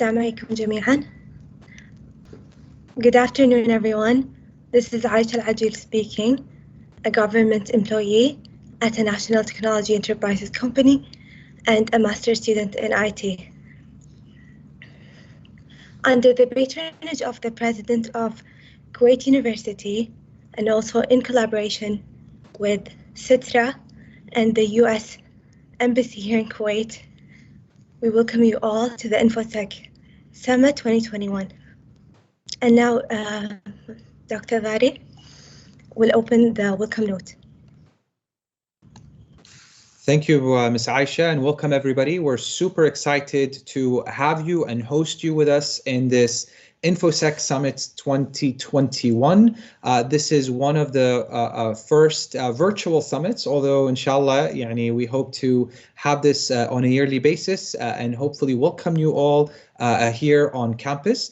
السلام عليكم جميعا. Good afternoon everyone. This is Aisha Al-Ajil speaking, a government employee at a national technology enterprises company and a master's student in IT. Under the patronage of the President of Kuwait University and also in collaboration with CITRA and the US Embassy here in Kuwait, we welcome you all to the InfoSec Summit 2021. And now Dr. Riyaz will open the welcome note. Thank you, Ms. Aisha, and welcome everybody. We're super excited to have you and host you with us in this InfoSec Summit 2021. This is one of the first virtual summits, although inshallah, we hope to have this on a yearly basis and hopefully welcome you all here on campus.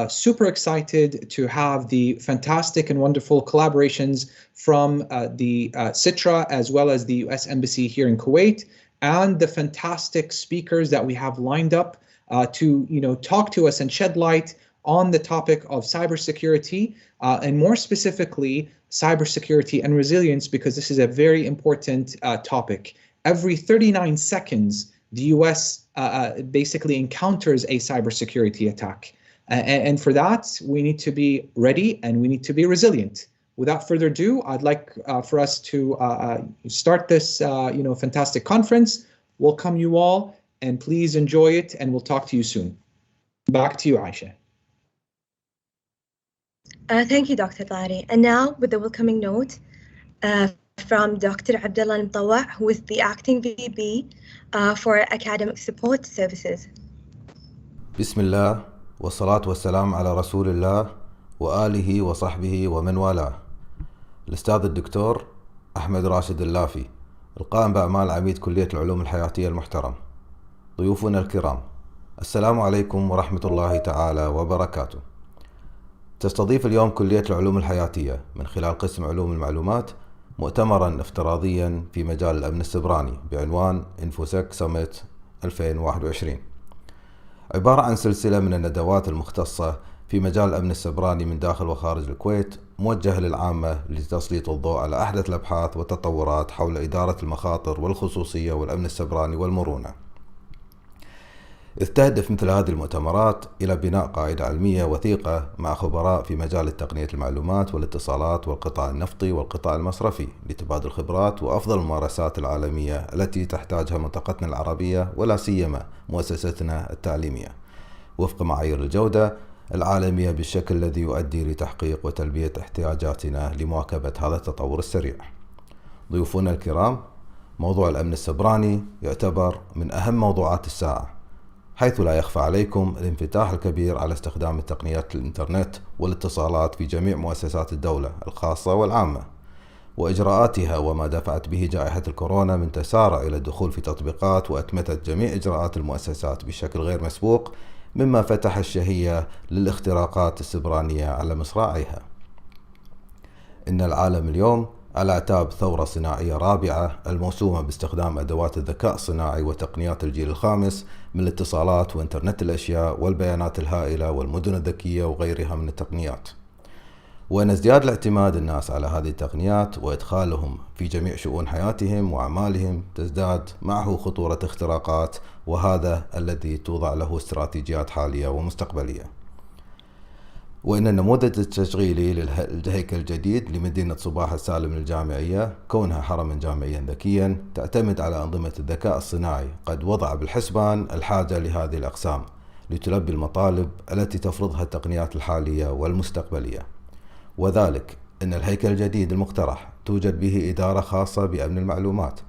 Super excited to have the fantastic and wonderful collaborations from the CITRA as well as the US Embassy here in Kuwait, and the fantastic speakers that we have lined up to talk to us and shed light on the topic of cybersecurity, and more specifically cybersecurity and resilience, because this is a very important topic. Every 39 seconds, the US basically encounters a cybersecurity attack. And for that, we need to be ready and we need to be resilient. Without further ado, I'd like for us to start this fantastic conference. Welcome you all, and please enjoy it, and we'll talk to you soon. Back to you, Aisha. Thank you, Dr. Tari. And now with the welcoming note from Dr. Abdullah Mtawa, who is the acting VP for Academic Support Services. Bismillah. والصلاة والسلام على رسول الله وآله وصحبه ومن والاه. الأستاذ الدكتور أحمد راشد اللافي، القائم بأعمال عميد كلية العلوم الحياتية المحترم. ضيوفنا الكرام، السلام عليكم ورحمة الله تعالى وبركاته. تستضيف اليوم كلية العلوم الحياتية من خلال قسم علوم المعلومات مؤتمرا افتراضيا في مجال الأمن السبراني بعنوان InfoSec Summit 2021، عبارة عن سلسلة من الندوات المختصة في مجال الأمن السبراني من داخل وخارج الكويت، موجهة للعامة لتسليط الضوء على أحدث الأبحاث والتطورات حول إدارة المخاطر والخصوصية والأمن السبراني والمرونة. إذ تهدف مثل هذه المؤتمرات إلى بناء قاعدة علمية وثيقة مع خبراء في مجال تقنية المعلومات والاتصالات والقطاع النفطي والقطاع المصرفي لتبادل الخبرات وأفضل الممارسات العالمية التي تحتاجها منطقتنا العربية ولا سيما مؤسستنا التعليمية، وفق معايير الجودة العالمية بالشكل الذي يؤدي لتحقيق وتلبية احتياجاتنا لمواكبة هذا التطور السريع. ضيوفنا الكرام، موضوع الأمن السبراني يعتبر من أهم موضوعات الساعة، حيث لا يخفى عليكم الانفتاح الكبير على استخدام التقنيات الإنترنت والاتصالات في جميع مؤسسات الدولة الخاصة والعامة، وإجراءاتها وما دفعت به جائحة الكورونا من تسارع إلى الدخول في تطبيقات وأتمتت جميع إجراءات المؤسسات بشكل غير مسبوق، مما فتح الشهية للاختراقات السبرانية على مصراعيها. إن العالم اليوم على أعتاب ثورة صناعية رابعة الموسومة باستخدام أدوات الذكاء الصناعي وتقنيات الجيل الخامس من الاتصالات وإنترنت الأشياء والبيانات الهائلة والمدن الذكية وغيرها من التقنيات، وأن ازدياد الاعتماد الناس على هذه التقنيات وإدخالهم في جميع شؤون حياتهم وأعمالهم تزداد معه خطورة اختراقات، وهذا الذي توضع له استراتيجيات حالية ومستقبلية. وإن النموذج التشغيلي للهيكل الجديد لمدينة صباح السالم الجامعية، كونها حرما جامعيا ذكيا تعتمد على أنظمة الذكاء الصناعي، قد وضع بالحسبان الحاجة لهذه الأقسام لتلبي المطالب التي تفرضها التقنيات الحالية والمستقبلية، وذلك أن الهيكل الجديد المقترح توجد به إدارة خاصة بأمن المعلومات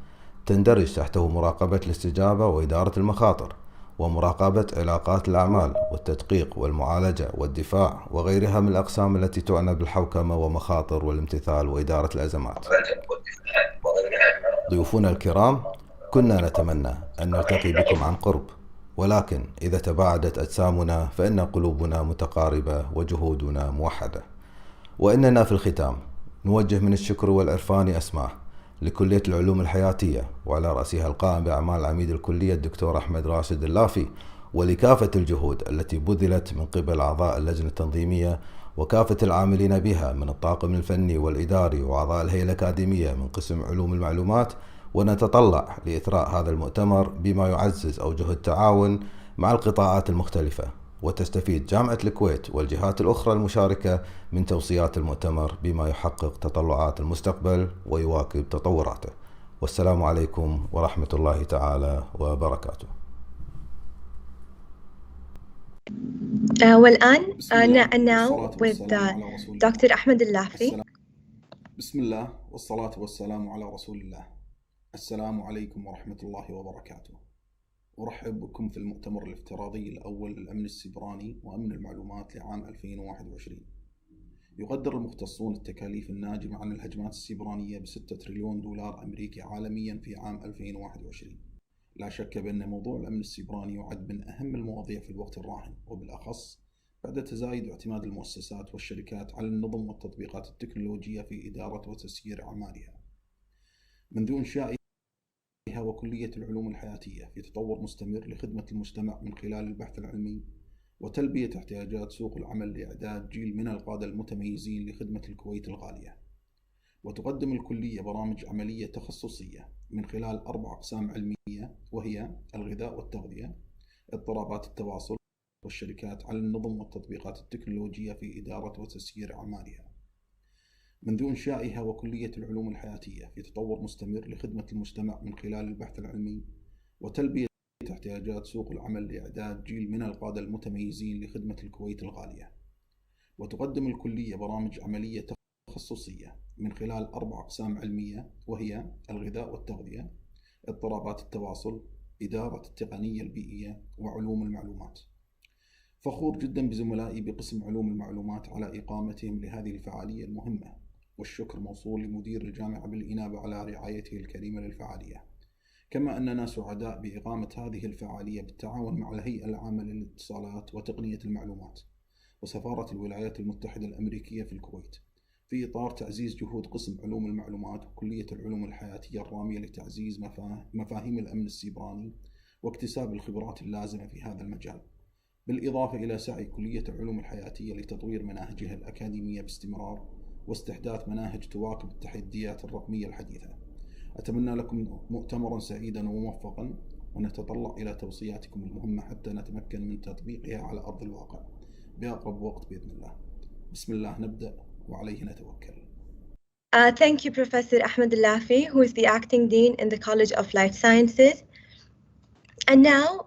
تندرج تحته مراقبة الاستجابة وإدارة المخاطر، ومراقبة علاقات الأعمال والتدقيق والمعالجة والدفاع وغيرها من الأقسام التي تعنى بالحوكمة ومخاطر والامتثال وإدارة الأزمات. ضيوفنا الكرام، كنا نتمنى أن نلتقي بكم عن قرب، ولكن إذا تباعدت أجسامنا فإن قلوبنا متقاربة وجهودنا موحدة. وإننا في الختام نوجه من الشكر والعرفان أسماء لكلية العلوم الحياتية، وعلى رأسها القائم بأعمال عميد الكلية الدكتور أحمد راشد اللافي، ولكافة الجهود التي بذلت من قبل أعضاء اللجنة التنظيمية وكافة العاملين بها من الطاقم الفني والإداري وأعضاء الهيئة الأكاديمية من قسم علوم المعلومات. ونتطلع لإثراء هذا المؤتمر بما يعزز أوجه التعاون مع القطاعات المختلفة، وتستفيد جامعة الكويت والجهات الأخرى المشاركة من توصيات المؤتمر بما يحقق تطلعات المستقبل ويواكب تطوراته. والسلام عليكم ورحمة الله تعالى وبركاته. والآن now with Dr. Ahmed Al-Lafi. بسم الله والصلاة والسلام على رسول الله. السلام عليكم ورحمة الله وبركاته. أرحب بكم في المؤتمر الافتراضي الأول للأمن السيبراني وأمن المعلومات لعام 2021. يقدر المختصون التكاليف الناجمة عن الهجمات السيبرانية ب6 تريليون دولار أمريكي عالميا في عام 2021. لا شك بأن موضوع الأمن السيبراني يعد من أهم المواضيع في الوقت الراهن، وبالأخص بعد تزايد اعتماد المؤسسات والشركات على النظم والتطبيقات التكنولوجية في إدارة وتسيير أعمالها. منذ إنشائها وكلية العلوم الحياتية في تطور مستمر لخدمة المجتمع من خلال البحث العلمي وتلبية احتياجات سوق العمل لإعداد جيل من القادة المتميزين لخدمة الكويت الغالية. وتقدم الكلية برامج عملية تخصصية من خلال 4 أقسام علمية، وهي الغذاء والتغذية، اضطرابات التواصل، والشركات على النظم والتطبيقات التكنولوجية في إدارة وتسيير أعمالها. منذ إنشائها وكلية العلوم الحياتية في تطور مستمر لخدمة المجتمع من خلال البحث العلمي وتلبية احتياجات سوق العمل لإعداد جيل من القادة المتميزين لخدمة الكويت الغالية. وتقدم الكلية برامج عملية تخصصية من خلال 4 أقسام علمية، وهي الغذاء والتغذية، اضطرابات التواصل، إدارة التقنية البيئية، وعلوم المعلومات. فخور جدا بزملائي بقسم علوم المعلومات على إقامتهم لهذه الفعالية المهمة، والشكر موصول لمدير الجامعة بالإنابة على رعايته الكريمة للفعالية. كما أننا سعداء بإقامة هذه الفعالية بالتعاون مع الهيئة العامة للاتصالات وتقنية المعلومات وسفارة الولايات المتحدة الأمريكية في الكويت، في إطار تعزيز جهود قسم علوم المعلومات وكلية العلوم الحياتية الرامية لتعزيز مفاهيم الأمن السيبراني واكتساب الخبرات اللازمة في هذا المجال، بالإضافة إلى سعي كلية العلوم الحياتية لتطوير مناهجها الأكاديمية باستمرار واستحداث مناهج تواكب التحديات الرقمية الحديثة. أتمنى لكم مؤتمرا سعيدا وموفقا، ونتطلع إلى توصياتكم المهمة حتى نتمكن من تطبيقها على أرض الواقع بأقرب وقت بإذن الله. بسم الله نبدأ وعليه نتوكل. Thank you, Professor Ahmed Al-Lafi, who is the acting dean in the College of Life Sciences. And now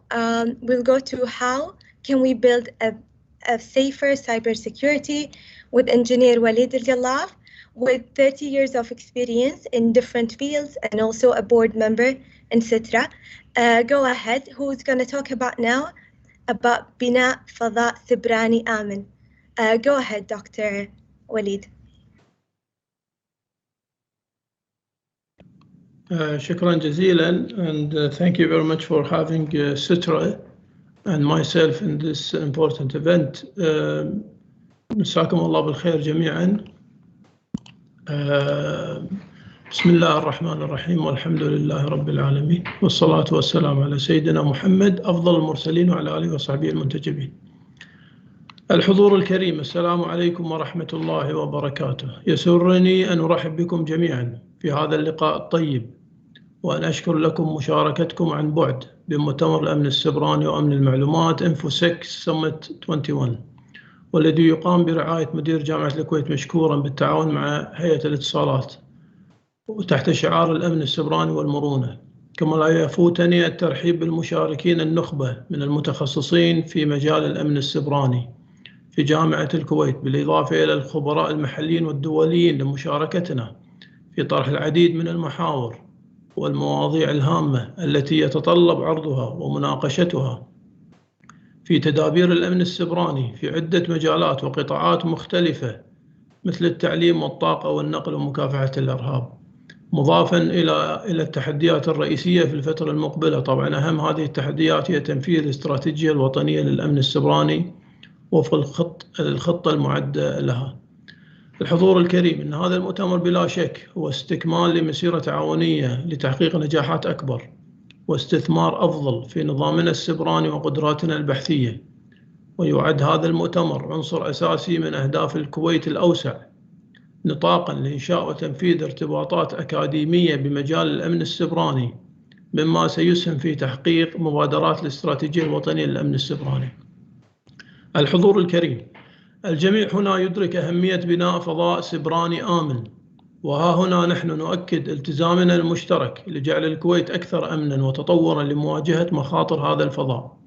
we'll go to how can we build a safer cybersecurity with engineer Walid Al-Jallaf, with 30 years of experience in different fields and also a board member in CITRA. Go ahead. Who's going to talk about now about بناء فضاء سبراني آمن. Go ahead, Dr. Walid. شكرا جزيلا, and thank you very much for having CITRA and myself in this important event. مساكم الله بالخير جميعا. بسم الله الرحمن الرحيم والحمد لله رب العالمين والصلاة والسلام على سيدنا محمد أفضل المرسلين وعلى آله وصحبه المنتجبين. الحضور الكريم، السلام عليكم ورحمة الله وبركاته. يسرني أن أرحب بكم جميعا في هذا اللقاء الطيب، وأن أشكر لكم مشاركتكم عن بعد بمؤتمر الأمن السيبراني وأمن المعلومات InfoSec Summit ‘21، والذي يقام برعاية مدير جامعة الكويت مشكورا بالتعاون مع هيئة الاتصالات وتحت شعار الأمن السيبراني والمرونة. كما لا يفوتني الترحيب بالمشاركين النخبة من المتخصصين في مجال الأمن السيبراني في جامعة الكويت، بالإضافة إلى الخبراء المحليين والدوليين لمشاركتنا في طرح العديد من المحاور والمواضيع الهامة التي يتطلب عرضها ومناقشتها في تدابير الأمن السيبراني في عدة مجالات وقطاعات مختلفة، مثل التعليم والطاقة والنقل ومكافحة الإرهاب، مضافا إلى التحديات الرئيسية في الفترة المقبلة. طبعا أهم هذه التحديات هي تنفيذ الاستراتيجية الوطنية للأمن السيبراني وفق الخطة المعدة لها. الحضور الكريم، إن هذا المؤتمر بلا شك هو استكمال لمسيرة تعاونية لتحقيق نجاحات أكبر واستثمار أفضل في نظامنا السبراني وقدراتنا البحثية. ويعد هذا المؤتمر عنصر أساسي من أهداف الكويت الأوسع نطاقا لإنشاء وتنفيذ ارتباطات أكاديمية بمجال الأمن السبراني، مما سيسهم في تحقيق مبادرات الاستراتيجية الوطنية للأمن السبراني. الحضور الكريم، الجميع هنا يدرك أهمية بناء فضاء سبراني آمن، وها هنا نحن نؤكد التزامنا المشترك لجعل الكويت أكثر أمنا وتطورا لمواجهة مخاطر هذا الفضاء.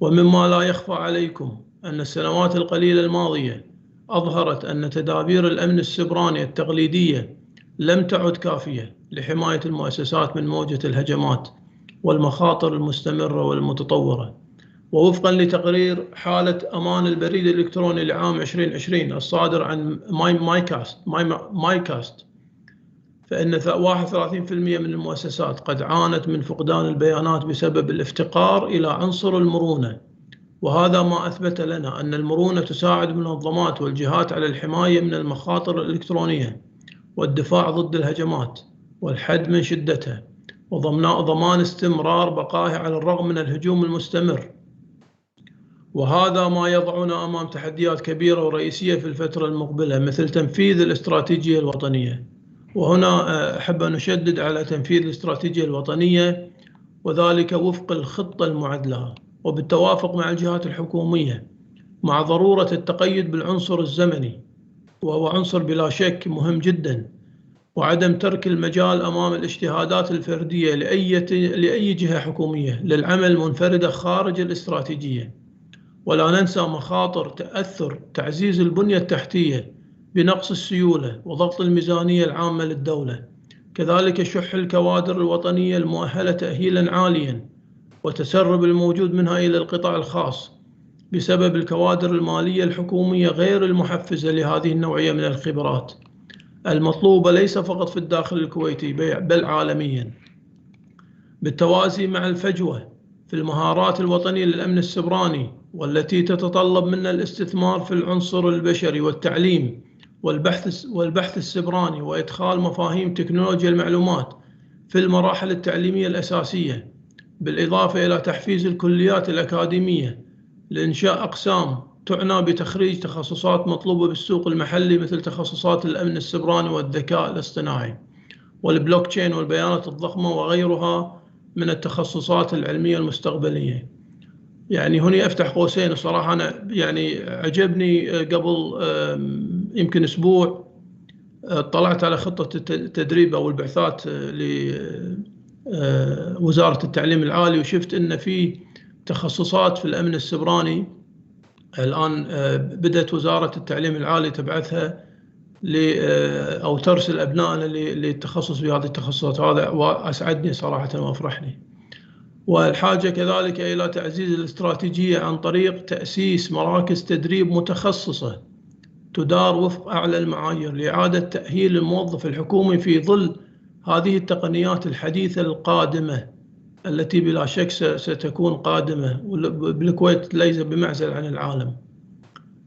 ومما لا يخفى عليكم أن السنوات القليلة الماضية أظهرت أن تدابير الأمن السبراني التقليدية لم تعد كافية لحماية المؤسسات من موجة الهجمات والمخاطر المستمرة والمتطورة. ووفقا لتقرير حالة أمان البريد الإلكتروني لعام 2020 الصادر عن مايكاست، فإن 31% من المؤسسات قد عانت من فقدان البيانات بسبب الافتقار إلى عنصر المرونة. وهذا ما أثبت لنا أن المرونة تساعد المنظمات والجهات على الحماية من المخاطر الإلكترونية والدفاع ضد الهجمات والحد من شدتها، وضمان استمرار بقائها على الرغم من الهجوم المستمر. وهذا ما يضعنا أمام تحديات كبيرة ورئيسية في الفترة المقبلة، مثل تنفيذ الاستراتيجية الوطنية. وهنا أحب أن أشدد على تنفيذ الاستراتيجية الوطنية، وذلك وفق الخطة المعد وبالتوافق مع الجهات الحكومية، مع ضرورة التقيد بالعنصر الزمني، وهو عنصر بلا شك مهم جدا، وعدم ترك المجال أمام الاجتهادات الفردية لأي جهة حكومية للعمل منفردة خارج الاستراتيجية. ولا ننسى مخاطر تأثر تعزيز البنية التحتية بنقص السيولة وضغط الميزانية العامة للدولة، كذلك شح الكوادر الوطنية المؤهلة تأهيلا عاليا وتسرب الموجود منها إلى القطاع الخاص بسبب الكوادر المالية الحكومية غير المحفزة لهذه النوعية من الخبرات المطلوبة ليس فقط في الداخل الكويتي بل عالميا. بالتوازي مع الفجوة في المهارات الوطنية للأمن السبراني، والتي تتطلب منا الاستثمار في العنصر البشري والتعليم والبحث السبراني، وإدخال مفاهيم تكنولوجيا المعلومات في المراحل التعليمية الأساسية، بالإضافة إلى تحفيز الكليات الأكاديمية لإنشاء أقسام تعنى بتخريج تخصصات مطلوبة بالسوق المحلي، مثل تخصصات الأمن السبراني والذكاء الاصطناعي والبلوكتشين والبيانات الضخمة وغيرها من التخصصات العلمية المستقبلية. يعني هنا أفتح قوسين، صراحة أنا يعني عجبني قبل يمكن أسبوع طلعت على خطة التدريب أو البعثات لوزارة التعليم العالي، وشفت أن في تخصصات في الأمن السبراني الآن بدأت وزارة التعليم العالي تبعثها أو ترسل أبنائنا للتخصص بهذه التخصصات. هذا أسعدني صراحة وأفرحني. والحاجة كذلك إلى تعزيز الاستراتيجية عن طريق تأسيس مراكز تدريب متخصصة تدار وفق أعلى المعايير لإعادة تأهيل الموظف الحكومي في ظل هذه التقنيات الحديثة القادمة، التي بلا شك ستكون قادمة، بالكويت ليس بمعزل عن العالم.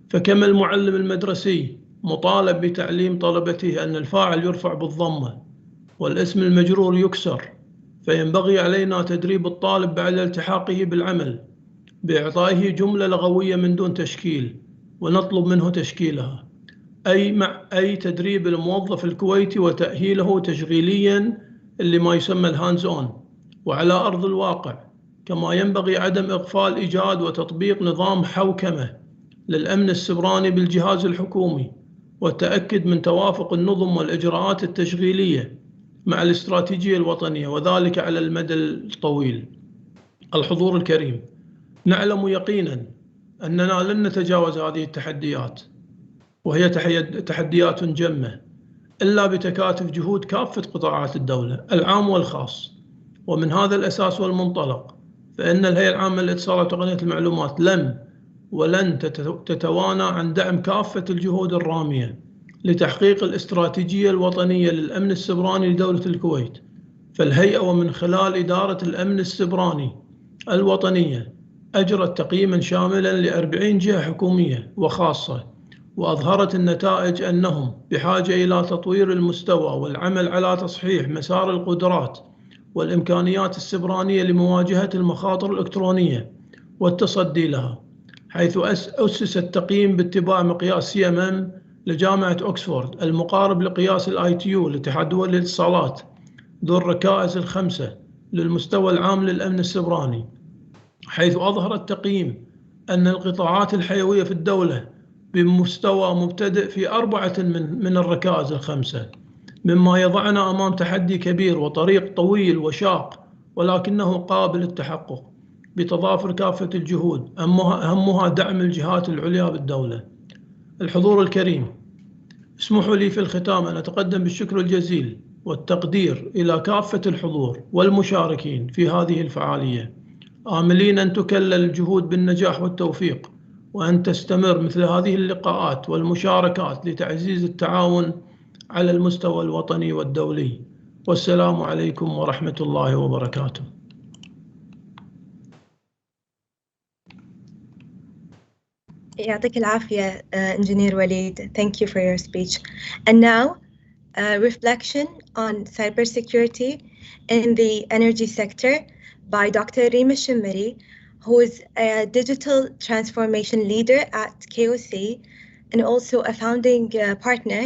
فكما المعلم المدرسي مطالب بتعليم طلبته أن الفاعل يرفع بالضمة والاسم المجرور يكسر، فينبغي علينا تدريب الطالب بعد التحاقه بالعمل بإعطائه جملة لغوية من دون تشكيل، ونطلب منه تشكيلها، أي تدريب الموظف الكويتي وتأهيله تشغيليا اللي ما يسمى الهاندز أون وعلى أرض الواقع. كما ينبغي عدم إغفال إيجاد وتطبيق نظام حوكمة للأمن السبراني بالجهاز الحكومي، والتأكد من توافق النظم والإجراءات التشغيلية مع الاستراتيجية الوطنية، وذلك على المدى الطويل. الحضور الكريم، نعلم يقينا أننا لن نتجاوز هذه التحديات، وهي تحديات جمة، إلا بتكاتف جهود كافة قطاعات الدولة العام والخاص. ومن هذا الأساس والمنطلق، فإن الهيئة العامة للاتصالات وتقنية المعلومات ولن تتوانى عن دعم كافة الجهود الرامية لتحقيق الاستراتيجية الوطنية للأمن السبراني لدولة الكويت. فالهيئة ومن خلال إدارة الأمن السبراني الوطنية أجرت تقييما شاملا ل40 جهة حكومية وخاصة، وأظهرت النتائج أنهم بحاجة إلى تطوير المستوى والعمل على تصحيح مسار القدرات والإمكانيات السبرانية لمواجهة المخاطر الإلكترونية والتصدي لها، حيث أسس التقييم باتباع مقياس CMM لجامعة أكسفورد المقارب لقياس ITU لاتحاد دول الاتصالات ذو الركائز الخمسة للمستوى العام للأمن السبراني، حيث أظهر التقييم أن القطاعات الحيوية في الدولة بمستوى مبتدئ في 4 من الركائز الخمسة، مما يضعنا أمام تحدي كبير وطريق طويل وشاق ولكنه قابل للتحقق بتضافر كافة الجهود، أهمها دعم الجهات العليا بالدولة. الحضور الكريم، اسمحوا لي في الختام أن أتقدم بالشكر الجزيل والتقدير إلى كافة الحضور والمشاركين في هذه الفعالية، آملين أن تكلل الجهود بالنجاح والتوفيق، وأن تستمر مثل هذه اللقاءات والمشاركات لتعزيز التعاون على المستوى الوطني والدولي. والسلام عليكم ورحمة الله وبركاته. يعطيك العافية, Engineer Walid. Thank you for your speech. And now, reflection on cybersecurity in the energy sector by Dr. Riyaz Shimmeri, who is a digital transformation leader at KOC and also a founding partner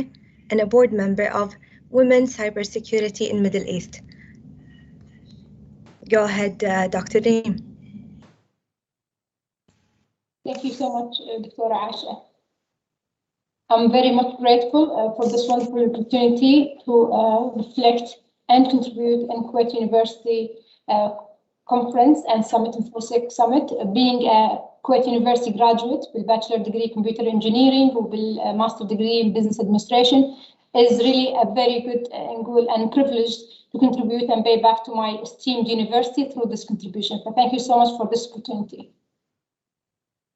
and a board member of Women Cybersecurity in Middle East. Go ahead, Dr. Riyaz. Thank you so much, Dr. Aisha. I'm very much grateful for this wonderful opportunity to reflect and contribute in Kuwait University Conference and Summit InfoSec Summit. Being a Kuwait University graduate with bachelor degree in computer engineering with master degree in business administration is really a very good and privileged to contribute and pay back to my esteemed university through this contribution. So thank you so much for this opportunity.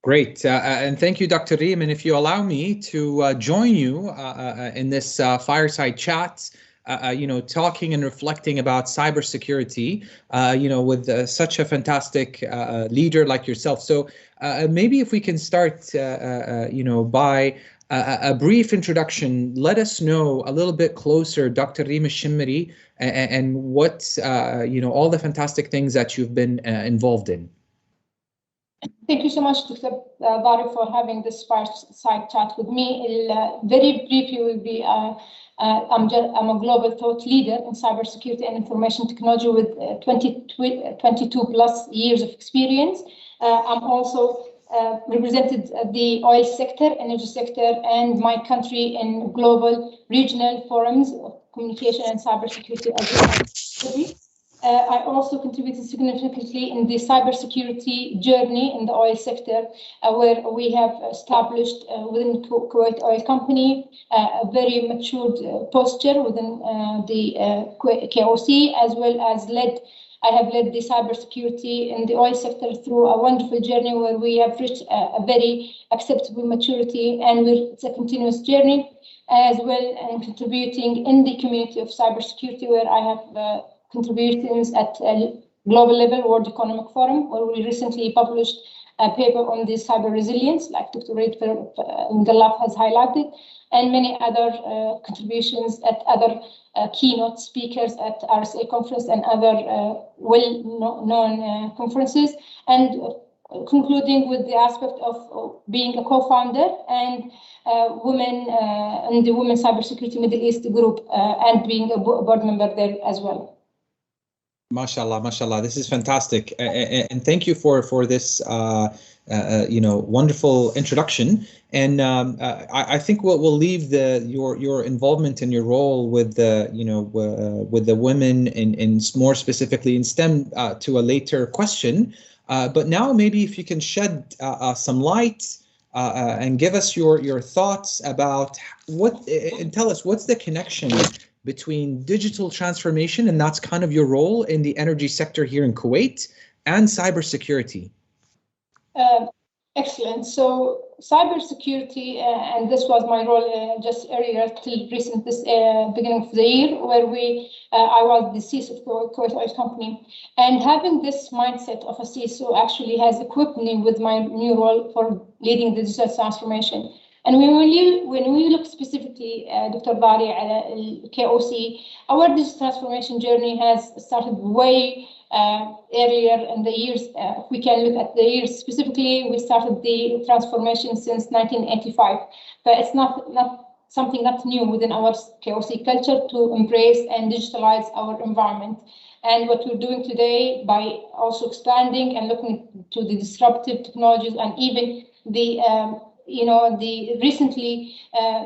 Great, and thank you, Dr. Riyaz. And if you allow me to join you in this fireside chat, talking and reflecting about cybersecurity, with such a fantastic leader like yourself. So maybe if we can start, by a brief introduction, let us know a little bit closer, Dr. Riyaz Shimmeri, and what, all the fantastic things that you've been involved in. Thank you so much, Dr. Barak, for having this fireside chat with me. Very briefly, will be I'm a global thought leader in cybersecurity and information technology with 22 plus years of experience. I'm also represented the oil sector, energy sector, and my country in global regional forums of communication and cybersecurity as well. I also contributed significantly in the cybersecurity journey in the oil sector, where we have established within Kuwait Oil Company a very matured posture within the KOC, as well as I have led the cybersecurity in the oil sector through a wonderful journey where we have reached a very acceptable maturity, and it's a continuous journey, as well and contributing in the community of cybersecurity, where I have contributions at a global level, World Economic Forum, where we recently published a paper on the cyber resilience, like Dr. Riyaz has highlighted, and many other contributions at other keynote speakers at RSA conference and other well-known conferences, and concluding with the aspect of being a co-founder and women in the Women Cybersecurity Middle East group, and being a board member there as well. Mashallah, mashallah, this is fantastic, and thank you for this wonderful introduction. And I think we'll leave your involvement and your role with the with the women in more specifically in STEM to a later question. But now maybe if you can shed some light and give us your thoughts about and tell us what's the connection between digital transformation, and that's kind of your role in the energy sector here in Kuwait, and cybersecurity. Excellent. So cybersecurity, and this was my role just earlier till recent this beginning of the year, where I was the CISO of Kuwait Oil Company, and having this mindset of a CISO actually has equipped me with my new role for leading the digital transformation. And when we look specifically, Dr. Bari, at KOC, our digital transformation journey has started way earlier in the years. If we can look at the years specifically, we started the transformation since 1985. But it's not something not new within our KOC culture to embrace and digitalize our environment. And what we're doing today by also expanding and looking to the disruptive technologies and even the the recently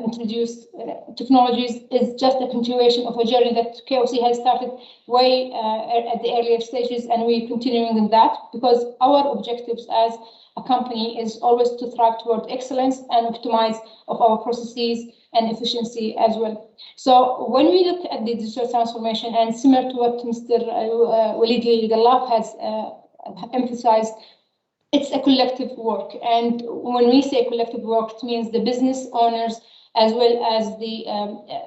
introduced technologies is just a continuation of a journey that KOC has started way at the earlier stages, and we're continuing in that because our objectives as a company is always to thrive toward excellence and optimize of our processes and efficiency as well. So when we look at the digital transformation, and similar to what Mr. Walid Gallaf has emphasized, it's a collective work. And when we say collective work, it means the business owners, as well as the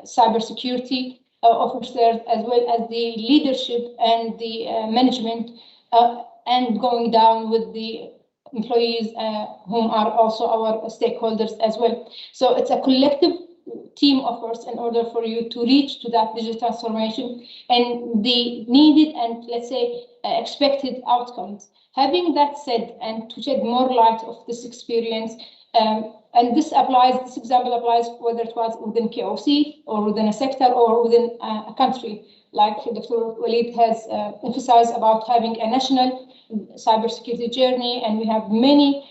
cybersecurity officers, as well as the leadership and the management, and going down with the employees, whom are also our stakeholders as well. So it's a collective team efforts in order for you to reach to that digital transformation and the needed and, let's say, expected outcomes. Having that said, and to shed more light of this experience, and this example applies whether it was within KOC or within a sector or within a country, like Dr. Walid has emphasized about having a national cybersecurity journey, and we have many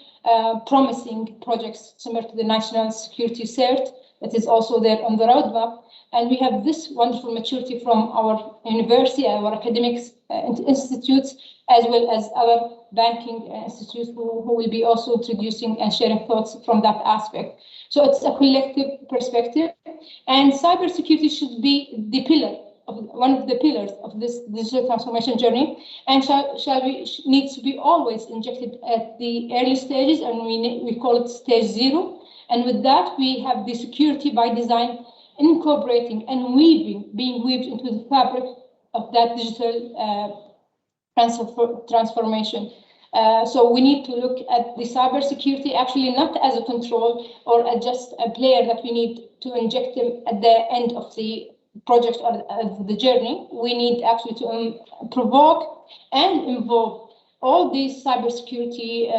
promising projects similar to the National Security Cert that is also there on the roadmap. And we have this wonderful maturity from our university, our academics institutes, as well as our banking institutes who will be also introducing and sharing thoughts from that aspect. So it's a collective perspective, and cybersecurity should be the pillar of one of the pillars of this digital transformation journey, and needs to be always injected at the early stages, and we call it stage 0. And with that, we have the security by design incorporating and being weaved into the fabric of that digital transformation. So we need to look at the cybersecurity actually not as a control or as just a player that we need to inject them at the end of the project or the journey. We need actually to provoke and involve all these cybersecurity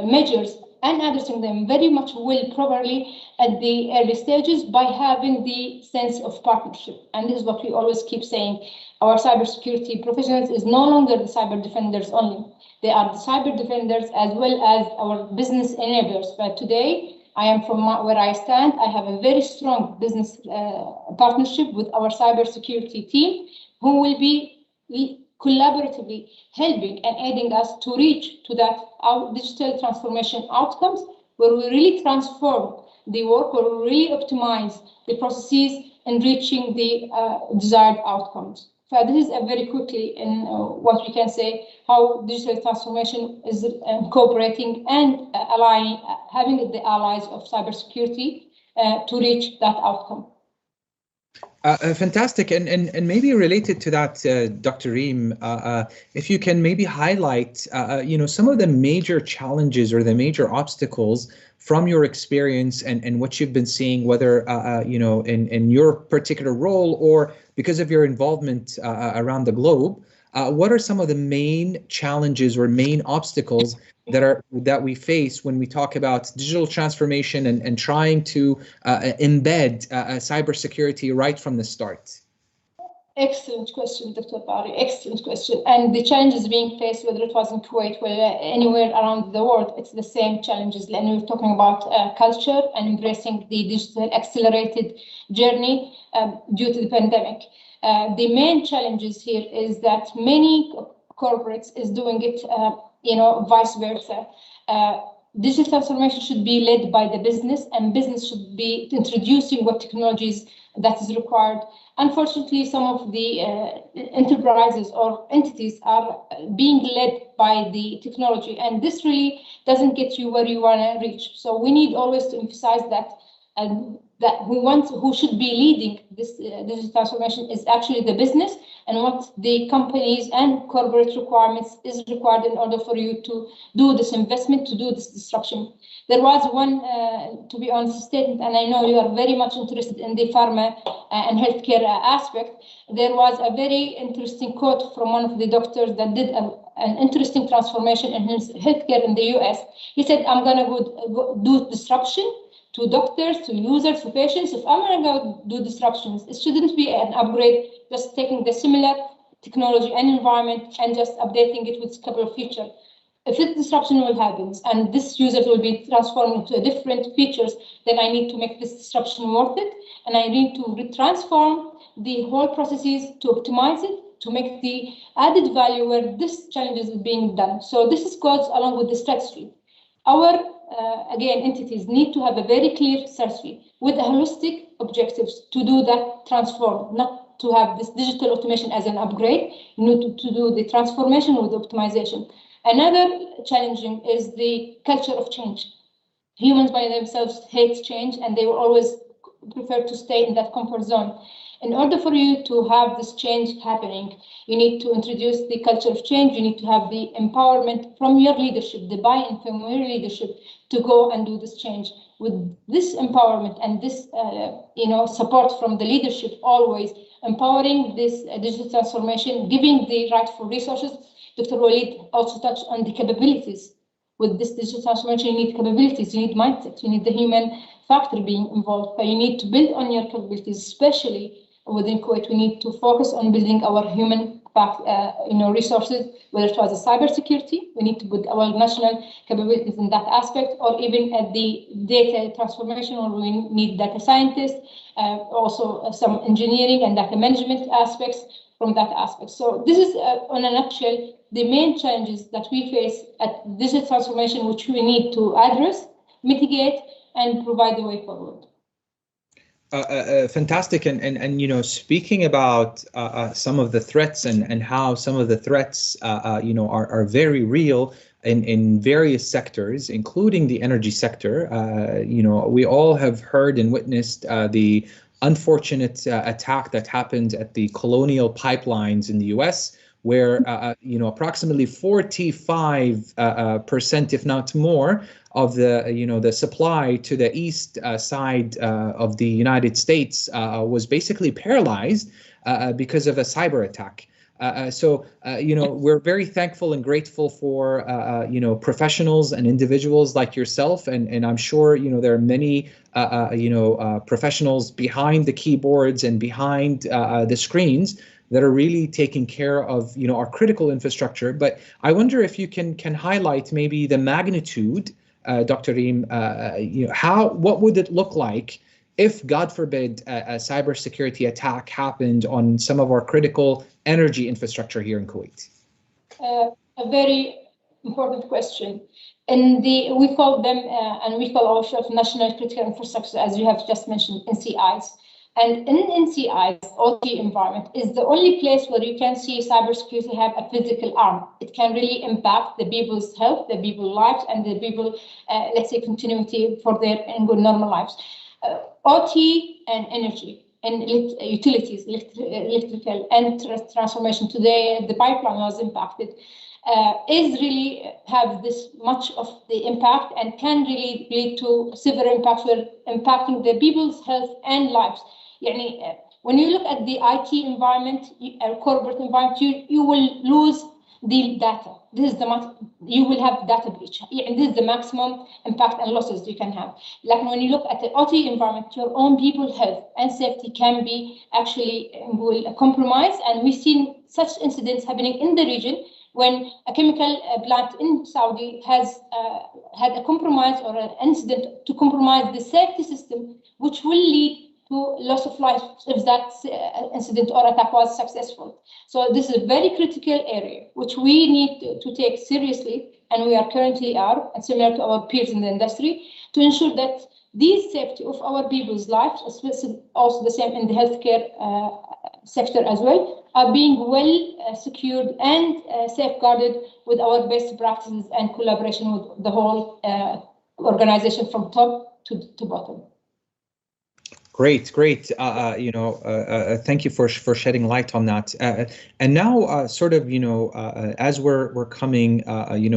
measures and addressing them very much properly at the early stages by having the sense of partnership. And this is what we always keep saying. Our cybersecurity professionals is no longer the cyber defenders only. They are the cyber defenders as well as our business enablers. But today, I am from where I stand. I have a very strong business partnership with our cybersecurity team, who will be collaboratively helping and aiding us to reach to that our digital transformation outcomes, where we really transform the work, where we really optimize the processes in reaching the desired outcomes. So this is a very quickly in what we can say how digital transformation is incorporating and aligning, having the allies of cybersecurity to reach that outcome. Fantastic, and maybe related to that, Dr. Reem, if you can maybe highlight, some of the major challenges or the major obstacles from your experience and what you've been seeing, whether in your particular role or because of your involvement around the globe. What are some of the main challenges or main obstacles that we face when we talk about digital transformation and trying to embed cybersecurity right from the start? Excellent question, Dr. Bari. Excellent question. And the challenges being faced, whether it was in Kuwait or anywhere around the world, it's the same challenges. And we're talking about culture and embracing the digital accelerated journey due to the pandemic. The main challenges here is that many corporates is doing it, vice versa. Digital transformation should be led by the business, and business should be introducing what technologies that is required. Unfortunately, some of the enterprises or entities are being led by the technology, and this really doesn't get you where you want to reach. So we need always to emphasize that that who should be leading this digital transformation is actually the business, and what the companies and corporate requirements is required in order for you to do this investment, to do this disruption. There was one, to be honest, statement, and I know you are very much interested in the pharma and healthcare aspect. There was a very interesting quote from one of the doctors that did an interesting transformation in his healthcare in the US. He said, I'm going to go do disruption to doctors, to users, to patients. If I'm going to go do disruptions, it shouldn't be an upgrade, just taking the similar technology and environment and just updating it with a couple of features. If this disruption will happen and this user will be transformed into different features, then I need to make this disruption worth it, and I need to transform the whole processes to optimize it, to make the added value where this challenge is being done. So this goes along with the strategy. Our again, entities need to have a very clear strategy with holistic objectives to do that transform, not to have this digital automation as an upgrade. You need to do the transformation with optimization. Another challenging is the culture of change. Humans by themselves hate change, and they will always prefer to stay in that comfort zone. In order for you to have this change happening, you need to introduce the culture of change. You need to have the empowerment from your leadership, the buy-in from your leadership to go and do this change. With this empowerment and this support from the leadership, always empowering this digital transformation, giving the rightful resources. Dr. Walid also touched on the capabilities. With this digital transformation, you need capabilities, you need mindset, you need the human factor being involved, but you need to build on your capabilities, especially within Kuwait. We need to focus on building our human resources, whether it was a cybersecurity, we need to build our national capabilities in that aspect, or even at the data transformation, where we need data scientists, also some engineering and data management aspects from that aspect. So this is, on a nutshell, the main challenges that we face at digital transformation, which we need to address, mitigate, and provide the way forward. Fantastic. And speaking about some of the threats and how some of the threats are very real in various sectors, including the energy sector. We all have heard and witnessed the unfortunate attack that happened at the Colonial pipelines in the US, where approximately 45%, if not more, of the supply to the east side of the United States was basically paralyzed because of a cyber attack. So we're very thankful and grateful for professionals and individuals like yourself, and I'm sure there are many professionals behind the keyboards and behind the screens that are really taking care of our critical infrastructure. But I wonder if you can highlight maybe the magnitude, Dr. Reem, what would it look like if, God forbid, a cybersecurity attack happened on some of our critical energy infrastructure here in Kuwait? A very important question. We call them, and we call ourselves national critical infrastructure, as you have just mentioned, NCIs. And in NCIs, OT environment is the only place where you can see cybersecurity have a physical arm. It can really impact the people's health, the people's lives, and the people, let's say, continuity for their normal lives. OT and energy and utilities, electrical and transformation. Today, the pipeline was impacted. Is really have this much of the impact and can really lead to severe impacts, impacting the people's health and lives. When you look at the IT environment, corporate environment, you will lose the data. This is you will have data breach. And this is the maximum impact and losses you can have. Like when you look at the OT environment, your own people's health and safety can be actually will compromise. And we've seen such incidents happening in the region when a chemical plant in Saudi has had a compromise or an incident to compromise the safety system, which will lead to loss of life if that incident or attack was successful. So this is a very critical area, which we need to take seriously, and we are currently and similar to our peers in the industry, to ensure that the safety of our people's lives, especially also the same in the healthcare sector as well, are being well secured and safeguarded with our best practices and collaboration with the whole organization from top to bottom. Great. Thank you for shedding light on that. And now, sort of, as we're coming,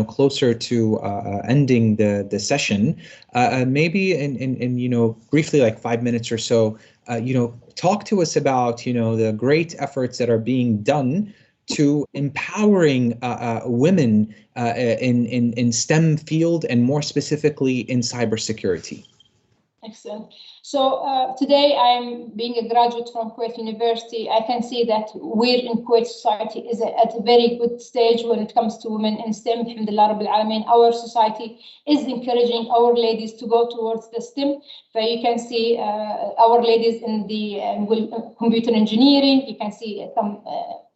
closer to ending the session, maybe in briefly, like 5 minutes or so, talk to us about the great efforts that are being done to empowering women in STEM field, and more specifically in cybersecurity. Excellent. So today I'm being a graduate from Kuwait University. I can see that we're in Kuwait society is at a very good stage when it comes to women in STEM. Alhamdulillah Rabbil Alameen. Our society is encouraging our ladies to go towards the STEM. So you can see our ladies in the computer engineering. You can see some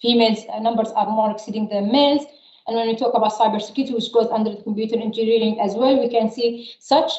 females numbers are more exceeding the males. And when we talk about cybersecurity, which goes under the computer engineering as well, we can see such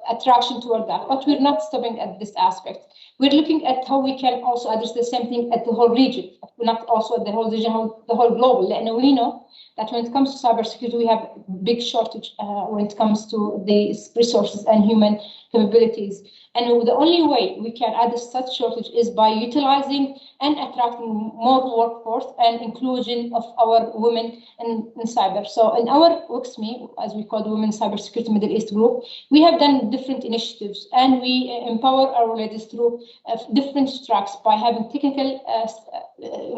attraction toward that. But we're not stopping at this aspect. We're looking at how we can also address the same thing at the whole region, not also at the whole region, the whole global. And we know that when it comes to cybersecurity, we have big shortage when it comes to the resources and human capabilities. And the only way we can address such shortage is by utilizing and attracting more workforce and inclusion of our women in cyber. So in our WICSME, as we call the Women Cybersecurity Middle East Group, we have done different initiatives, and we empower our ladies through different tracks by having technical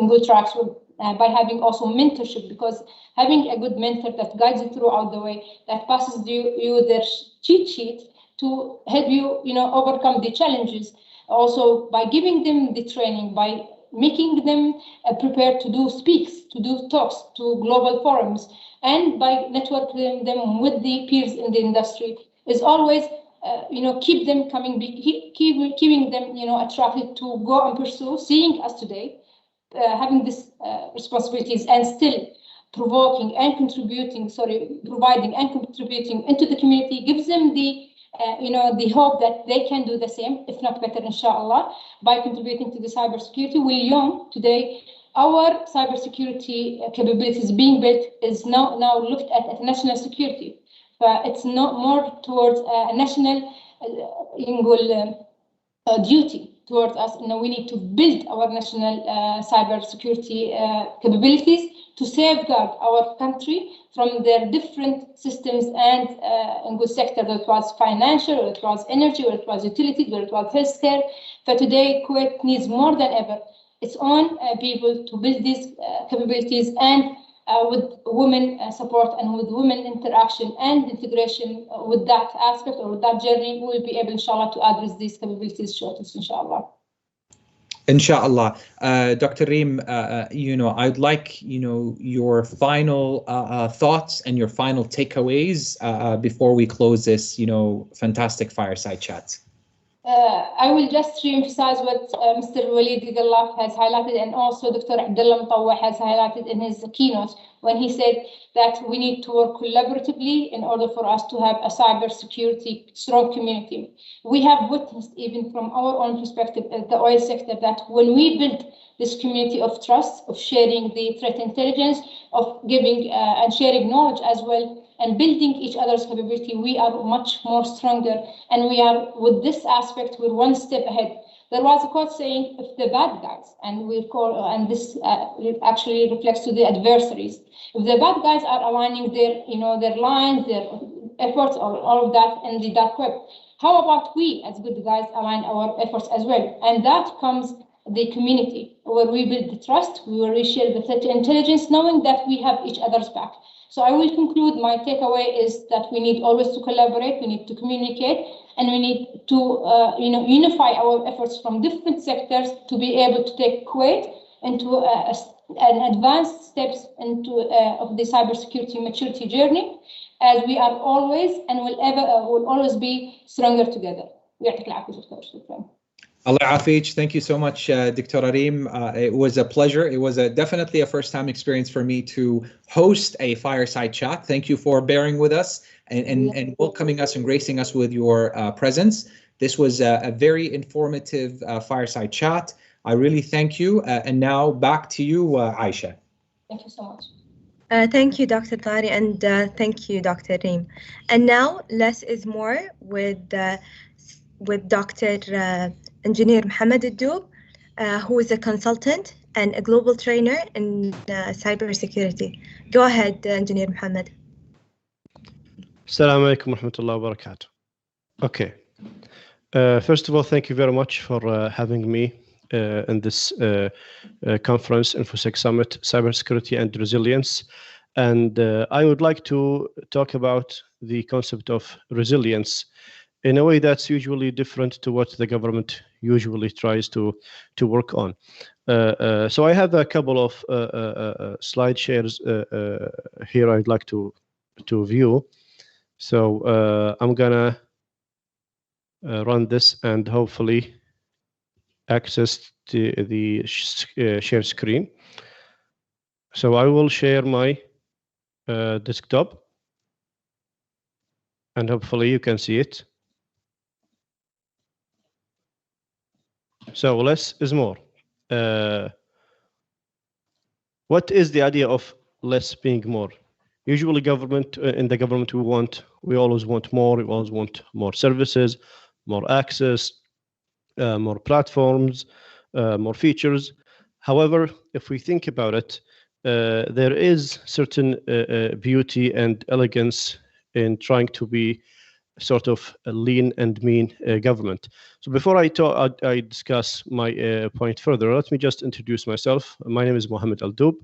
good tracks, by having also mentorship, because having a good mentor that guides you throughout the way, that passes you their cheat sheet to help you, overcome the challenges. Also, by giving them the training, by making them prepared to do speaks, to do talks, to global forums, and by networking them with the peers in the industry, is always, keep them coming, keeping them, attracted to go and pursue. Seeing us today, having these responsibilities and still providing and contributing into the community, gives them the the hope that they can do the same, if not better, inshallah, by contributing to the cybersecurity. We're young today. Our cybersecurity capabilities being built is now looked at national security. But it's not more towards a national duty towards us. We need to build our national cybersecurity capabilities to safeguard our country from their different systems and in good sector, whether it was financial, whether it was energy, whether it was utilities, whether it was healthcare. For today, Kuwait needs more than ever its own people to build these capabilities, and with women support and with women interaction and integration with that aspect or with that journey, we will be able, inshallah, to address these capabilities shortly, inshallah. Inshallah. Dr. Reem, I'd like, your final thoughts and your final takeaways before we close this, fantastic fireside chat. I will just re-emphasize what Mr. Walid Idallaf has highlighted, and also Dr. Abdullah Mutawwa has highlighted in his keynote, when he said that we need to work collaboratively in order for us to have a cybersecurity strong community. We have witnessed, even from our own perspective at the oil sector, that when we build this community of trust, of sharing the threat intelligence, of giving and sharing knowledge as well, and building each other's capability, we are much more stronger. And we are, with this aspect, we're one step ahead. There was a quote saying, if the bad guys, and this actually reflects to the adversaries, if the bad guys are aligning their, their lines, their efforts, or all of that in the dark web, how about we, as good guys, align our efforts as well? And that comes the community, where we build the trust, where we share the threat intelligence, knowing that we have each other's back. So I will conclude. My takeaway is that we need always to collaborate, we need to communicate, and we need to unify our efforts from different sectors to be able to take Kuwait into an advanced steps into of the cybersecurity maturity journey, as we are always and will always be stronger together. Allah Afij, thank you so much, Dr. Reem. It was a pleasure. It was definitely a first-time experience for me to host a fireside chat. Thank you for bearing with us and welcoming us and gracing us with your presence. This was a very informative fireside chat. I really thank you. And now back to you, Aisha. Thank you so much. Thank you, Dr. Tari, and thank you, Dr. Reem. And now, less is more with with Dr. Engineer Mohammed Addoub, who is a consultant and a global trainer in cybersecurity. Go ahead, Engineer Mohammed. Assalamu alaikum wa rahmatullahi wa barakatuh. Okay. First of all, thank you very much for having me in this conference, InfoSec Summit, Cybersecurity and Resilience. And I would like to talk about the concept of resilience in a way that's usually different to what the government usually tries to work on. So I have a couple of slide shares here I'd like to view. So I'm gonna run this and hopefully access the share screen. So I will share my desktop and hopefully you can see it. So less is more. What is the idea of less being more? Usually government, in the government we always want more, we always want more services, more access, more platforms, more features. However, if we think about it, there is certain beauty and elegance in trying to be sort of a lean and mean government. So before I discuss my point further, let me just introduce myself. My name is Mohammed Addoub.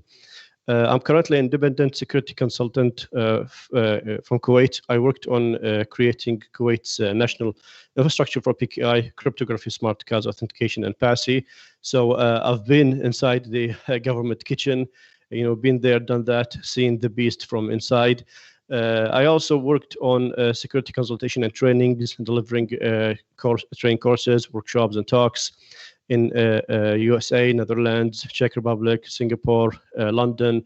I'm currently an independent security consultant from Kuwait. I worked on creating Kuwait's national infrastructure for PKI, cryptography, smart cards, authentication, and PASI. So I've been inside the government kitchen, been there, done that, seen the beast from inside. I also worked on security consultation and trainings, delivering training courses, workshops, and talks in USA, Netherlands, Czech Republic, Singapore, London,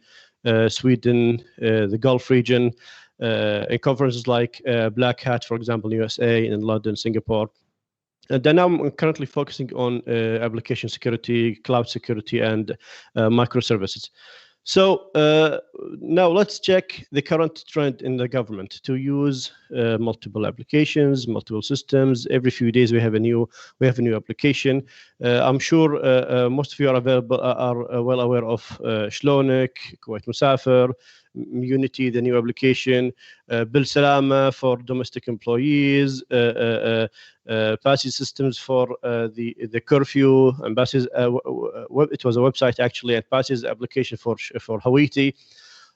Sweden, the Gulf region, in conferences like Black Hat, for example, in USA, in London, Singapore. And then I'm currently focusing on application security, cloud security, and microservices. So now let's check the current trend in the government to use multiple applications, multiple systems. Every few days we have a new application. I'm sure most of you are well aware of Shlonik, Kuwait Musafir, Unity, the new application, Bil Salama for domestic employees, PASI systems for the curfew, and PASI's it was a website actually, and PASI's application for Hawaii.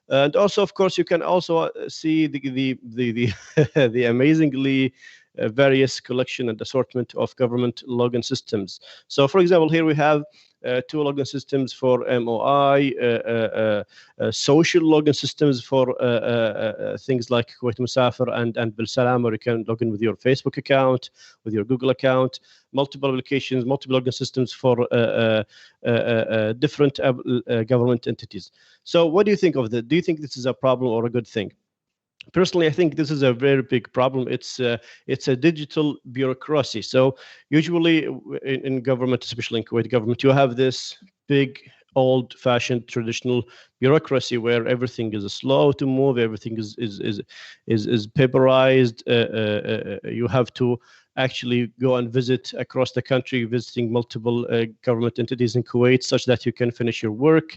And also, of course, you can also see the amazingly various collection and assortment of government login systems. So, for example, here we have 2 login systems for MOI, social login systems for things like Kuwait Musafir and Bil Salam, where you can log in with your Facebook account, with your Google account, multiple applications, multiple login systems for different government entities. So what do you think of that? Do you think this is a problem or a good thing? Personally, I think this is a very big problem. It's a digital bureaucracy. So usually in government, especially in Kuwait government, you have this big, old-fashioned, traditional bureaucracy where everything is slow to move, everything is paperized. You have to actually go and visit across the country, visiting multiple government entities in Kuwait, such that you can finish your work.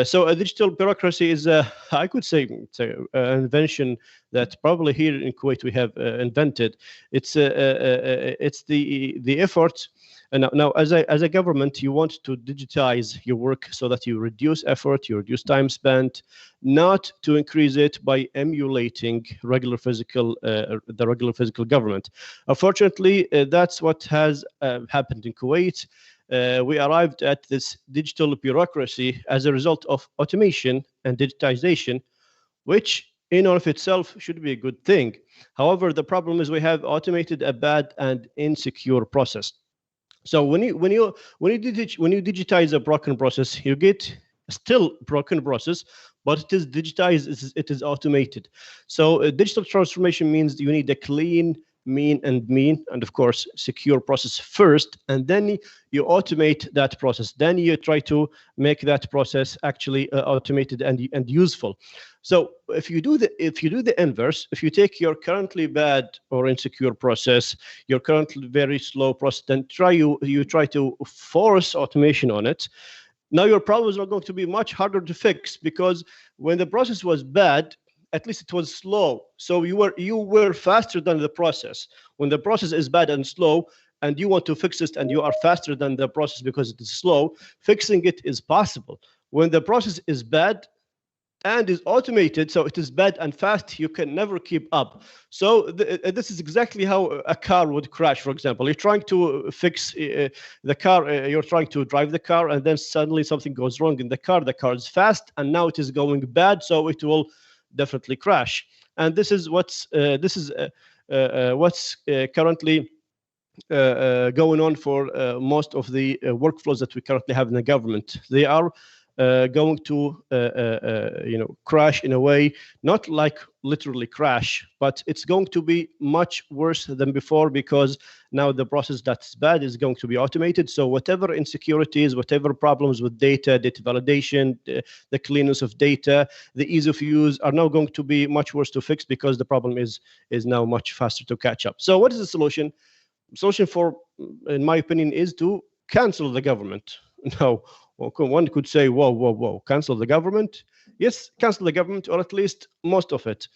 So a digital bureaucracy is, I could say, it's an invention that probably here in Kuwait we have invented. It's the effort. And now, as a government, you want to digitize your work so that you reduce effort, you reduce time spent, not to increase it by emulating the regular physical government. Unfortunately, that's what has happened in Kuwait. We arrived at this digital bureaucracy as a result of automation and digitization, which in and of itself should be a good thing. However, the problem is we have automated a bad and insecure process. So when you digitize a broken process, you get still broken process, but it is digitized, it is automated. So digital transformation means you need a clean mean, and of course secure process first, and then you automate that process. Then you try to make that process actually automated and useful. So if you do the inverse, if you take your currently bad or insecure process, your currently very slow process, then you try to force automation on it. Now your problems are going to be much harder to fix, because when the process was bad, at least it was slow. So you were faster than the process. When the process is bad and slow, and you want to fix it, and you are faster than the process because it is slow, fixing it is possible. When the process is bad and is automated, so it is bad and fast, you can never keep up. So this is exactly how a car would crash, for example. You're trying to fix the car, you're trying to drive the car, and then suddenly something goes wrong in the car. The car is fast, and now it is going bad, so it will definitely crash. And this is what's currently going on for most of the workflows that we currently have in the government. They are going to crash in a way, not like literally crash, but it's going to be much worse than before, because now the process that's bad is going to be automated. So whatever insecurities, whatever problems with data validation, the cleanness of data, the ease of use are now going to be much worse to fix, because the problem is now much faster to catch up. So what is the solution? Solution for, in my opinion, is to cancel the government. Now, one could say, whoa, cancel the government? Yes, cancel the government, or at least most of it.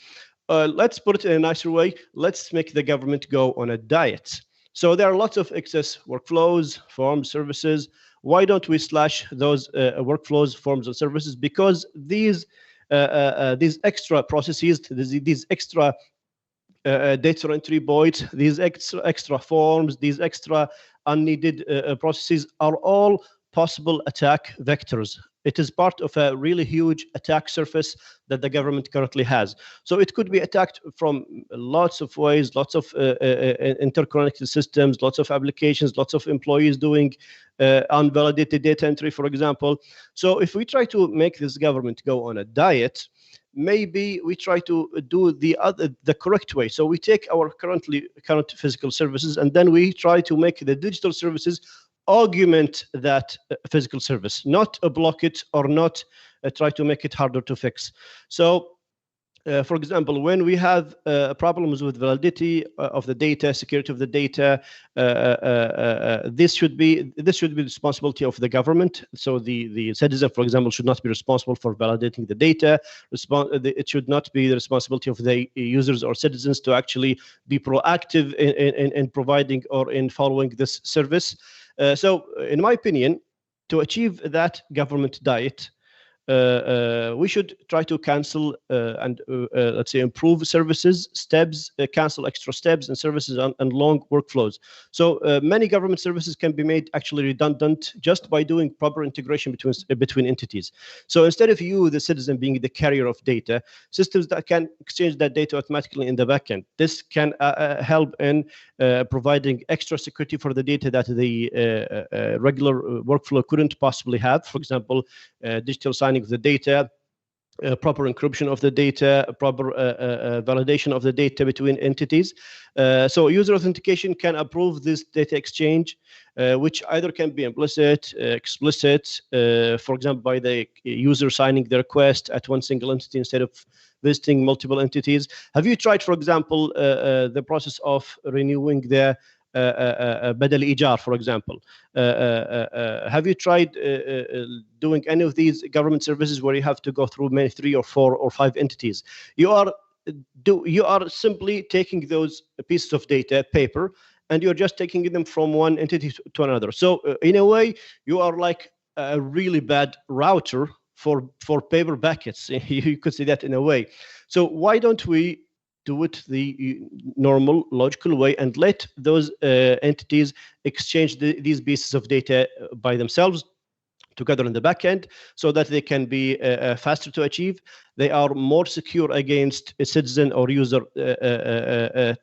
Let's put it in a nicer way. Let's make the government go on a diet. So there are lots of excess workflows, forms, services. Why don't we slash those workflows, forms, and services? Because these extra processes, these extra data entry voids, these extra forms, these extra unneeded processes are all possible attack vectors. It is part of a really huge attack surface that the government currently has. So it could be attacked from lots of ways, lots of interconnected systems, lots of applications, lots of employees doing unvalidated data entry, for example. So if we try to make this government go on a diet, maybe we try to do the correct way. So we take our current physical services, and then we try to make the digital services augment that physical service, not block it, or not try to make it harder to fix. So for example, when we have problems with validity of the data, security of the data, this should be the responsibility of the government. So the citizen, for example, should not be responsible for validating the data. It should not be the responsibility of the users or citizens to actually be proactive in providing or in following this service. So in my opinion, to achieve that government diet, we should try to cancel and let's say improve services, steps, cancel extra steps and services and long workflows. So many government services can be made actually redundant just by doing proper integration between entities. So instead of you, the citizen, being the carrier of data, systems that can exchange that data automatically in the backend. This can help in providing extra security for the data that the regular workflow couldn't possibly have. For example, digital signing of the data, proper encryption of the data, proper validation of the data between entities. So user authentication can approve this data exchange, which either can be implicit, explicit, for example, by the user signing the request at one single entity instead of visiting multiple entities. Have you tried, for example, the process of renewing the بدل إيجار, for example? Have you tried doing any of these government services where you have to go through maybe 3 or 4 or 5 entities? You are simply taking those pieces of data, paper, and you're just taking them from one entity to another. So in a way, you are like a really bad router for paper packets. You could say that in a way. So why don't we do it the normal, logical way and let those entities exchange these pieces of data by themselves? together in the back end so that they can be faster to achieve. They are more secure against a citizen or user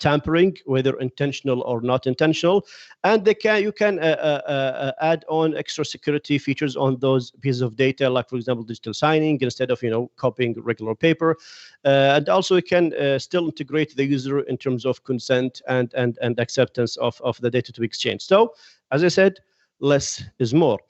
tampering, whether intentional or not intentional. And you can add on extra security features on those pieces of data, like, for example, digital signing instead of copying regular paper. And also we can still integrate the user in terms of consent and acceptance of the data to be exchanged. So, as I said, less is more.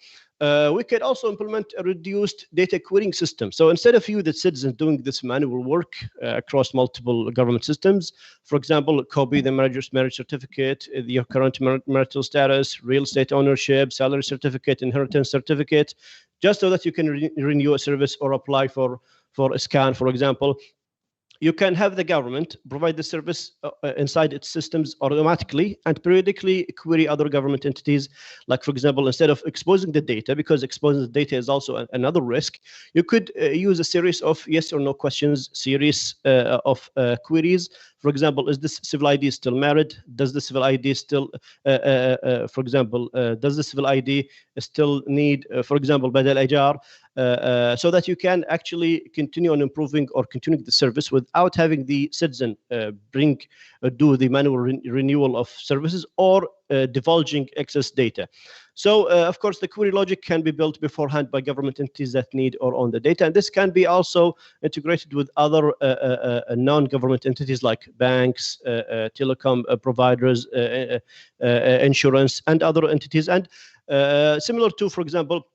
We could also implement a reduced data querying system. So instead of you, the citizens, doing this manual work across multiple government systems, for example, copy the marriage certificate, your current marital status, real estate ownership, salary certificate, inheritance certificate, just so that you can renew a service or apply for a scan, for example. You can have the government provide the service inside its systems automatically and periodically query other government entities. Like, for example, instead of exposing the data, because exposing the data is also another risk, you could use a series of yes or no questions, series of queries. For example, is this civil ID still married? Does the civil ID still, for example, does the civil ID still need, for example, Badal Ajar? So that you can actually continue on improving or continuing the service without having the citizen do the manual renewal of services or divulging excess data. So, of course, the query logic can be built beforehand by government entities that need or own the data. And this can be also integrated with other non-government entities like banks, telecom providers, insurance, and other entities. And similar to, for example,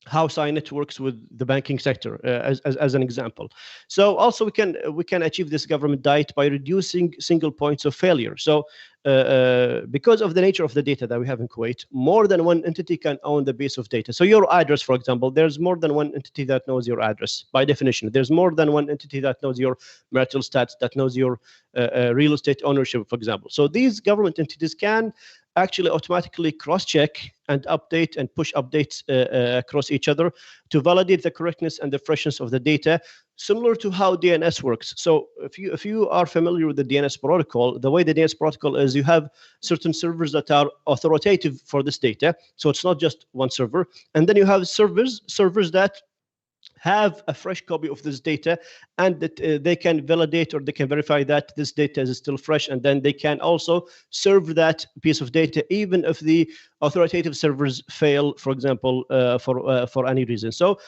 how SciNet works with the banking sector, as an example. So also we can achieve this government diet by reducing single points of failure. So because of the nature of the data that we have in Kuwait, more than one entity can own the base of data. So your address, for example, there's more than one entity that knows your address by definition. There's more than one entity that knows your marital status, that knows your real estate ownership, for example. So these government entities can actually automatically cross-check and update and push updates across each other to validate the correctness and the freshness of the data, similar to how DNS works. So if you are familiar with the DNS protocol, the way the DNS protocol is, you have certain servers that are authoritative for this data. So it's not just one server. And then you have servers that have a fresh copy of this data, and that they can validate or they can verify that this data is still fresh, and then they can also serve that piece of data even if the authoritative servers fail, for example, for any reason. So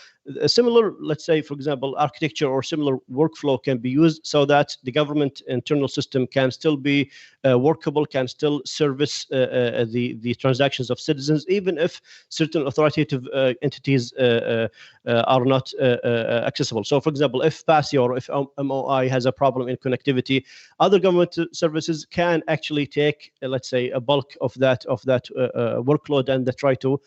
a similar, let's say, for example, architecture or similar workflow can be used so that the government internal system can still be workable, can still service the transactions of citizens, even if certain authoritative entities are not accessible. So, for example, if PASI or if MOI has a problem in connectivity, other government services can actually take, let's say, a bulk of that workload, and they try to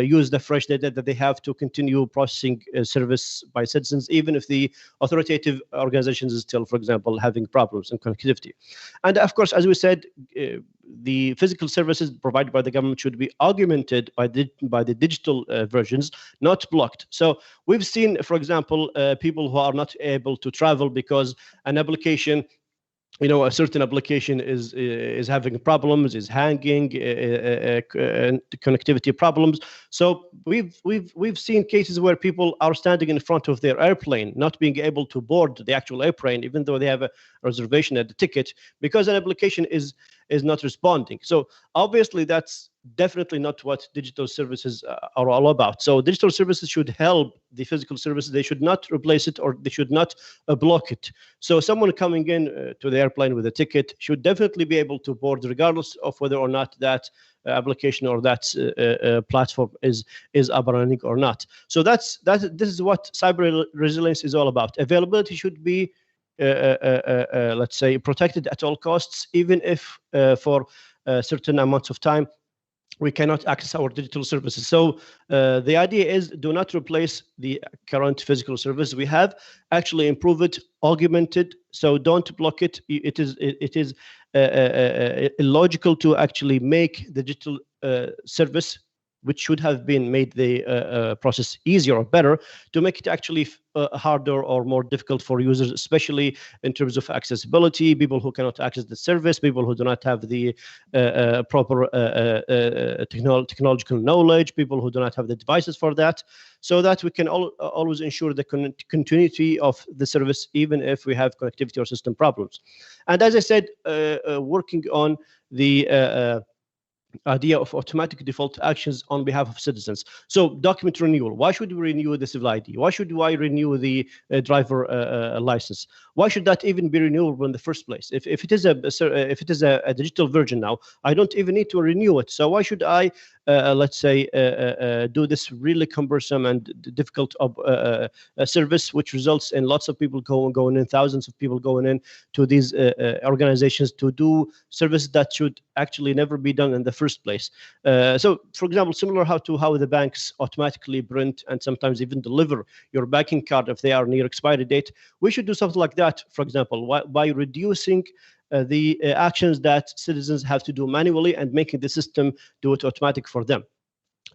use the fresh data that they have to continue processing service by citizens, even if the authoritative organizations is still, for example, having problems in connectivity. And of course, as we said, the physical services provided by the government should be augmented by the digital versions, not blocked. So we've seen, for example, people who are not able to travel because an application, a certain application is having problems, is hanging, connectivity problems. So we've seen cases where people are standing in front of their airplane, not being able to board the actual airplane, even though they have a reservation at the ticket, because an application is not responding. So obviously that's definitely not what digital services are all about. So digital services should help the physical services. They should not replace it, or they should not block it. So someone coming in to the airplane with a ticket should definitely be able to board, regardless of whether or not that application or that platform is up and running or not. So this is what cyber resilience is all about. Availability should be let's say, protected at all costs, even if for certain amounts of time we cannot access our digital services. So the idea is, do not replace the current physical service we have, actually improve it, augment it. So don't block it. It is illogical to actually make the digital service which should have been made the process easier or better, to make it actually harder or more difficult for users, especially in terms of accessibility, people who cannot access the service, people who do not have the proper technological knowledge, people who do not have the devices for that, so that we can always ensure the continuity of the service, even if we have connectivity or system problems. And as I said, working on the idea of automatic default actions on behalf of citizens. So document renewal. Why should we renew the civil ID? Why should I renew the driver license? Why should that even be renewable in the first place? If it is a digital version now, I don't even need to renew it. So why should I, let's say, do this really cumbersome and difficult service, which results in lots of people going in, thousands of people going in to these organizations to do services that should actually never be done in the first place. So, for example, similar to how the banks automatically print and sometimes even deliver your banking card if they are near expiry date, we should do something like that, for example, by reducing the actions that citizens have to do manually and making the system do it automatic for them.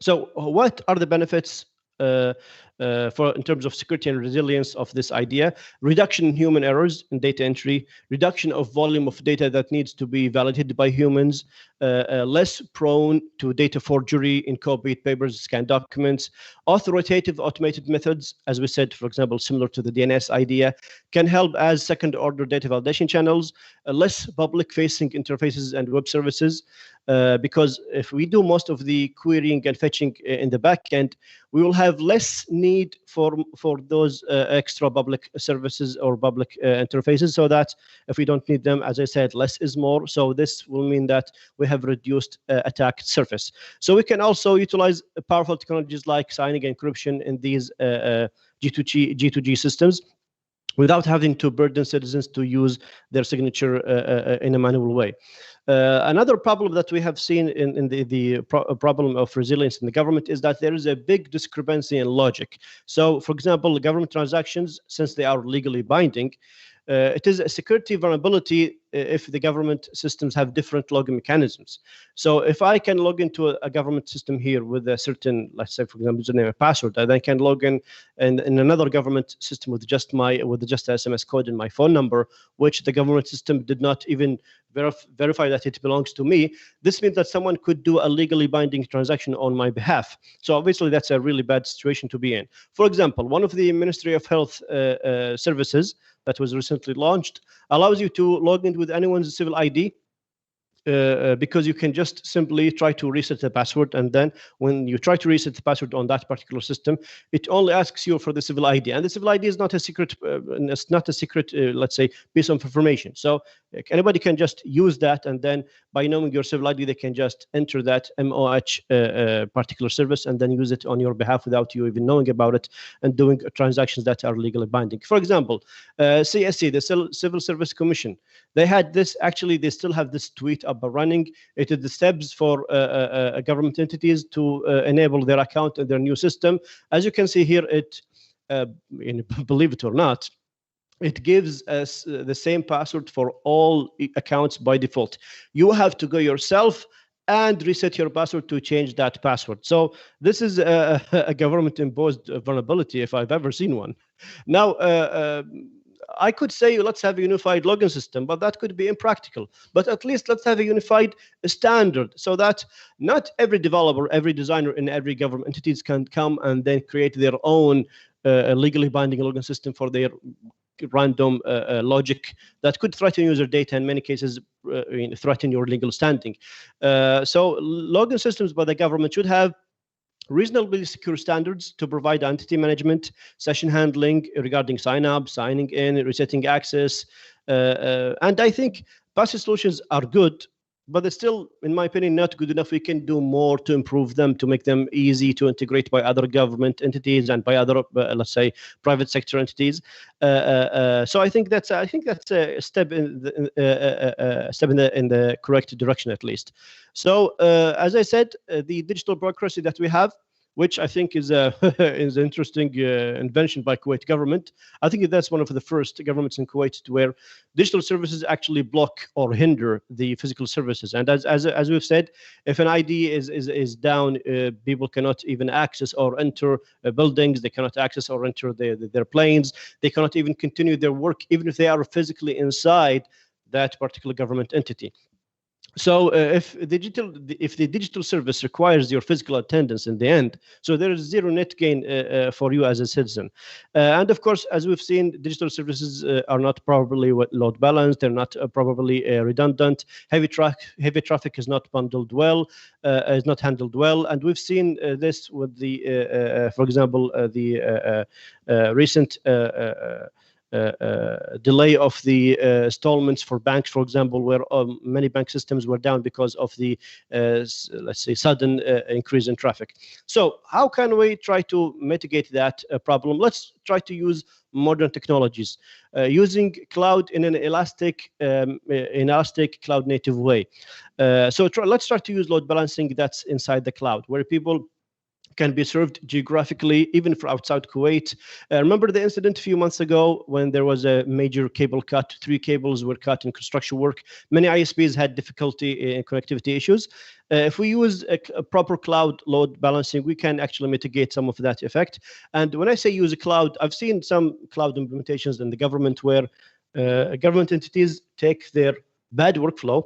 So what are the benefits in terms of security and resilience of this idea? Reduction in human errors in data entry, reduction of volume of data that needs to be validated by humans, less prone to data forgery in copied papers, scanned documents, authoritative automated methods, as we said, for example, similar to the DNS idea, can help as second-order data validation channels, less public-facing interfaces and web services, because if we do most of the querying and fetching in the back end, we will have less need for those extra public services or public interfaces, so that if we don't need them, as I said, less is more. So this will mean that we have reduced attack surface. So we can also utilize powerful technologies like signing and encryption in these G2G systems, without having to burden citizens to use their signature in a manual way. Another problem that we have seen in the problem of resilience in the government is that there is a big discrepancy in logic. So, for example, government transactions, since they are legally binding, it is a security vulnerability if the government systems have different login mechanisms. So if I can log into a government system here with a certain, let's say, for example, username and password, and I can log in another government system with just SMS code and my phone number, which the government system did not even verify that it belongs to me, this means that someone could do a legally binding transaction on my behalf. So obviously that's a really bad situation to be in. For example, one of the Ministry of Health services that was recently launched allows you to log in with anyone's civil ID, because you can just simply try to reset the password, and then when you try to reset the password on that particular system, it only asks you for the civil ID, and the civil ID is not a secret. It's not a secret, let's say, piece of information. So anybody can just use that, and then by knowing your civil ID, they can just enter that MOH particular service and then use it on your behalf without you even knowing about it, and doing transactions that are legally binding. For example, CSC, the Civil Service Commission, they had this. Actually, they still have this tweet up running. It is the steps for government entities to enable their account in their new system. As you can see here, it, believe it or not, it gives us the same password for all accounts by default. You have to go yourself and reset your password to change that password. So this is a government-imposed vulnerability if I've ever seen one. Now, I could say let's have a unified login system, but that could be impractical. But at least let's have a unified standard, so that not every developer, every designer in every government entities can come and then create their own legally binding login system for their random logic that could threaten user data, in many cases threaten your legal standing. So login systems by the government should have reasonably secure standards to provide entity management, session handling regarding sign up, signing in, resetting access. And I think passive solutions are good, but they're still, in my opinion, not good enough. We can do more to improve them, to make them easy to integrate by other government entities and by other, let's say, private sector entities. So I think that's a step in the correct direction, at least. So as I said, the digital bureaucracy that we have which I think is a is an interesting invention by Kuwait government. I think that's one of the first governments in Kuwait to where digital services actually block or hinder the physical services. And as we've said, if an ID is down, people cannot even access or enter buildings. They cannot access or enter their planes. They cannot even continue their work, even if they are physically inside that particular government entity. So if the digital service requires your physical attendance in the end, so there is zero net gain for you as a citizen. And of course, as we've seen, digital services are not properly load balanced. They're not probably redundant. Heavy traffic is not bundled well, is not handled well. And we've seen this with the, for example, the recent delay of the installments for banks, for example, where many bank systems were down because of the, let's say, sudden increase in traffic. So how can we try to mitigate that problem? Let's try to use modern technologies, using cloud in an elastic cloud native way. So let's try to use load balancing that's inside the cloud, where people can be served geographically, even for outside Kuwait. Remember the incident a few months ago when there was a major cable cut? 3 cables were cut in construction work. Many ISPs had difficulty in connectivity issues. If we use a proper cloud load balancing, we can actually mitigate some of that effect. And when I say use a cloud, I've seen some cloud implementations in the government where government entities take their bad workflow,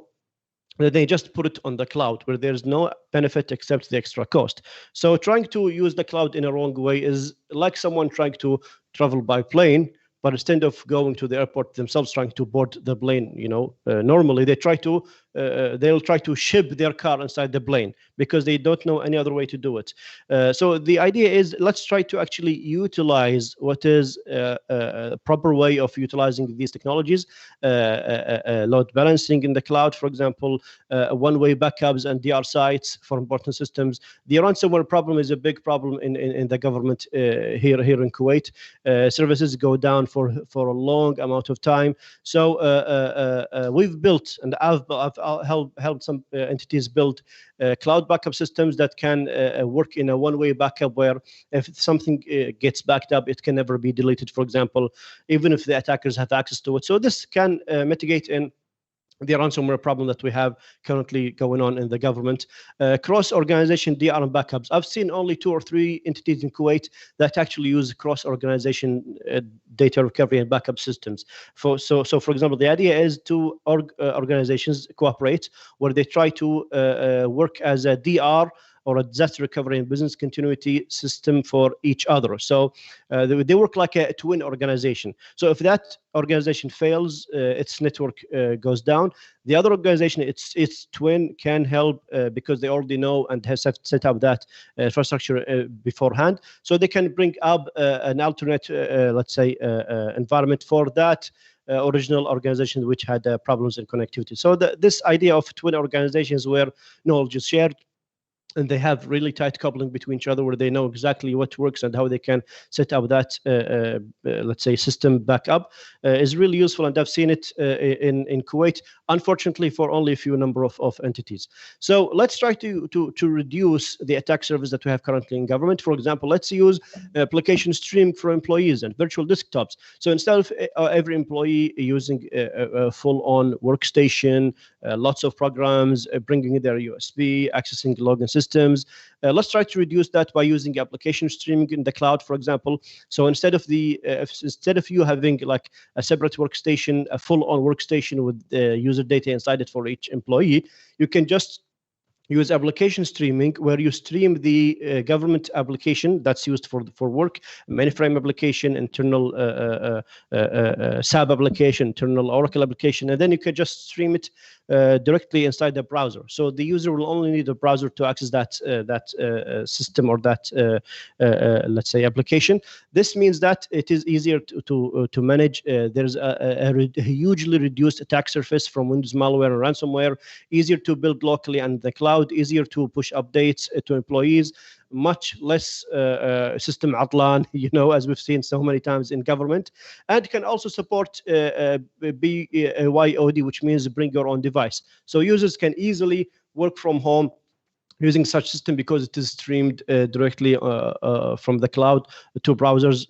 they just put it on the cloud where there's no benefit except the extra cost. So trying to use the cloud in a wrong way is like someone trying to travel by plane, but instead of going to the airport themselves trying to board the plane, normally they try to they'll try to ship their car inside the plane because they don't know any other way to do it. So the idea is, let's try to actually utilize what is a proper way of utilizing these technologies, load balancing in the cloud, for example, one-way backups and DR sites for important systems. The ransomware problem is a big problem in the government here in Kuwait. Services go down for a long amount of time. So we've built, and I've helped some entities build cloud backup systems that can work in a one-way backup, where if something gets backed up, it can never be deleted, for example, even if the attackers have access to it. So this can mitigate in the ransomware problem that we have currently going on in the government. Cross-organization DR and backups. I've seen only 2 or 3 entities in Kuwait that actually use cross-organization data recovery and backup systems. So for example, the idea is to organizations cooperate, where they try to work as a DR or a disaster recovery and business continuity system for each other. So they work like a twin organization. So if that organization fails, its network goes down. The other organization, its twin, can help because they already know and have set up that infrastructure beforehand. So they can bring up an alternate, let's say, environment for that original organization which had problems in connectivity. So this idea of twin organizations where knowledge is shared, and they have really tight coupling between each other, where they know exactly what works and how they can set up that, let's say, system backup, is really useful. And I've seen it in Kuwait, unfortunately, for only a few number of entities. So let's try to reduce the attack surface that we have currently in government. For example, let's use application stream for employees and virtual desktops. So instead of every employee using a full-on workstation, lots of programs, bringing in their USB, accessing login systems, let's try to reduce that by using application streaming in the cloud, for example. So instead of you having like a separate workstation, a full-on workstation with user data inside it for each employee, you can just use application streaming, where you stream the government application that's used for work, mainframe application, internal SAP application, internal Oracle application, and then you can just stream it directly inside the browser. So the user will only need a browser to access that system or that let's say application. This means that it is easier to manage. There's a hugely reduced attack surface from Windows malware and ransomware, easier to build locally and the cloud, easier to push updates to employees, much less system atlan, as we've seen so many times in government, and can also support BYOD, which means bring your own device. So users can easily work from home using such system because it is streamed directly from the cloud to browsers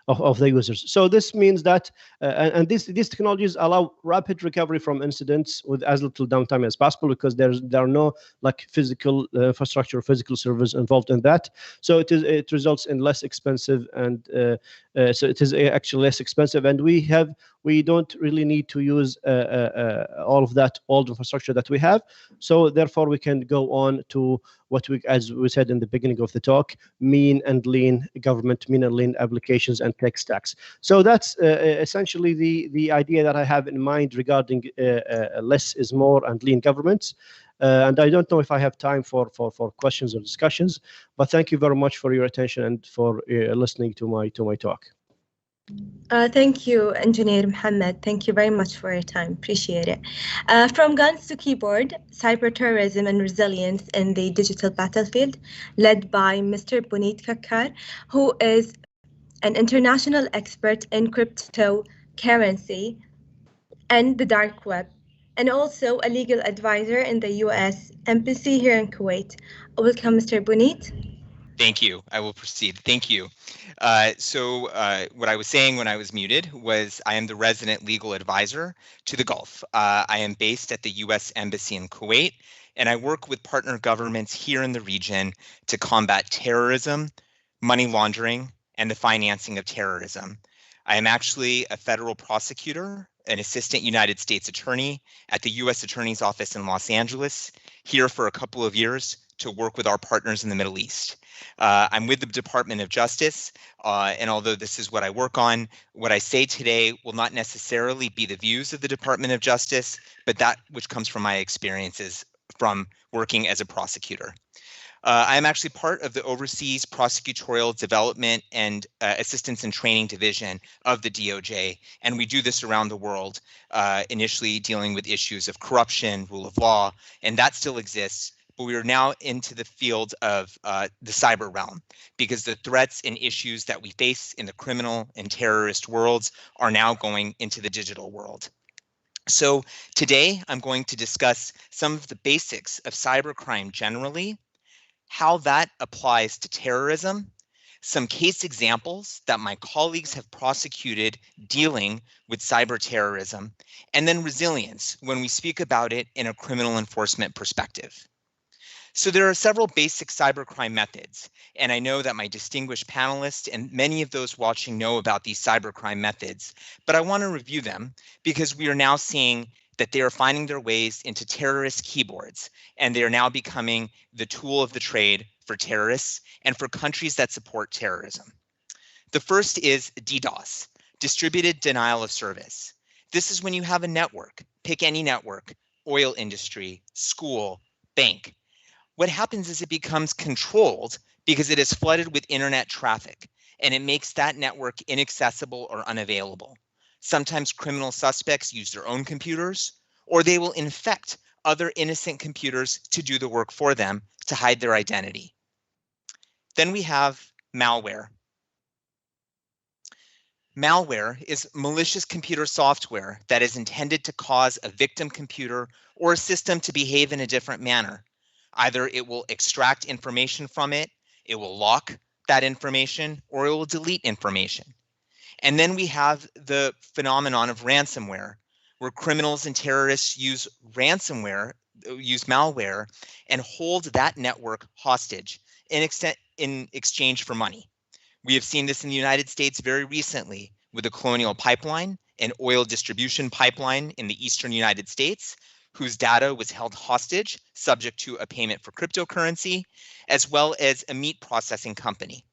of the users. So this means that, and these technologies allow rapid recovery from incidents with as little downtime as possible, because there are no like physical infrastructure, physical servers involved in that. So it results in less expensive, and so it is actually less expensive, and we don't really need to use all of that old infrastructure that we have. So therefore, we can go on to what as we said in the beginning of the talk, mean and lean government, mean and lean applications and tech stacks. So that's essentially the idea that I have in mind regarding less is more and lean governments. And I don't know if I have time for questions or discussions, but thank you very much for your attention and for listening to my talk. Thank you, Engineer Mohammed. Thank you very much for your time. Appreciate it. From guns to keyboard, cyber terrorism and resilience in the digital battlefield, led by Mr. Puneet Kakkar, who is an international expert in cryptocurrency and the dark web, and also a legal advisor in the US Embassy here in Kuwait. Welcome, Mr. Puneet. Thank you. I will proceed. Thank you. So what I was saying when I was muted was I am the resident legal advisor to the Gulf. I am based at the U.S. Embassy in Kuwait, and I work with partner governments here in the region to combat terrorism, money laundering, and the financing of terrorism. I am actually a federal prosecutor, an assistant United States attorney at the U.S. Attorney's Office in Los Angeles, here for a couple of years to work with our partners in the Middle East. I'm with the Department of Justice, and although this is what I work on, what I say today will not necessarily be the views of the Department of Justice, but that which comes from my experiences from working as a prosecutor. I am actually part of the Overseas Prosecutorial Development and Assistance and Training Division of the DOJ, and we do this around the world, initially dealing with issues of corruption, rule of law, and that still exists. But we are now into the field of the cyber realm, because the threats and issues that we face in the criminal and terrorist worlds are now going into the digital world. So today I'm going to discuss some of the basics of cybercrime generally, how that applies to terrorism, some case examples that my colleagues have prosecuted dealing with cyber terrorism, and then resilience when we speak about it in a criminal enforcement perspective. So there are several basic cybercrime methods, and I know that my distinguished panelists and many of those watching know about these cybercrime methods, but I want to review them because we are now seeing that they are finding their ways into terrorist keyboards, and they are now becoming the tool of the trade for terrorists and for countries that support terrorism. The first is DDoS, distributed denial of service. This is when you have a network, pick any network, oil industry, school, bank. What happens is it becomes controlled because it is flooded with internet traffic, and it makes that network inaccessible or unavailable. Sometimes criminal suspects use their own computers, or they will infect other innocent computers to do the work for them to hide their identity. Then we have malware. Malware is malicious computer software that is intended to cause a victim computer or a system to behave in a different manner. Either it will extract information from it, it will lock that information, or it will delete information. And then we have the phenomenon of ransomware, where criminals and terrorists use malware, and hold that network hostage in exchange for money. We have seen this in the United States very recently with the Colonial Pipeline, an oil distribution pipeline in the eastern United States, whose data was held hostage, subject to a payment for cryptocurrency, as well as a meat processing company.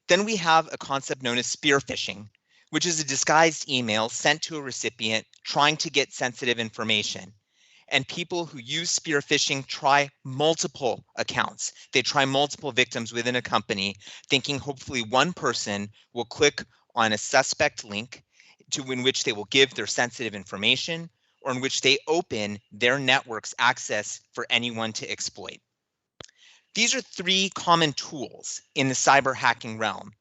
Then we have a concept known as spear phishing, which is a disguised email sent to a recipient trying to get sensitive information. And people who use spear phishing try multiple accounts. They try multiple victims within a company, thinking hopefully one person will click on a suspect link in which they will give their sensitive information, or in which they open their network's access for anyone to exploit. These are three common tools in the cyber hacking realm.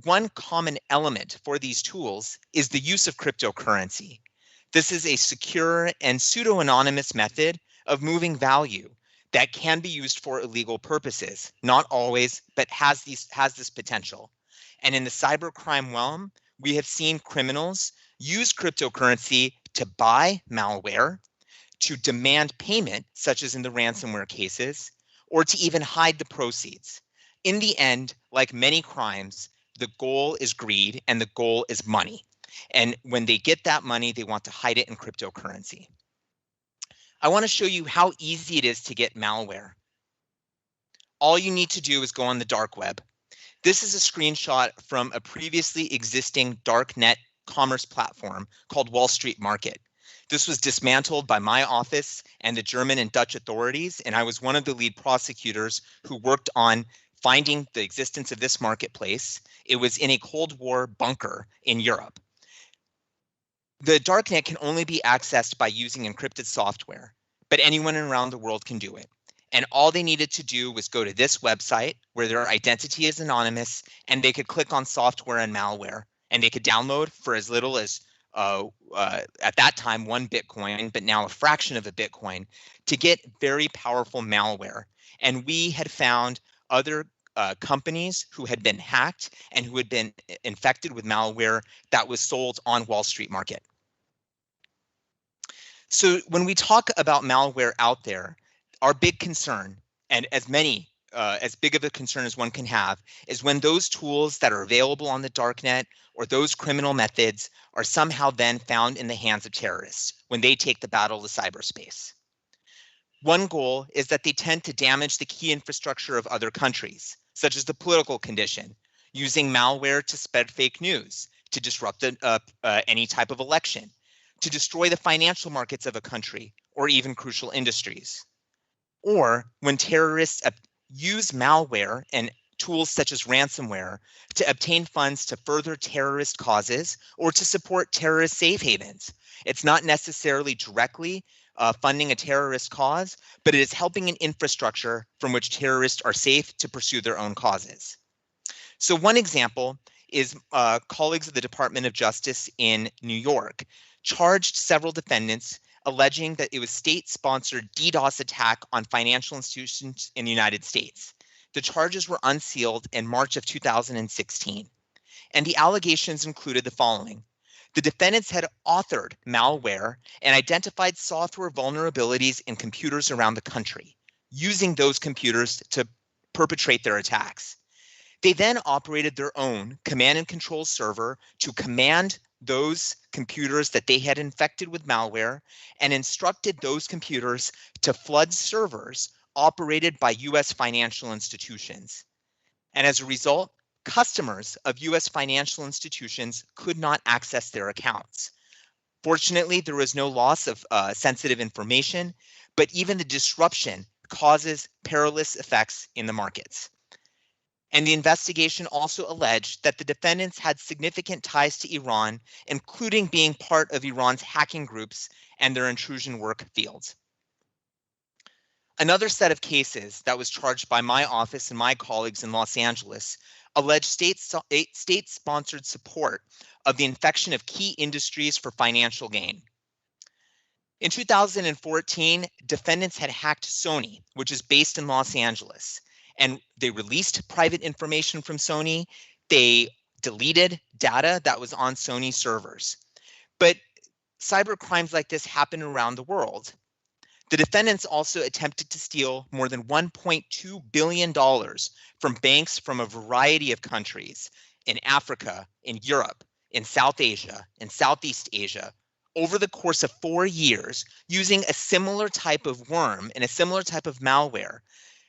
One common element for these tools is the use of cryptocurrency. This is a secure and pseudo-anonymous method of moving value that can be used for illegal purposes, not always, but has this potential. And in the cybercrime realm, we have seen criminals use cryptocurrency to buy malware, to demand payment, such as in the ransomware cases, or to even hide the proceeds. In the end, like many crimes, the goal is greed and the goal is money. And when they get that money, they want to hide it in cryptocurrency. I want to show you how easy it is to get malware. All you need to do is go on the dark web. This is a screenshot from a previously existing darknet commerce platform called Wall Street Market. This was dismantled by my office and the German and Dutch authorities, and I was one of the lead prosecutors who worked on finding the existence of this marketplace. It was in a Cold War bunker in Europe. The darknet can only be accessed by using encrypted software, but anyone around the world can do it. And all they needed to do was go to this website where their identity is anonymous, and they could click on software and malware, and they could download for as little as at that time 1 Bitcoin, but now a fraction of a Bitcoin, to get very powerful malware. And we had found other companies who had been hacked and who had been infected with malware that was sold on Wall Street Market. So when we talk about malware out there, our big concern, and as big of a concern as one can have, is when those tools that are available on the darknet or those criminal methods are somehow then found in the hands of terrorists when they take the battle to cyberspace. One goal is that they tend to damage the key infrastructure of other countries, such as the political condition, using malware to spread fake news, to disrupt any type of election, to destroy the financial markets of a country, or even crucial industries. Or when terrorists use malware and tools such as ransomware to obtain funds to further terrorist causes or to support terrorist safe havens. It's not necessarily directly funding a terrorist cause, but it is helping an infrastructure from which terrorists are safe to pursue their own causes. So one example is colleagues of the Department of Justice in New York charged several defendants alleging that it was state-sponsored DDoS attack on financial institutions in the United States. The charges were unsealed in March of 2016, and the allegations included the following. The defendants had authored malware and identified software vulnerabilities in computers around the country, using those computers to perpetrate their attacks. They then operated their own command and control server to command those computers that they had infected with malware and instructed those computers to flood servers operated by US financial institutions. And as a result, customers of US financial institutions could not access their accounts. Fortunately, there was no loss of sensitive information, but even the disruption causes perilous effects in the markets. And the investigation also alleged that the defendants had significant ties to Iran, including being part of Iran's hacking groups and their intrusion work fields. Another set of cases that was charged by my office and my colleagues in Los Angeles alleged state-sponsored support of the infection of key industries for financial gain. In 2014, defendants had hacked Sony, which is based in Los Angeles, and they released private information from Sony. They deleted data that was on Sony servers. But cyber crimes like this happen around the world. The defendants also attempted to steal more than $1.2 billion from banks from a variety of countries in Africa, in Europe, in South Asia, in Southeast Asia, over the course of 4 years, using a similar type of worm and a similar type of malware.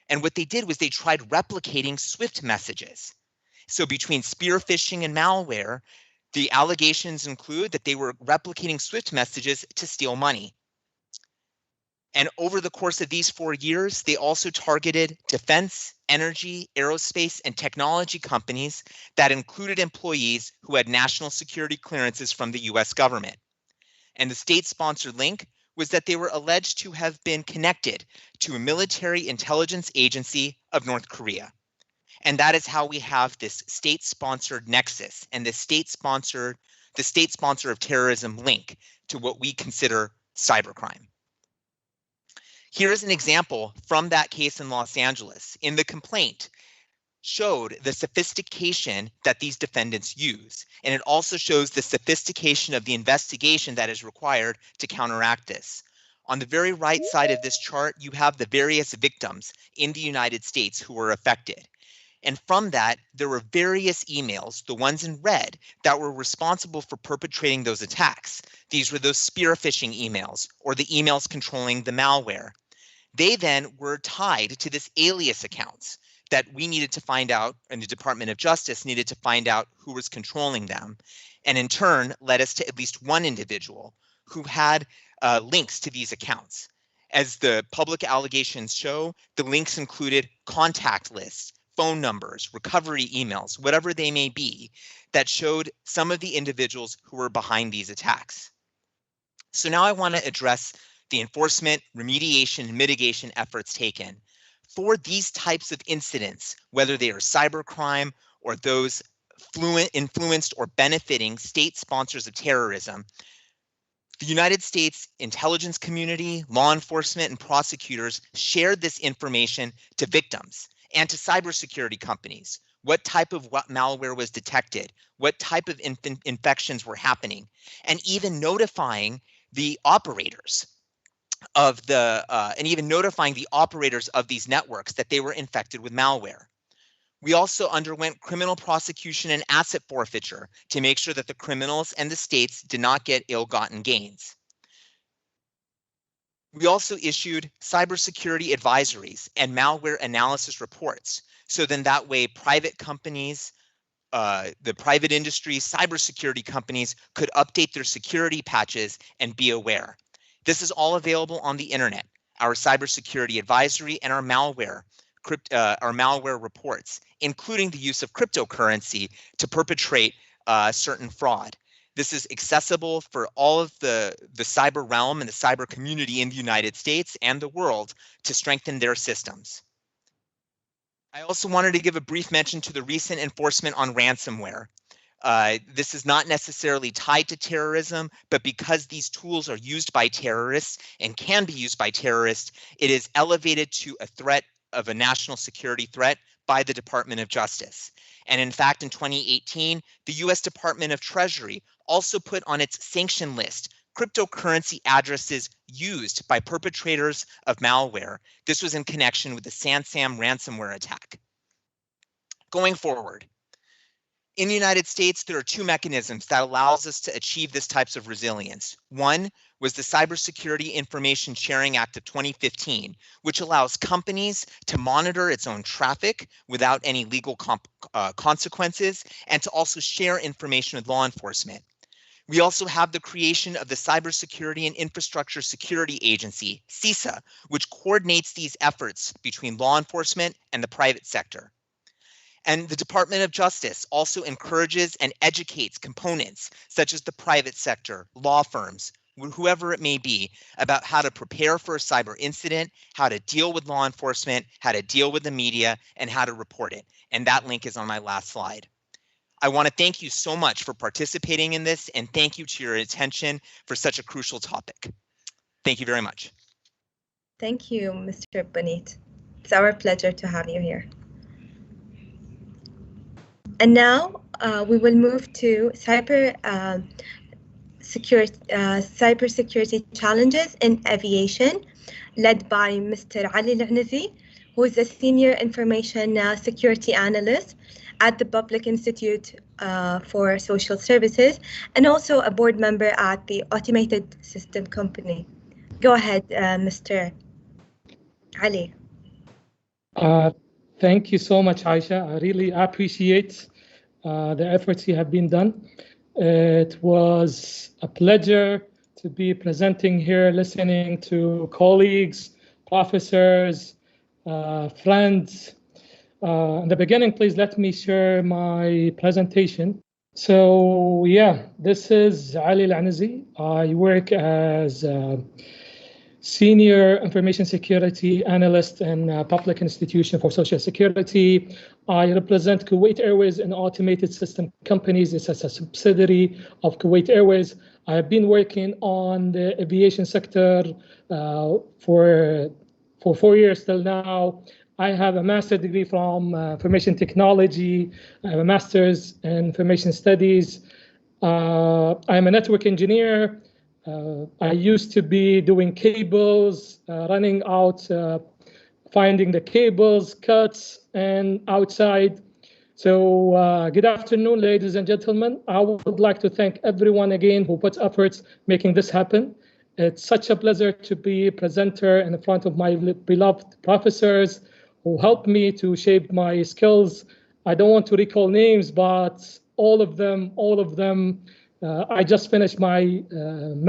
And what they did was they tried replicating SWIFT messages. So between spear phishing and malware, the allegations include that they were replicating SWIFT messages to steal money. And over the course of these 4 years, they also targeted defense, energy, aerospace, and technology companies that included employees who had national security clearances from the US government. And the state-sponsored link was that they were alleged to have been connected to a military intelligence agency of North Korea. And that is how we have this state-sponsored nexus and the state sponsor of terrorism link to what we consider cybercrime. Here is an example from that case in Los Angeles. In the complaint, showed the sophistication that these defendants use, and it also shows the sophistication of the investigation that is required to counteract this. On the very right side of this chart, you have the various victims in the United States who were affected. And from that, there were various emails, the ones in red, that were responsible for perpetrating those attacks. These were those spear phishing emails, or the emails controlling the malware. They then were tied to this alias accounts that we needed to find out, and the Department of Justice needed to find out who was controlling them, and in turn led us to at least one individual who had links to these accounts. As the public allegations show, the links included contact lists, phone numbers, recovery emails, whatever they may be, that showed some of the individuals who were behind these attacks. So now I want to address the enforcement, remediation, and mitigation efforts taken for these types of incidents, whether they are cybercrime or those influenced or benefiting state sponsors of terrorism. The United States intelligence community, law enforcement, and prosecutors shared this information to victims and to cybersecurity companies. What type of malware was detected, what type of infections were happening, and even notifying the operators of these networks that they were infected with malware. We also underwent criminal prosecution and asset forfeiture to make sure that the criminals and the states did not get ill-gotten gains. We also issued cybersecurity advisories and malware analysis reports. So then that way private companies, the private industry, cybersecurity companies could update their security patches and be aware. This is all available on the internet, our cybersecurity advisory and our malware reports, including the use of cryptocurrency to perpetrate certain fraud. This is accessible for all of the cyber realm and the cyber community in the United States and the world to strengthen their systems. I also wanted to give a brief mention to the recent enforcement on ransomware. This is not necessarily tied to terrorism, but because these tools are used by terrorists and can be used by terrorists, it is elevated to a threat of a national security threat by the Department of Justice. And in fact, in 2018, the US Department of Treasury also put on its sanction list cryptocurrency addresses used by perpetrators of malware. This was in connection with the SanSam ransomware attack. Going forward, in the United States, there are two mechanisms that allows us to achieve this types of resilience. One was the Cybersecurity Information Sharing Act of 2015, which allows companies to monitor its own traffic without any legal consequences and to also share information with law enforcement. We also have the creation of the Cybersecurity and Infrastructure Security Agency, CISA, which coordinates these efforts between law enforcement and the private sector. And the Department of Justice also encourages and educates components such as the private sector, law firms, whoever it may be, about how to prepare for a cyber incident, how to deal with law enforcement, how to deal with the media, and how to report it. And that link is on my last slide. I want to thank you so much for participating in this, and thank you to your attention for such a crucial topic. Thank you very much. Thank you, Mr. Bonit. It's our pleasure to have you here. And now we will move to cybersecurity challenges in aviation, led by Mr. Ali Al-Anazi, who is a senior information security analyst at the Public Institute for Social Services and also a board member at the Automated System Company. Go ahead, Mr. Ali. Thank you so much, Aisha. I really appreciate the efforts you have been done. It was a pleasure to be presenting here, listening to colleagues, professors, friends. In the beginning, please let me share my presentation. So yeah, this is Ali Al-Anazi. I work as a Senior Information Security Analyst in Public Institution for Social Security. I represent Kuwait Airways and Automated System Companies. It's a subsidiary of Kuwait Airways. I have been working on the aviation sector for for 4 years till now. I have a master's degree from information technology. I have a master's in information studies. I'm a network engineer. I used to be doing cables, running out, finding the cables, cuts, and outside. So good afternoon, ladies and gentlemen. I would like to thank everyone again who puts efforts making this happen. It's such a pleasure to be a presenter in front of my beloved professors who helped me to shape my skills. I don't want to recall names, but all of them. I just finished my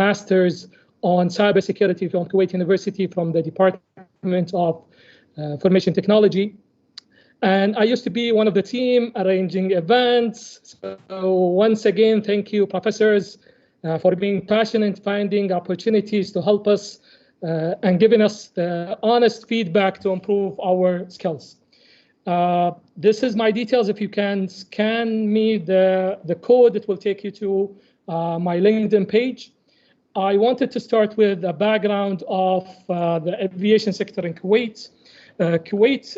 master's on cybersecurity from Kuwait University from the Department of Information Technology. And I used to be one of the team arranging events. So once again, thank you, professors, for being passionate, finding opportunities to help us and giving us the honest feedback to improve our skills. This is my details. If you can scan me the code, it will take you to my LinkedIn page. I wanted to start with a background of the aviation sector in Kuwait. Kuwait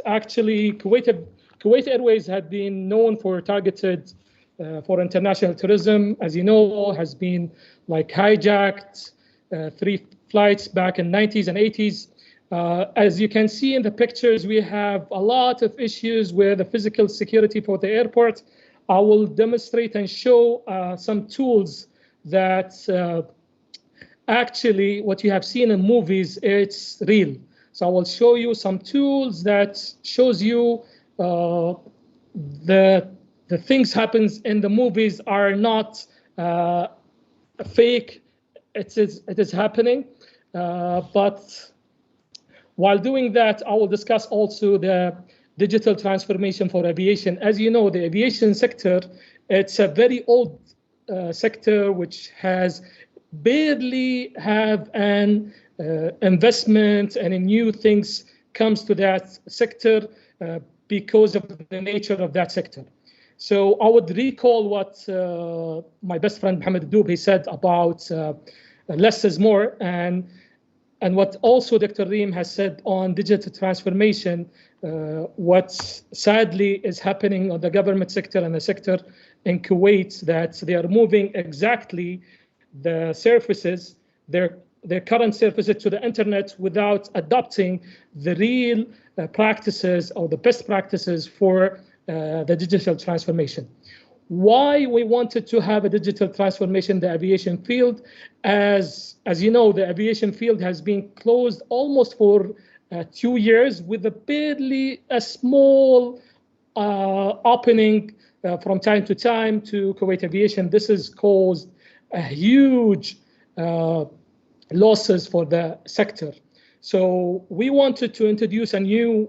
Airways had been known for targeted for international tourism. As you know, has been like hijacked 3 flights back in 90s and 80s. As you can see in the pictures, we have a lot of issues with the physical security for the airport. I will demonstrate and show some tools that actually what you have seen in movies, it's real. So I will show you some tools that shows you the things happens in the movies are not fake. It is happening. But while doing that, I will discuss also the digital transformation for aviation. As you know, the aviation sector, it's a very old sector which has barely have an investment and new things comes to that sector because of the nature of that sector. So I would recall what my best friend Mohammed Doub said about less is more, and what also Dr. Reem has said on digital transformation, what sadly is happening on the government sector and the sector in Kuwait, that they are moving exactly the services, their current services to the internet without adopting the real practices or the best practices for the digital transformation. Why we wanted to have a digital transformation in the aviation field? As you know, the aviation field has been closed almost for 2 years with barely a small opening from time to time to Kuwait aviation. This has caused a huge losses for the sector. So we wanted to introduce a new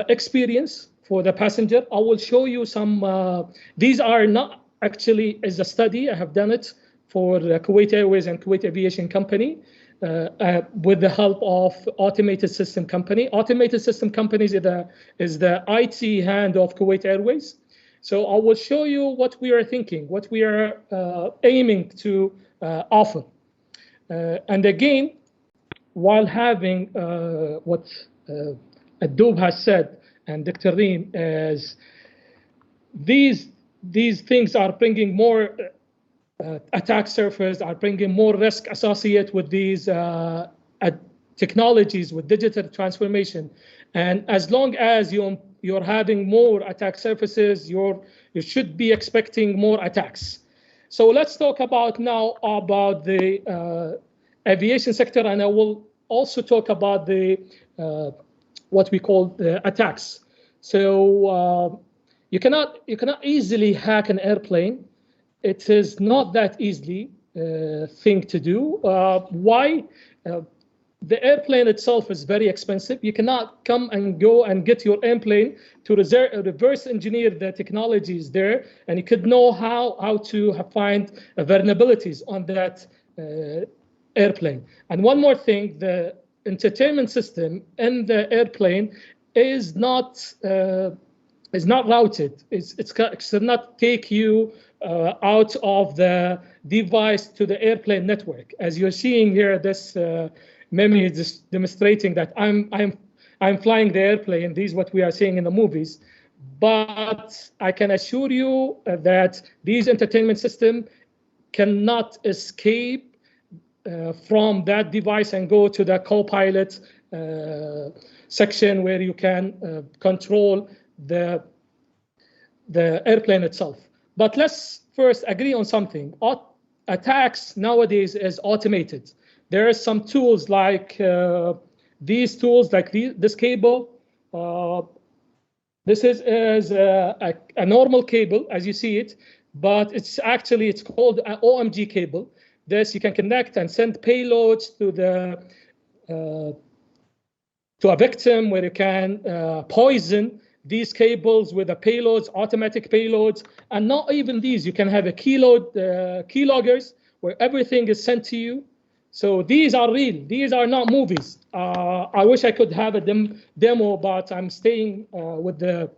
experience for the passenger. I will show you some, these are not actually as a study, I have done it for Kuwait Airways and Kuwait Aviation Company with the help of Automated System Company. Automated System Companies is the IT hand of Kuwait Airways. So I will show you what we are thinking, what we are aiming to offer. And again, while having what Doub has said and Dr. Reem, is these things are bringing more attack surface, are bringing more risk associated with these technologies, with digital transformation. And as long as you're having more attack surfaces, you should be expecting more attacks. So let's talk about now about the aviation sector, and I will also talk about the what we call the attacks. So you cannot easily hack an airplane. It is not that easy thing to do. Why? The airplane itself is very expensive. You cannot come and go and get your airplane to reverse engineer the technologies there, and you could know how to find vulnerabilities on that airplane. And one more thing, the entertainment system in the airplane is not routed. It cannot take you out of the device to the airplane network. As you're seeing here, this Mimi is just demonstrating that I'm flying the airplane. This is what we are seeing in the movies. But I can assure you that these entertainment systems cannot escape from that device and go to the co-pilot section where you can control the airplane itself. But let's first agree on something. Attacks nowadays is automated. There are some tools like these tools, like this cable. This is a normal cable, as you see it, but it's called an OMG cable. This you can connect and send payloads to a victim, where you can poison these cables with the payloads, automatic payloads, and not even these. You can have a keyloggers where everything is sent to you. So these are real. These are not movies. I wish I could have a demo, but I'm staying with the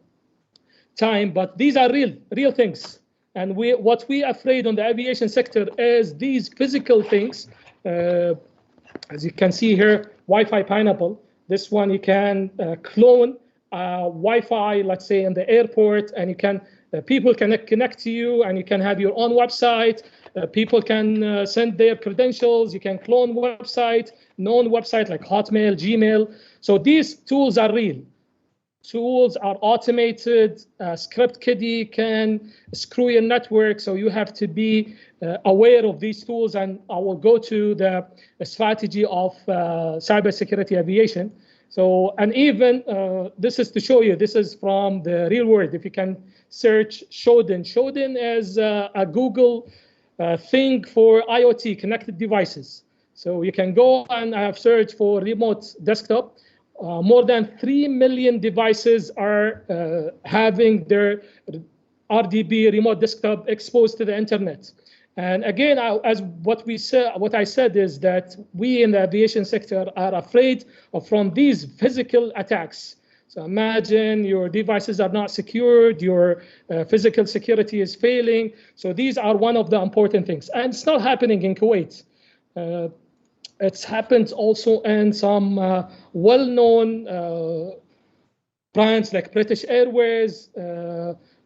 time. But these are real things. And what we are afraid on the aviation sector is these physical things. As you can see here, Wi-Fi pineapple. This one you can clone Wi-Fi, let's say in the airport, and you can people can connect to you, and you can have your own website. People can send their credentials. You can clone website, known website like Hotmail, Gmail. So these tools are real. Tools are automated. Script kiddie can screw your network, so you have to be aware of these tools. And I will go to the strategy of cybersecurity aviation. So, and even this is to show you, this is from the real world. If you can search Shodan. Shodan is a Google thing for IoT, connected devices. So you can go and have search for remote desktop. More than 3 million devices are having their RDB remote desktop exposed to the internet. And again, what I said is that we in the aviation sector are afraid from these physical attacks. So imagine your devices are not secured, your physical security is failing. So these are one of the important things. And it's not happening in Kuwait. It's happened also in some well-known brands like British Airways.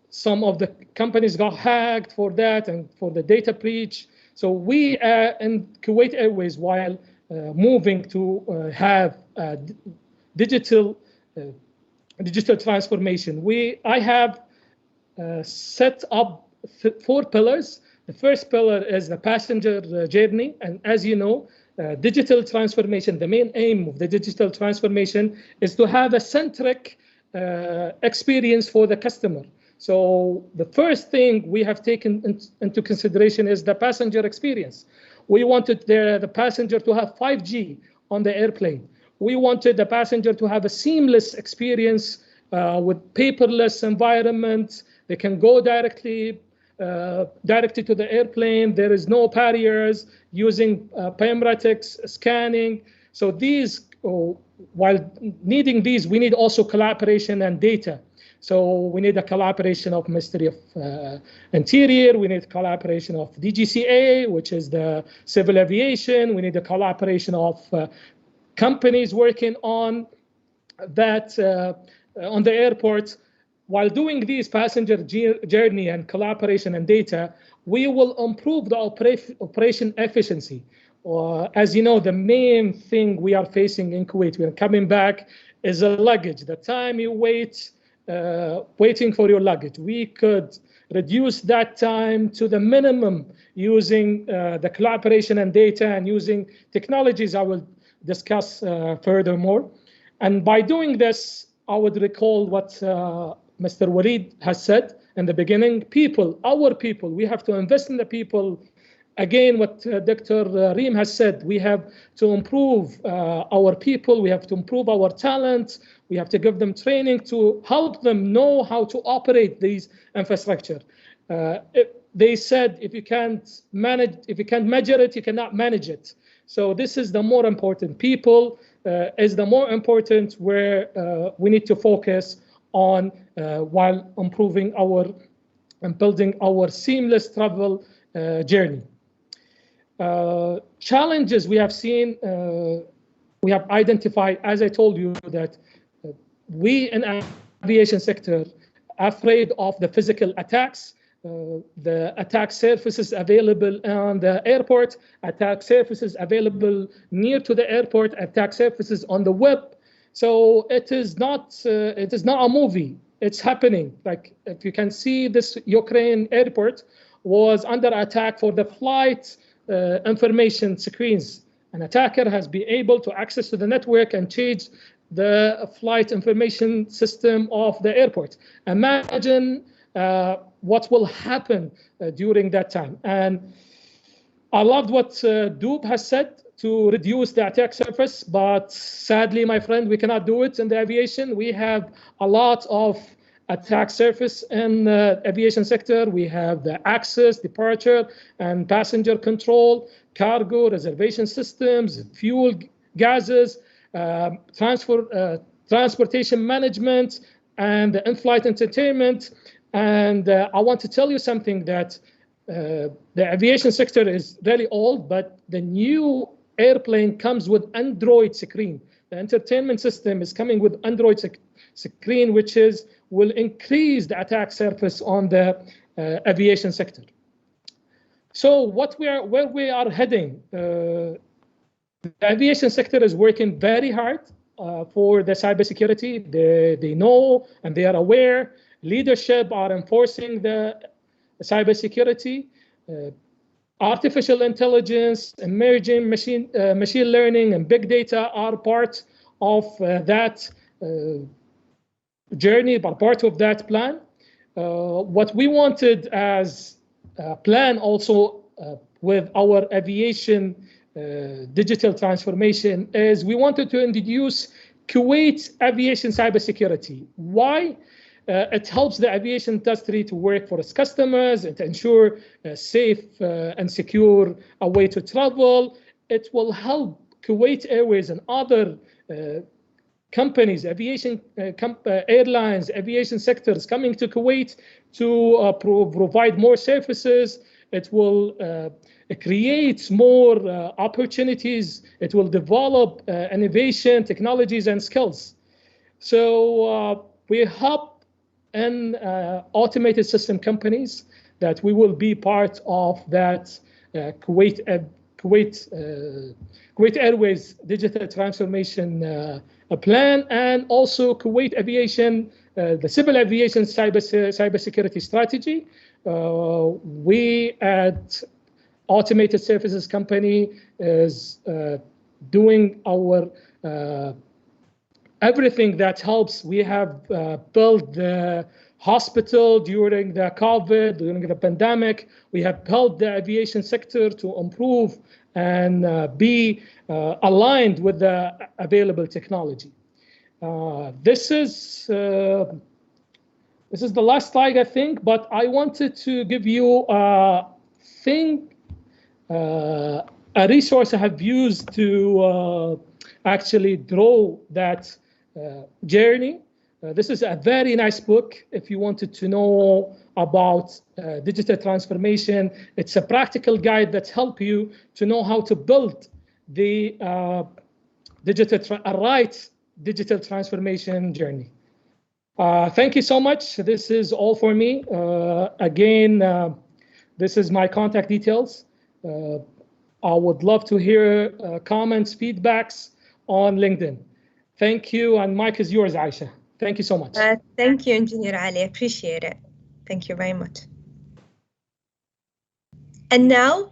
Some of the companies got hacked for that and for the data breach. So we in Kuwait Airways, while moving to have digital transformation, I have set up 4 pillars. The first pillar is the passenger journey, and as you know, digital transformation, the main aim of the digital transformation is to have a centric experience for the customer. So the first thing we have taken into consideration is the passenger experience. We wanted the passenger to have 5G on the airplane. We wanted the passenger to have a seamless experience with paperless environment. They can go directly to the airplane. There is no barriers using biometrics scanning. So these, while needing these, we need also collaboration and data. So we need a collaboration of Ministry of Interior. We need collaboration of DGCA, which is the civil aviation. We need a collaboration of companies working on that on the airport. While doing these passenger journey and collaboration and data, we will improve the operation efficiency. As you know, the main thing we are facing in Kuwait, we are coming back, is a luggage. The time you waiting for your luggage, we could reduce that time to the minimum using the collaboration and data and using technologies I will discuss furthermore. And by doing this, I would recall what Mr. Walid has said in the beginning. People, our people, we have to invest in the people. Again, what Dr. Reem has said, we have to improve our people, we have to improve our talent, we have to give them training to help them know how to operate these infrastructure. They said if you can't measure it, you cannot manage it. So this is the more important. People is the more important, where we need to focus on while improving and building our seamless travel journey. Challenges we have seen we have identified, as I told you, that we in aviation sector afraid of the physical attacks, the attack surfaces available on the airport, attack surfaces available near to the airport, attack surfaces on the web. So it is not a movie. It's happening. Like if you can see, this Ukraine airport was under attack for the flight information screens. An attacker has been able to access to the network and change the flight information system of the airport. Imagine what will happen during that time. And I loved what Doob has said to reduce the attack surface, but sadly, my friend, we cannot do it in the aviation. We have a lot of attack surface in the aviation sector. We have the access, departure, and passenger control, cargo, reservation systems, fuel, gases, transportation management, and the in-flight entertainment. And I want to tell you something, that the aviation sector is really old, but the new airplane comes with Android screen. The entertainment system is coming with Android screen, which will increase the attack surface on the aviation sector. So where we are heading, the aviation sector is working very hard for the cybersecurity. They know and they are aware. Leadership are enforcing the cybersecurity. Artificial intelligence, emerging machine learning, and big data are part of that journey, but part of that plan. What we wanted as a plan also with our aviation digital transformation is we wanted to introduce Kuwait aviation cybersecurity. Why? It helps the aviation industry to work for its customers and to ensure a safe and secure a way to travel. It will help Kuwait Airways and other companies, aviation airlines, aviation sectors coming to Kuwait to provide more services. It will create more opportunities. It will develop innovation, technologies, and skills. So we hope in automated system companies that we will be part of that Kuwait Airways digital transformation plan, and also Kuwait aviation, the civil aviation cybersecurity strategy. We at Automated Services Company is doing our everything that helps. We have built the hospital during the COVID, during the pandemic. We have helped the aviation sector to improve and be aligned with the available technology. This is the last slide, I think, but I wanted to give you a resource I have used to actually draw that journey. This is a very nice book if you wanted to know about digital transformation. It's a practical guide that helps you to know how to build the right digital transformation journey. Thank you so much. This is all for me. Again, this is my contact details. I would love to hear comments, feedbacks on LinkedIn. Thank you, and mic is yours, Aisha. Thank you so much. Thank you, Engineer Ali. Appreciate it. Thank you very much. And now,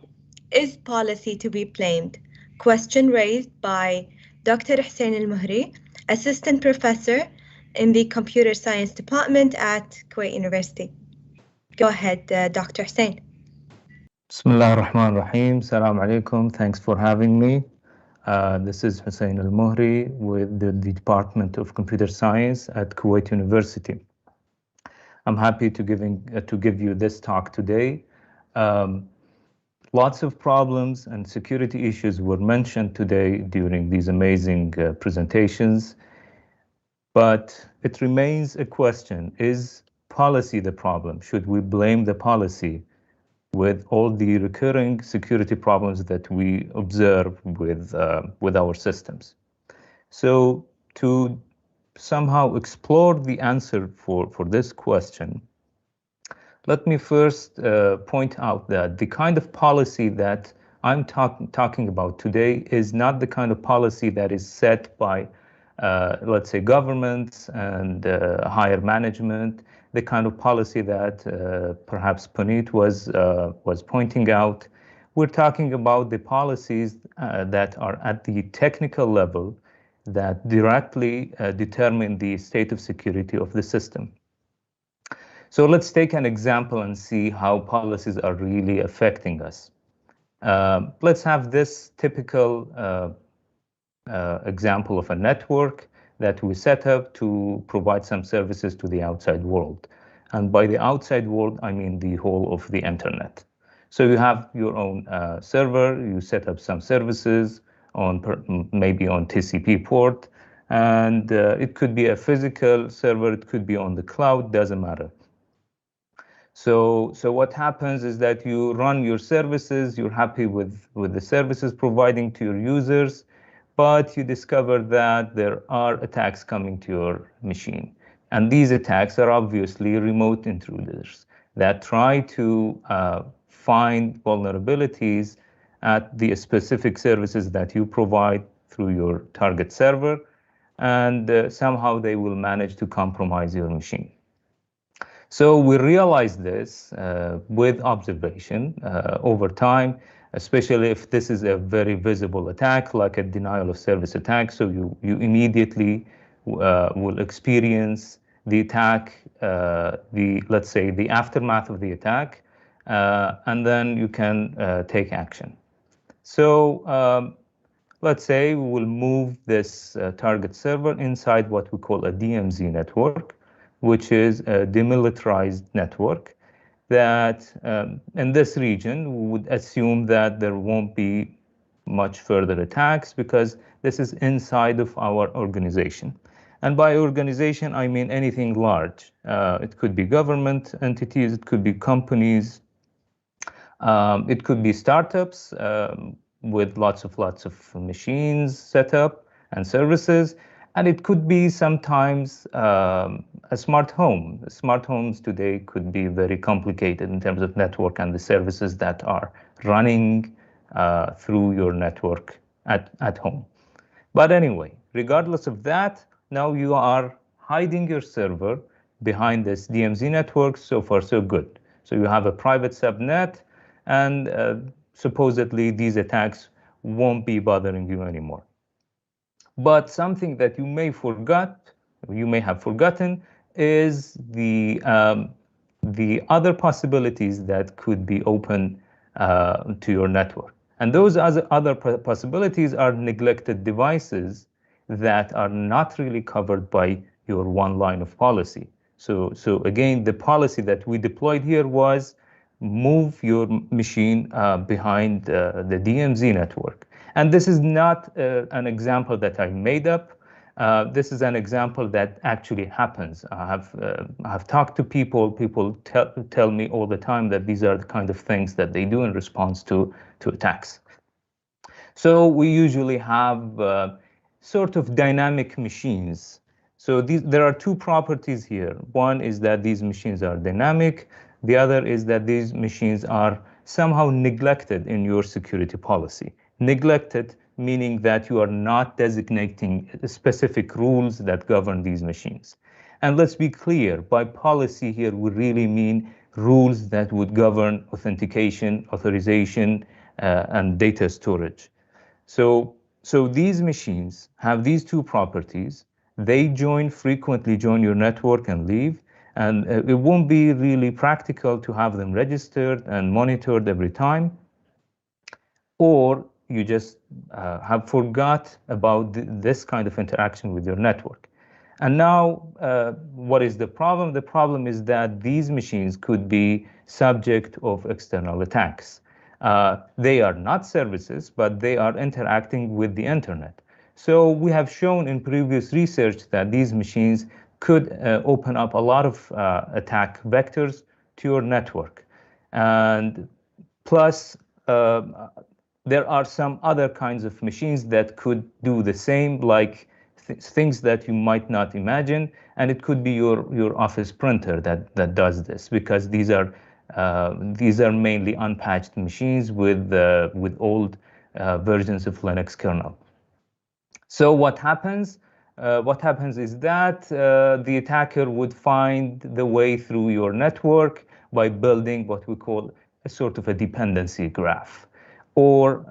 is policy to be blamed? Question raised by Dr. Hussein Al-Muhri, Assistant Professor in the Computer Science Department at Kuwait University. Go ahead, Dr. Hussein. Bismillah ar-Rahman ar-Rahim. Assalamu alaikum. Thanks for having me. This is Hussein Al-Muhri with the Department of Computer Science at Kuwait University. I'm happy to give you this talk today. Lots of problems and security issues were mentioned today during these amazing presentations, but it remains a question: is policy the problem? Should we blame the policy with all the recurring security problems that we observe with our systems? So to somehow explore the answer for this question, let me first point out that the kind of policy that I'm talking about today is not the kind of policy that is set by, let's say, governments and higher management, the kind of policy that perhaps Puneet was pointing out. We're talking about the policies that are at the technical level that directly determine the state of security of the system. So let's take an example and see how policies are really affecting us. Let's have this typical example of a network that we set up to provide some services to the outside world. And by the outside world, I mean the whole of the internet. So you have your own server, you set up some services on maybe on TCP port, and it could be a physical server, it could be on the cloud, doesn't matter. So what happens is that you run your services, you're happy with the services providing to your users, but you discover that there are attacks coming to your machine. And these attacks are obviously remote intruders that try to find vulnerabilities at the specific services that you provide through your target server, and somehow they will manage to compromise your machine. So we realize this with observation over time, especially if this is a very visible attack, like a denial of service attack. So you immediately will experience the attack, let's say the aftermath of the attack, and then you can take action. So let's say we will move this target server inside what we call a DMZ network, which is a demilitarized network that in this region, we would assume that there won't be much further attacks because this is inside of our organization. And by organization, I mean anything large. It could be government entities, it could be companies, it could be startups with lots of machines set up and services. And it could be sometimes a smart home. Smart homes today could be very complicated in terms of network and the services that are running through your network at home. But anyway, regardless of that, now you are hiding your server behind this DMZ network. So far, so good. So you have a private subnet, and supposedly these attacks won't be bothering you anymore. But something that you may have forgotten is the other possibilities that could be open to your network. And those other possibilities are neglected devices that are not really covered by your one line of policy. So again, the policy that we deployed here was move your machine behind the DMZ network. And this is not an example that I made up. This is an example that actually happens. I have talked to people. People tell me all the time that these are the kind of things that they do in response to attacks. So we usually have sort of dynamic machines. So there are two properties here. One is that these machines are dynamic. The other is that these machines are somehow neglected in your security policy. Neglected meaning that you are not designating specific rules that govern these machines. And let's be clear, by policy here, we really mean rules that would govern authentication, authorization, and data storage. So these machines have these two properties. They frequently join your network and leave. And it won't be really practical to have them registered and monitored every time. Or you just have forgot about this kind of interaction with your network. And now, what is the problem? The problem is that these machines could be subject of external attacks. They are not services, but they are interacting with the internet. So we have shown in previous research that these machines could open up a lot of attack vectors to your network. And plus, there are some other kinds of machines that could do the same, like things that you might not imagine, and it could be your office printer that does this, because these are mainly unpatched machines with old versions of Linux kernel. So what happens? What happens is that the attacker would find the way through your network by building what we call a sort of a dependency graph, or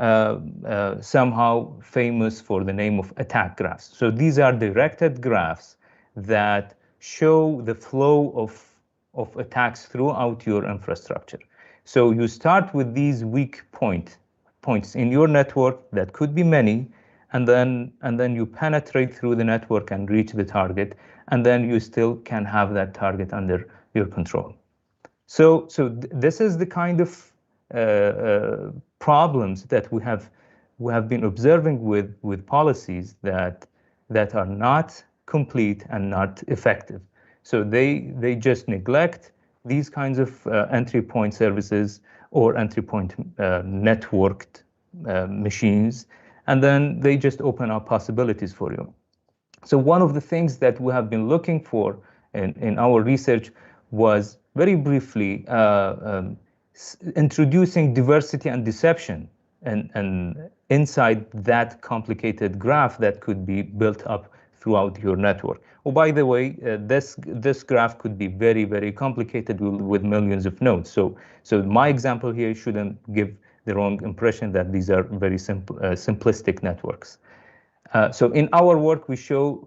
somehow famous for the name of attack graphs. So these are directed graphs that show the flow of attacks throughout your infrastructure. So you start with these weak points in your network that could be many, and then you penetrate through the network and reach the target, and then you still can have that target under your control. So this is the kind of problems that we have been observing with policies that are not complete and not effective. So they just neglect these kinds of entry point services or entry point networked machines, and then they just open up possibilities for you. So one of the things that we have been looking for in our research was very briefly introducing diversity and deception and inside that complicated graph that could be built up throughout your network. Oh, by the way, this graph could be very, very complicated with millions of nodes. So my example here shouldn't give the wrong impression that these are very simple, simplistic networks. So in our work, we show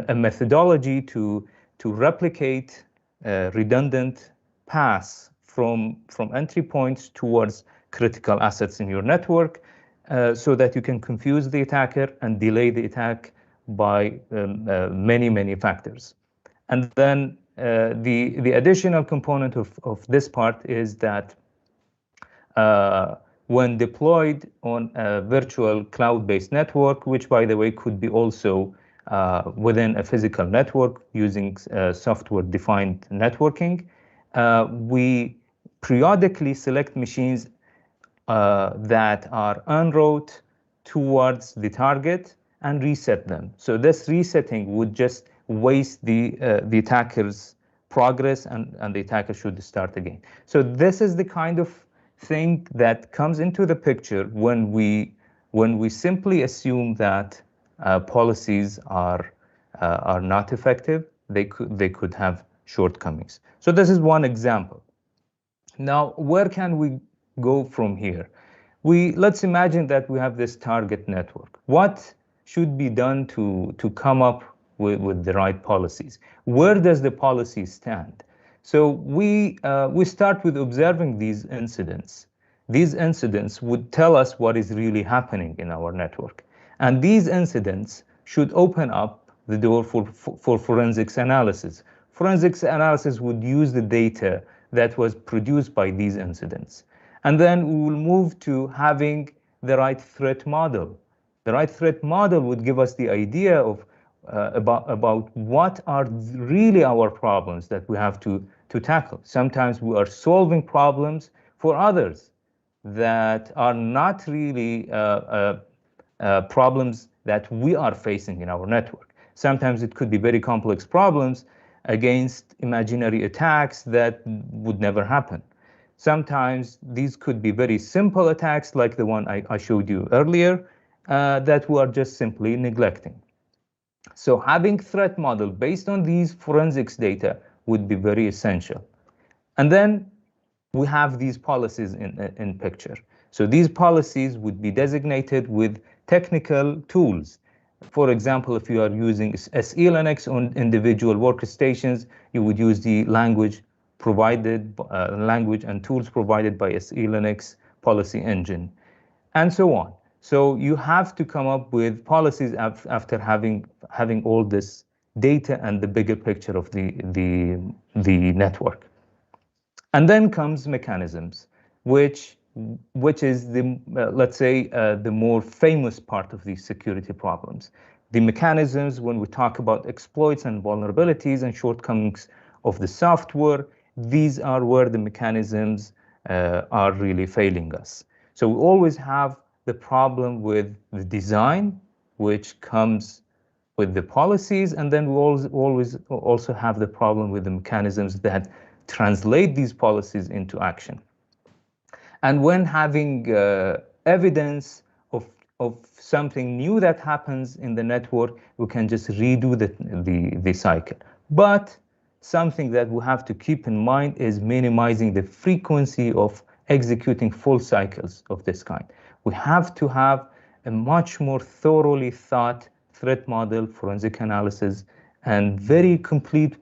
a methodology to replicate redundant paths from entry points towards critical assets in your network, so that you can confuse the attacker and delay the attack by many factors. And then the additional component of this part is that when deployed on a virtual cloud-based network, which by the way could be also within a physical network using software-defined networking, we periodically select machines that are en route towards the target and reset them. So this resetting would just waste the attacker's progress, and the attacker should start again. So this is the kind of thing that comes into the picture when we simply assume that policies are not effective. They could have shortcomings. So this is one example. Now, where can we go from here? Let's imagine that we have this target network. What should be done to come up with the right policies? Where does the policy stand? So we start with observing these incidents. These incidents would tell us what is really happening in our network. And these incidents should open up the door for forensics analysis. Forensics analysis would use the data that was produced by these incidents. And then we will move to having the right threat model. The right threat model would give us the idea of about what are really our problems that we have to tackle. Sometimes we are solving problems for others that are not really problems that we are facing in our network. Sometimes it could be very complex problems against imaginary attacks that would never happen. Sometimes these could be very simple attacks like the one I showed you earlier that we are just simply neglecting. So having threat model based on these forensics data would be very essential. And then we have these policies in picture. So these policies would be designated with technical tools. For example, if you are using SE Linux on individual workstations, you would use the language and tools provided by SE Linux policy engine, and so on. So you have to come up with policies after having all this data and the bigger picture of the network. And then comes mechanisms, which is the let's say the more famous part of these security problems. The mechanisms, when we talk about exploits and vulnerabilities and shortcomings of the software, these are where the mechanisms are really failing us. So we always have the problem with the design, which comes with the policies, and then we always also have the problem with the mechanisms that translate these policies into action. And when having evidence of something new that happens in the network, we can just redo the cycle. But something that we have to keep in mind is minimizing the frequency of executing full cycles of this kind. We have to have a much more thoroughly thought threat model, forensic analysis, and very complete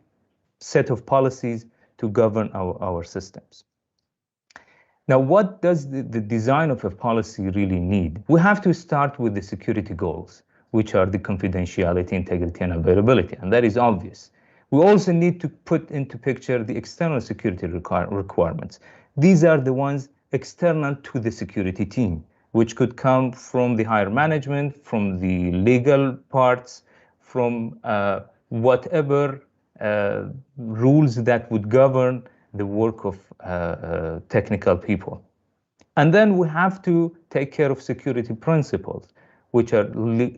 set of policies to govern our systems. Now, what does the design of a policy really need? We have to start with the security goals, which are the confidentiality, integrity, and availability, and that is obvious. We also need to put into picture the external security requirements. These are the ones external to the security team, which could come from the higher management, from the legal parts, from whatever rules that would govern the work of technical people. And then we have to take care of security principles, which are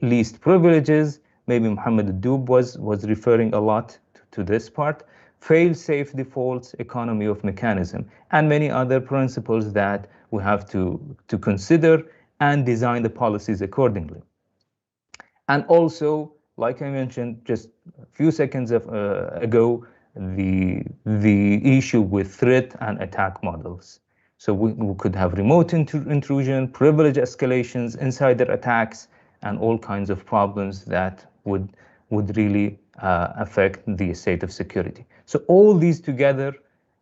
least privileges. Maybe Mohammed Doob was referring a lot to this part. Fail-safe defaults, economy of mechanism, and many other principles that we have to consider and design the policies accordingly. And also, like I mentioned just a few seconds ago, the issue with threat and attack models. So we could have remote intrusion, privilege escalations, insider attacks, and all kinds of problems that would really affect the state of security. So all these together,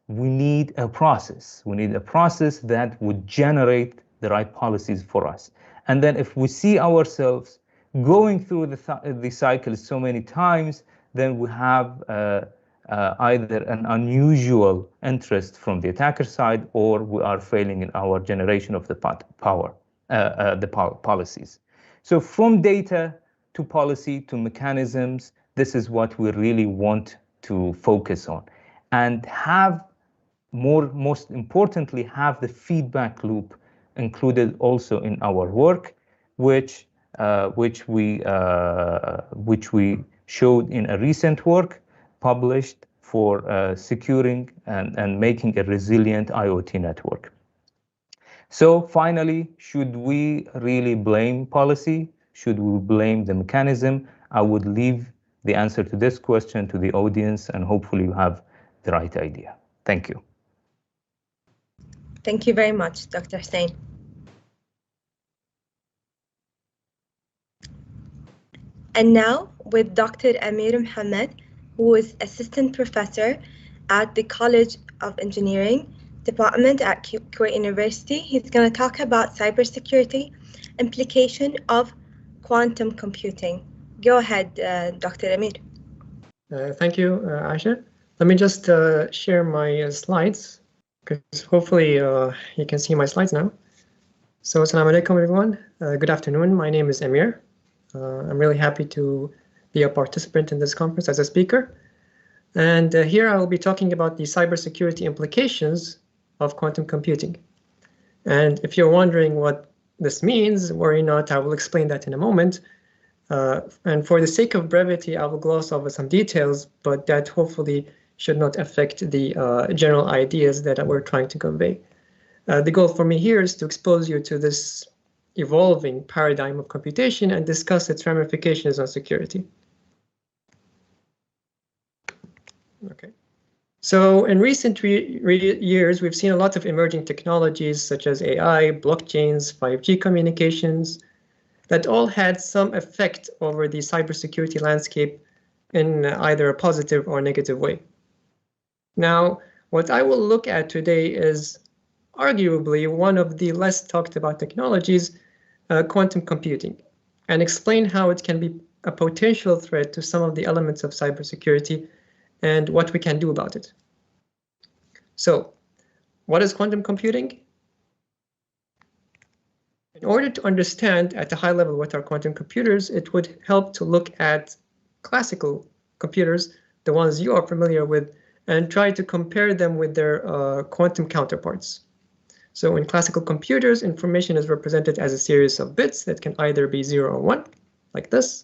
we need a process. We need a process that would generate the right policies for us. And then if we see ourselves going through the cycle so many times, then we have either an unusual interest from the attacker side, or we are failing in our generation of the policies. So from data to policy to mechanisms, this is what we really want to focus on, and have most importantly, have the feedback loop included also in our work, which we showed in a recent work published for securing and making a resilient IoT network. So finally, should we really blame policy? Should we blame the mechanism? I would leave the answer to this question to the audience, and hopefully you have the right idea. Thank you. Thank you very much, Dr. Hussein. And now with Dr. Amir Mohammed, who is Assistant Professor at the College of Engineering Department at Kuwait University. He's going to talk about cybersecurity, implication of quantum computing. Go ahead, Dr. Amir. Thank you, Aisha. Let me just share my slides, because hopefully you can see my slides now. So, assalamu alaikum, everyone. Good afternoon. My name is Amir. I'm really happy to be a participant in this conference as a speaker. And here I will be talking about the cybersecurity implications of quantum computing. And if you're wondering what this means, worry not, I will explain that in a moment. And for the sake of brevity, I will gloss over some details, but that hopefully should not affect the general ideas that we're trying to convey. The goal for me here is to expose you to this evolving paradigm of computation and discuss its ramifications on security. Okay. So in recent years, we've seen a lot of emerging technologies such as AI, blockchains, 5G communications, that all had some effect over the cybersecurity landscape in either a positive or negative way. Now, what I will look at today is arguably one of the less talked about technologies, quantum computing, and explain how it can be a potential threat to some of the elements of cybersecurity and what we can do about it. So, what is quantum computing? In order to understand at a high level what are quantum computers, it would help to look at classical computers, the ones you are familiar with, and try to compare them with their quantum counterparts. So in classical computers, information is represented as a series of bits that can either be 0 or 1, like this.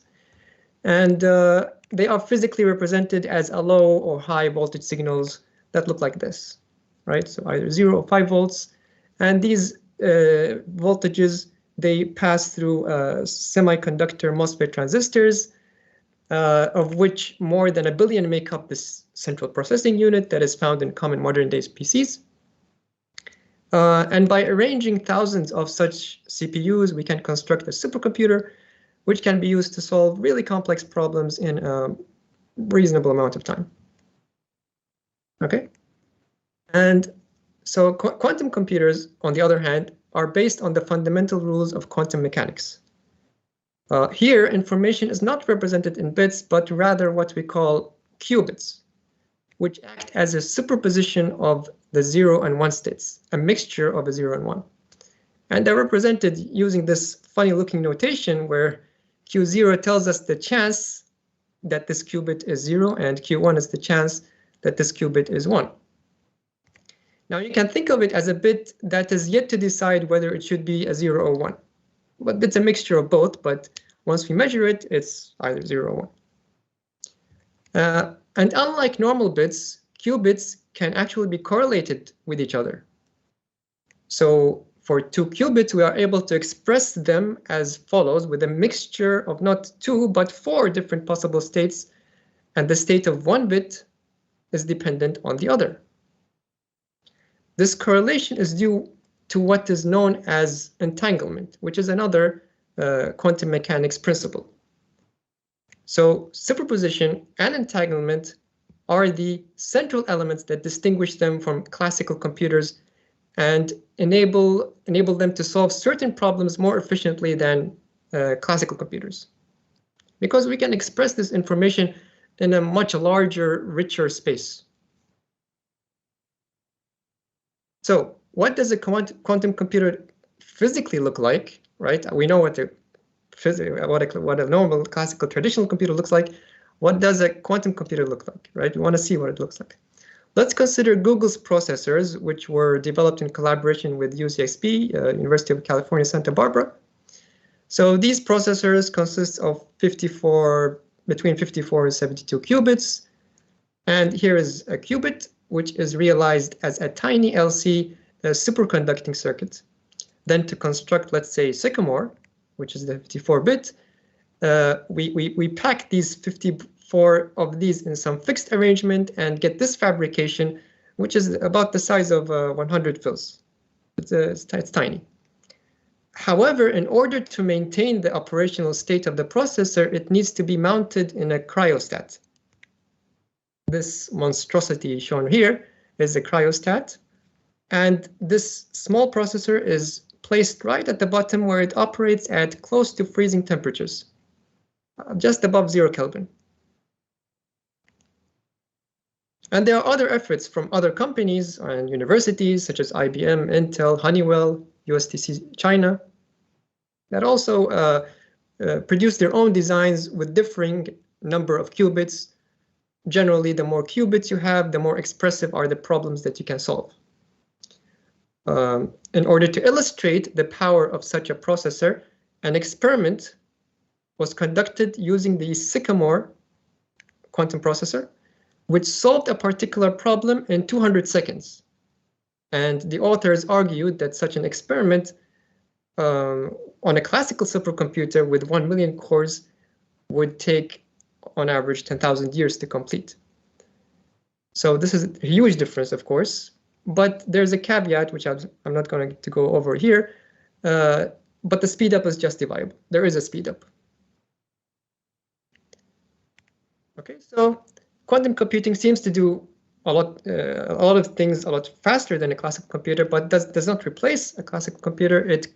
And they are physically represented as a low or high voltage signals that look like this, right? So either 0 or 5 volts. And these voltages, they pass through semiconductor MOSFET transistors, of which more than 1 billion make up this central processing unit that is found in common modern day PCs. And by arranging thousands of such CPUs, we can construct a supercomputer which can be used to solve really complex problems in a reasonable amount of time. Okay? And so quantum computers, on the other hand, are based on the fundamental rules of quantum mechanics. Here, information is not represented in bits, but rather what we call qubits, which act as a superposition of the 0 and 1 states, a mixture of a 0 and 1. And they're represented using this funny looking notation where Q0 tells us the chance that this qubit is 0 and Q1 is the chance that this qubit is 1. Now you can think of it as a bit that is yet to decide whether it should be a 0 or 1. But it's a mixture of both, but once we measure it, it's either 0 or 1. And unlike normal bits, qubits can actually be correlated with each other. So for 2 qubits, we are able to express them as follows with a mixture of not 2, but 4 different possible states, and the state of 1 bit is dependent on the other. This correlation is due to what is known as entanglement, which is another quantum mechanics principle. So superposition and entanglement are the central elements that distinguish them from classical computers and enable them to solve certain problems more efficiently than classical computers. Because we can express this information in a much larger, richer space. So what does a quantum computer physically look like, right? We know what a normal classical traditional computer looks like. What does a quantum computer look like, right? We want to see what it looks like. Let's consider Google's processors, which were developed in collaboration with UCSB, University of California, Santa Barbara. So these processors consist of between 54 and 72 qubits. And here is a qubit, which is realized as a tiny LC superconducting circuit. Then to construct, let's say, Sycamore, which is the 54-bit, we pack these 54 of these in some fixed arrangement and get this fabrication, which is about the size of 100 fils. It's tiny. However, in order to maintain the operational state of the processor, it needs to be mounted in a cryostat. This monstrosity shown here is a cryostat, and this small processor is placed right at the bottom where it operates at close to freezing temperatures, just above 0 Kelvin. And there are other efforts from other companies and universities such as IBM, Intel, Honeywell, USTC China, that also produce their own designs with differing number of qubits. Generally, the more qubits you have, the more expressive are the problems that you can solve. In order to illustrate the power of such a processor, an experiment was conducted using the Sycamore quantum processor, which solved a particular problem in 200 seconds. And the authors argued that such an experiment on a classical supercomputer with 1 million cores would take, on average, 10,000 years to complete. So this is a huge difference, of course, but there's a caveat, which I'm not going to go over here, but the speed up is justifiable. There is a speed up. Okay, so quantum computing seems to do a lot of things a lot faster than a classical computer, but does not replace a classical computer. It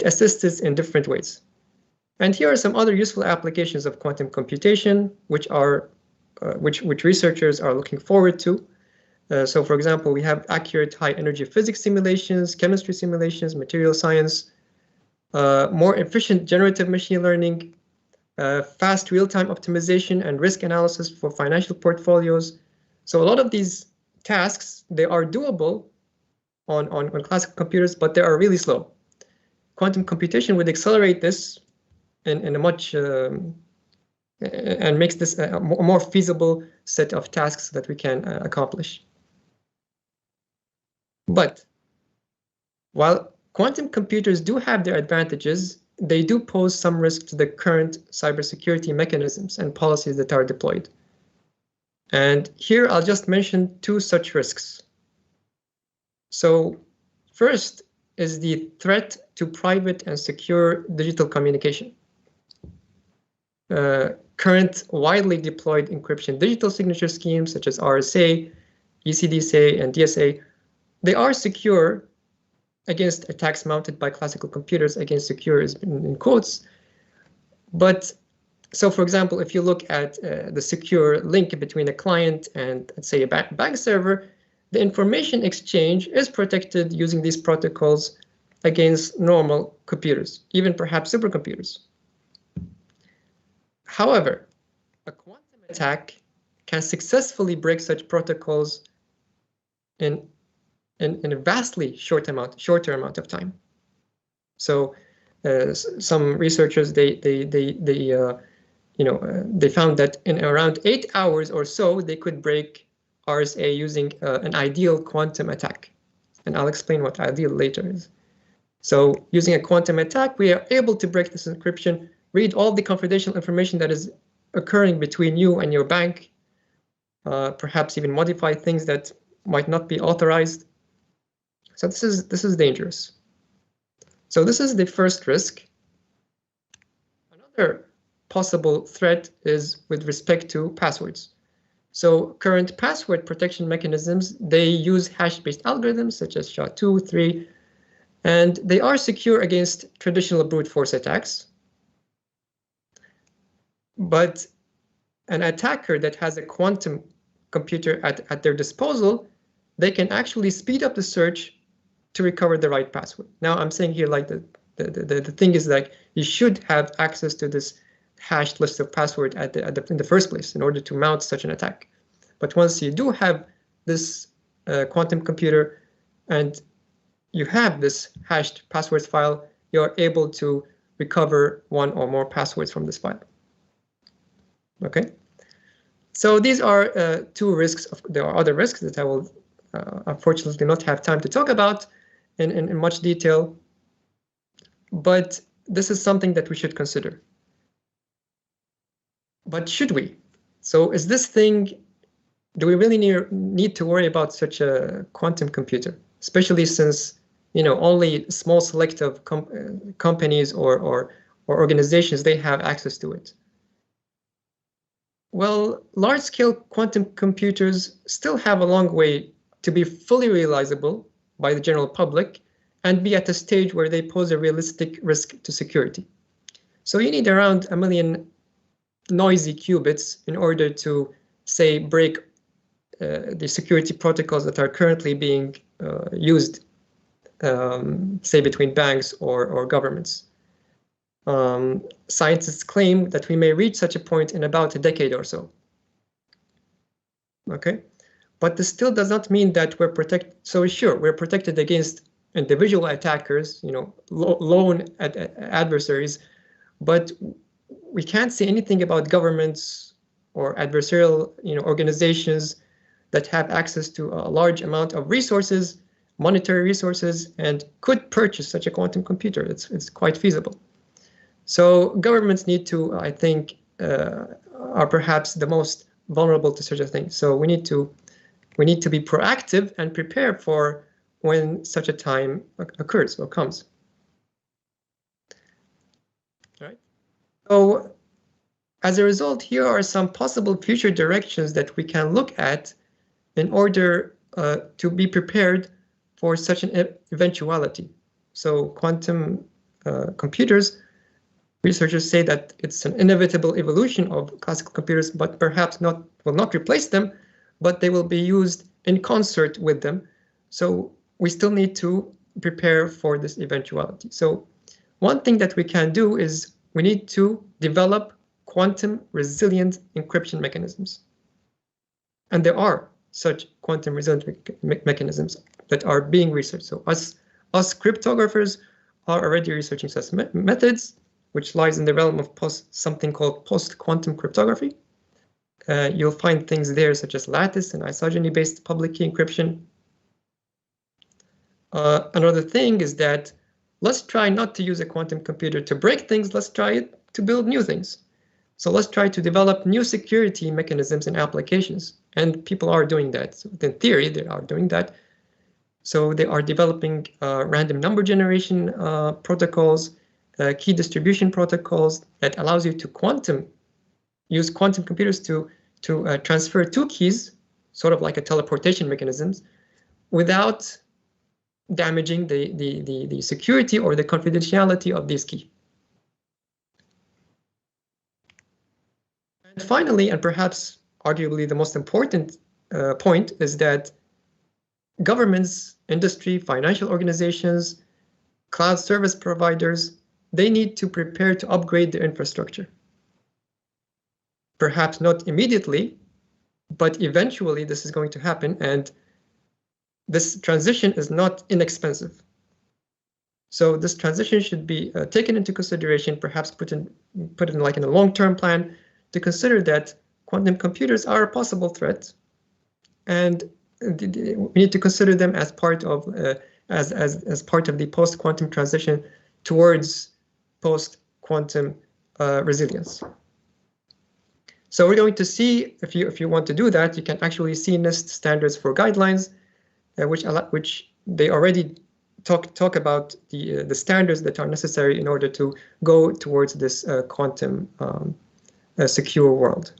assists in different ways. And here are some other useful applications of quantum computation, which researchers are looking forward to. So, for example, we have accurate high-energy physics simulations, chemistry simulations, material science, more efficient generative machine learning, fast real-time optimization and risk analysis for financial portfolios. So a lot of these tasks, they are doable on classical computers, but they are really slow. Quantum computation would accelerate this in a much and makes this a more feasible set of tasks that we can accomplish. But while quantum computers do have their advantages, they do pose some risk to the current cybersecurity mechanisms and policies that are deployed. And here I'll just mention two such risks. So first is the threat to private and secure digital communication. Current widely deployed encryption digital signature schemes such as RSA, ECDSA, and DSA, they are secure against attacks mounted by classical computers. Against secure is in quotes. But so, for example, if you look at the secure link between a client and, let's say, a bank server, the information exchange is protected using these protocols against normal computers, even perhaps supercomputers. However, a quantum attack can successfully break such protocols in a vastly shorter amount of time. So some researchers they found that in around 8 hours or so they could break RSA using an ideal quantum attack, and I'll explain what ideal later is. So using a quantum attack, we are able to break this encryption, read all the confidential information that is occurring between you and your bank, perhaps even modify things that might not be authorized. So this is dangerous. So this is the first risk. Another possible threat is with respect to passwords. So current password protection mechanisms, they use hash-based algorithms such as SHA-2, 3, and they are secure against traditional brute force attacks. But an attacker that has a quantum computer at their disposal, they can actually speed up the search to recover the right password. Now I'm saying here, like the thing is, like, you should have access to this hashed list of password in the first place in order to mount such an attack. But once you do have this quantum computer and you have this hashed passwords file, you're able to recover one or more passwords from this file. Okay, so these are two risks. There are other risks that I will unfortunately not have time to talk about in much detail, but this is something that we should consider. But should we? So is this thing, do we really need to worry about such a quantum computer, especially since, you know, only small select of companies or organizations, they have access to it? Well, large-scale quantum computers still have a long way to be fully realizable by the general public and be at a stage where they pose a realistic risk to security. So you need around 1 million noisy qubits in order to, say, break the security protocols that are currently being used, say, between banks or governments. Scientists claim that we may reach such a point in about a decade or so. Okay, but this still does not mean that we're protected. So sure, we're protected against individual attackers, you know, lone adversaries, but we can't say anything about governments or adversarial, you know, organizations that have access to a large amount of resources, monetary resources, and could purchase such a quantum computer. It's quite feasible. So governments need to, I think, are perhaps the most vulnerable to such a thing. So we need to be proactive and prepare for when such a time occurs or comes. All right. So as a result, here are some possible future directions that we can look at in order to be prepared for such an eventuality. So quantum computers, researchers say that it's an inevitable evolution of classical computers, but perhaps will not replace them, but they will be used in concert with them. So we still need to prepare for this eventuality. So one thing that we can do is we need to develop quantum resilient encryption mechanisms. And there are such quantum resilient mechanisms that are being researched. So us cryptographers are already researching such methods. which lies in the realm of something called post-quantum cryptography. You'll find things there such as lattice and isogeny-based public key encryption. Another thing is that let's try not to use a quantum computer to break things, let's try it to build new things. So let's try to develop new security mechanisms and applications. And people are doing that. So in theory, they are doing that. So they are developing random number generation protocols, key distribution protocols that allows you to use quantum computers to transfer two keys, sort of like a teleportation mechanisms, without damaging the security or the confidentiality of these keys. And finally, and perhaps arguably the most important point, is that governments, industry, financial organizations, cloud service providers, they need to prepare to upgrade their infrastructure. Perhaps not immediately, but eventually this is going to happen, and this transition is not inexpensive. So this transition should be taken into consideration, perhaps put in like in a long-term plan, to consider that quantum computers are a possible threat, and we need to consider them as part of as part of the post-quantum transition towards post-quantum resilience. So we're going to see, if you want to do that, you can actually see NIST standards for guidelines, which they already talk about the standards that are necessary in order to go towards this quantum secure world.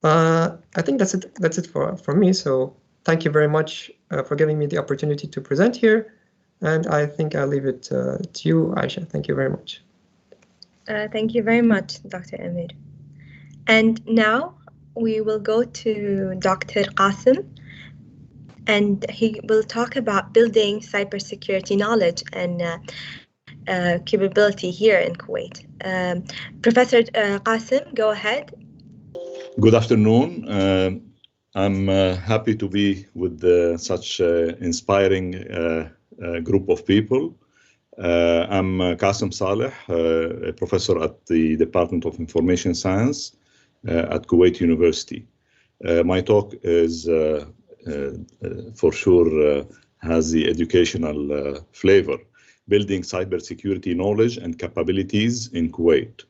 I think that's it for me. So thank you very much for giving me the opportunity to present here, and I think I'll leave it to you, Aisha. Thank you very much. Thank you very much, Dr. Amir. And now we will go to Dr. Qasim, and he will talk about building cybersecurity knowledge and capability here in Kuwait. Professor Qasim, go ahead. Good afternoon. I'm happy to be with such inspiring group of people. I'm Qasim Saleh, a professor at the Department of Information Science at Kuwait University. My talk is for sure has the educational flavor, building cybersecurity knowledge and capabilities in Kuwait.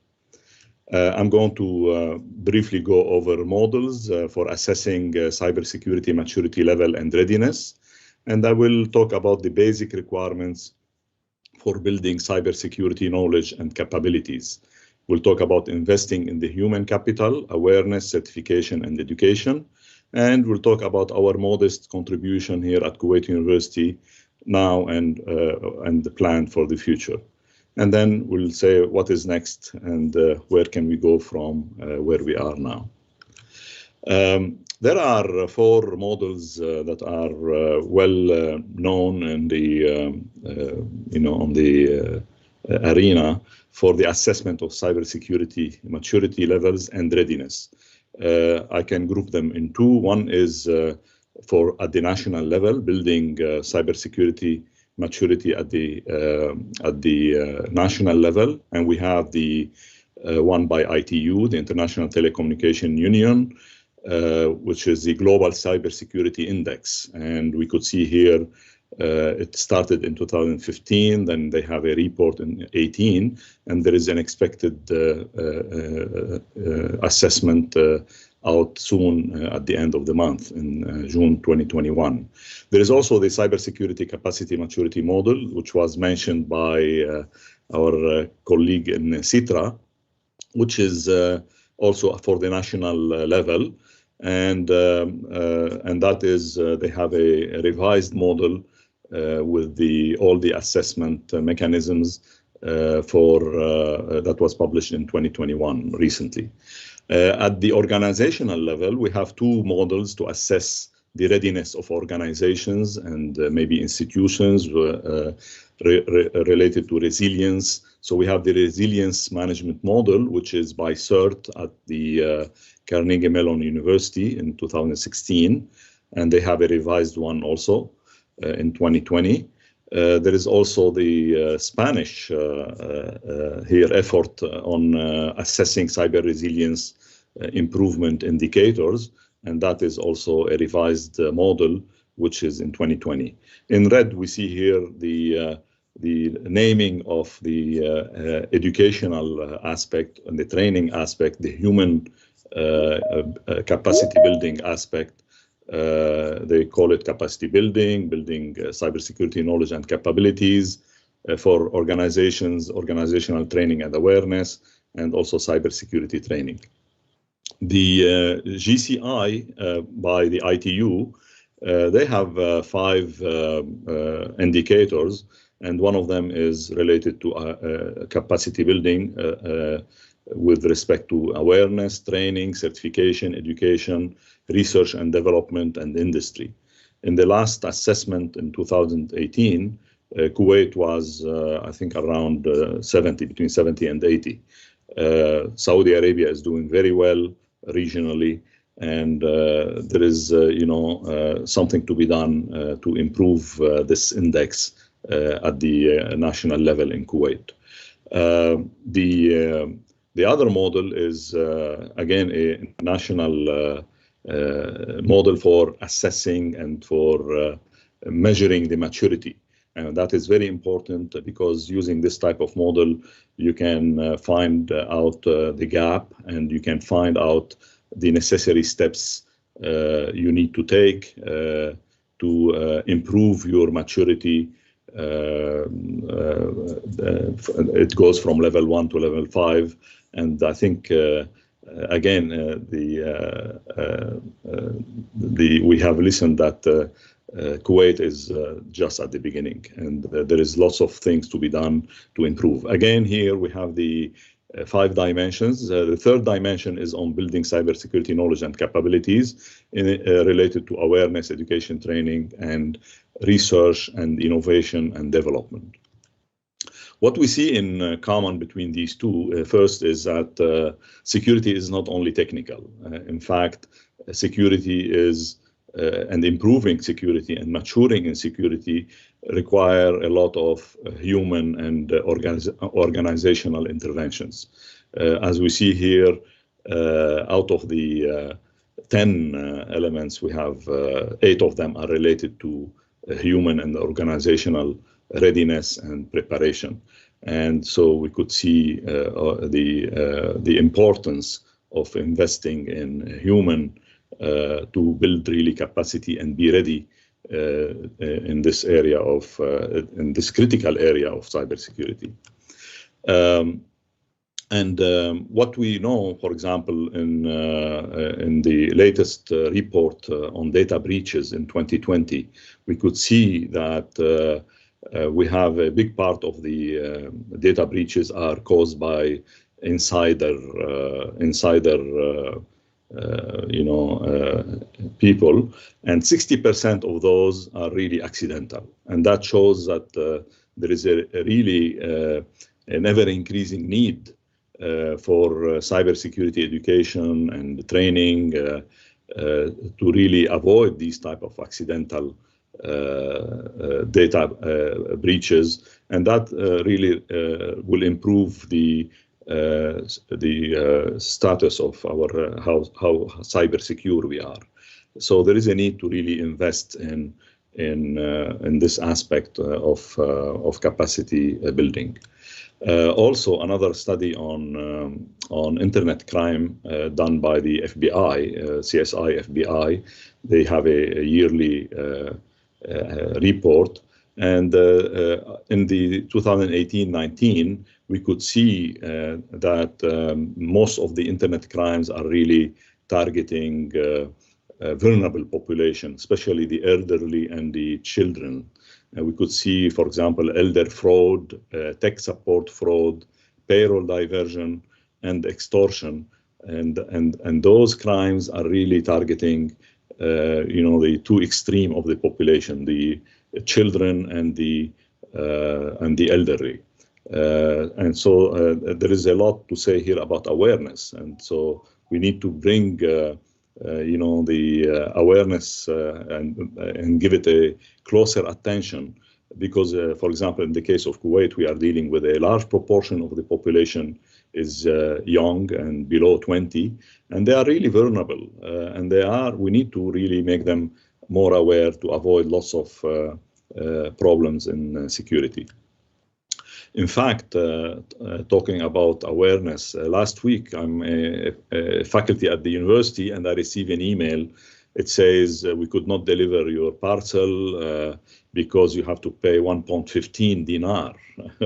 I'm going to briefly go over models for assessing cybersecurity maturity level and readiness, and I will talk about the basic requirements for building cybersecurity knowledge and capabilities. We'll talk about investing in the human capital, awareness, certification, and education, and we'll talk about our modest contribution here at Kuwait University now and the plan for the future. And then we'll say what is next and where can we go from where we are now. There are four models that are well known in the on the arena for the assessment of cybersecurity maturity levels and readiness. I can group them in two. One is at the national level, building cybersecurity maturity at the national level, and we have the one by ITU, the International Telecommunication Union, which is the Global Cybersecurity Index. And we could see here it started in 2015, then they have a report in 2018, and there is an expected assessment out soon at the end of the month in June 2021. There is also the cybersecurity capacity maturity model, which was mentioned by our colleague in CITRA, which is also for the national level. And that is, they have a revised model with all the assessment mechanisms that was published in 2021 recently. At the organizational level, we have two models to assess the readiness of organizations and maybe institutions related to resilience. So we have the resilience management model, which is by CERT at the Carnegie Mellon University in 2016, and they have a revised one also in 2020. There is also the Spanish here effort on assessing cyber resilience improvement indicators, and that is also a revised model, which is in 2020. In red, we see here the naming of the educational aspect and the training aspect, the human capacity building aspect. They call it capacity building cybersecurity knowledge and capabilities for organizations, organizational training and awareness, and also cybersecurity training. The GCI by the ITU, they have 5 indicators, and one of them is related to capacity building with respect to awareness, training, certification, education, research and development, and industry. In the last assessment in 2018, Kuwait was, I think, around between 70 and 80. Saudi Arabia is doing very well regionally, and there is, something to be done to improve this index at the national level in Kuwait. The other model is, again, a national model for assessing and for measuring the maturity. And that is very important because using this type of model, you can find out the gap, and you can find out the necessary steps you need to take to improve your maturity. It goes from level 1 to level 5, and I think again we have listened that Kuwait is just at the beginning, and there is lots of things to be done to improve. Again, here we have the 5 dimensions. The third dimension is on building cybersecurity knowledge and capabilities related to awareness, education, training, and research and innovation and development. What we see in common between these two, first, is that security is not only technical. In fact, security is and improving security and maturing in security require a lot of human and organizational interventions. As we see here, out of the 10 elements, we have 8 of them are related to human and organizational readiness and preparation. And so we could see the importance of investing in human to build really capacity and be ready in this area of in this critical area of cybersecurity. What we know, for example, in the latest report on data breaches in 2020, we could see that we have a big part of the data breaches are caused by insider people, and 60% of those are really accidental, and that shows that there is a really an ever-increasing need for cybersecurity education and training to really avoid these type of accidental data breaches, and that really will improve the status of our how cyber secure we are. So there is a need to really invest in this aspect of capacity building. Also, another study on internet crime done by the FBI, CSI FBI, they have a yearly report, and in the 2018-19, we could see that most of the internet crimes are really targeting vulnerable population, especially the elderly and the children. We could see, for example, elder fraud, tech support fraud, payroll diversion, and extortion, and those crimes are really targeting, the two extreme of the population, the children and the elderly. And so there is a lot to say here about awareness, and so we need to bring the awareness and give it a closer attention because, for example, in the case of Kuwait, we are dealing with a large proportion of the population is young and below 20, and they are really vulnerable. And we need to really make them more aware to avoid lots of problems in security. In fact, talking about awareness, last week I'm a faculty at the university and I received an email. It says we could not deliver your parcel because you have to pay 1.15 dinar.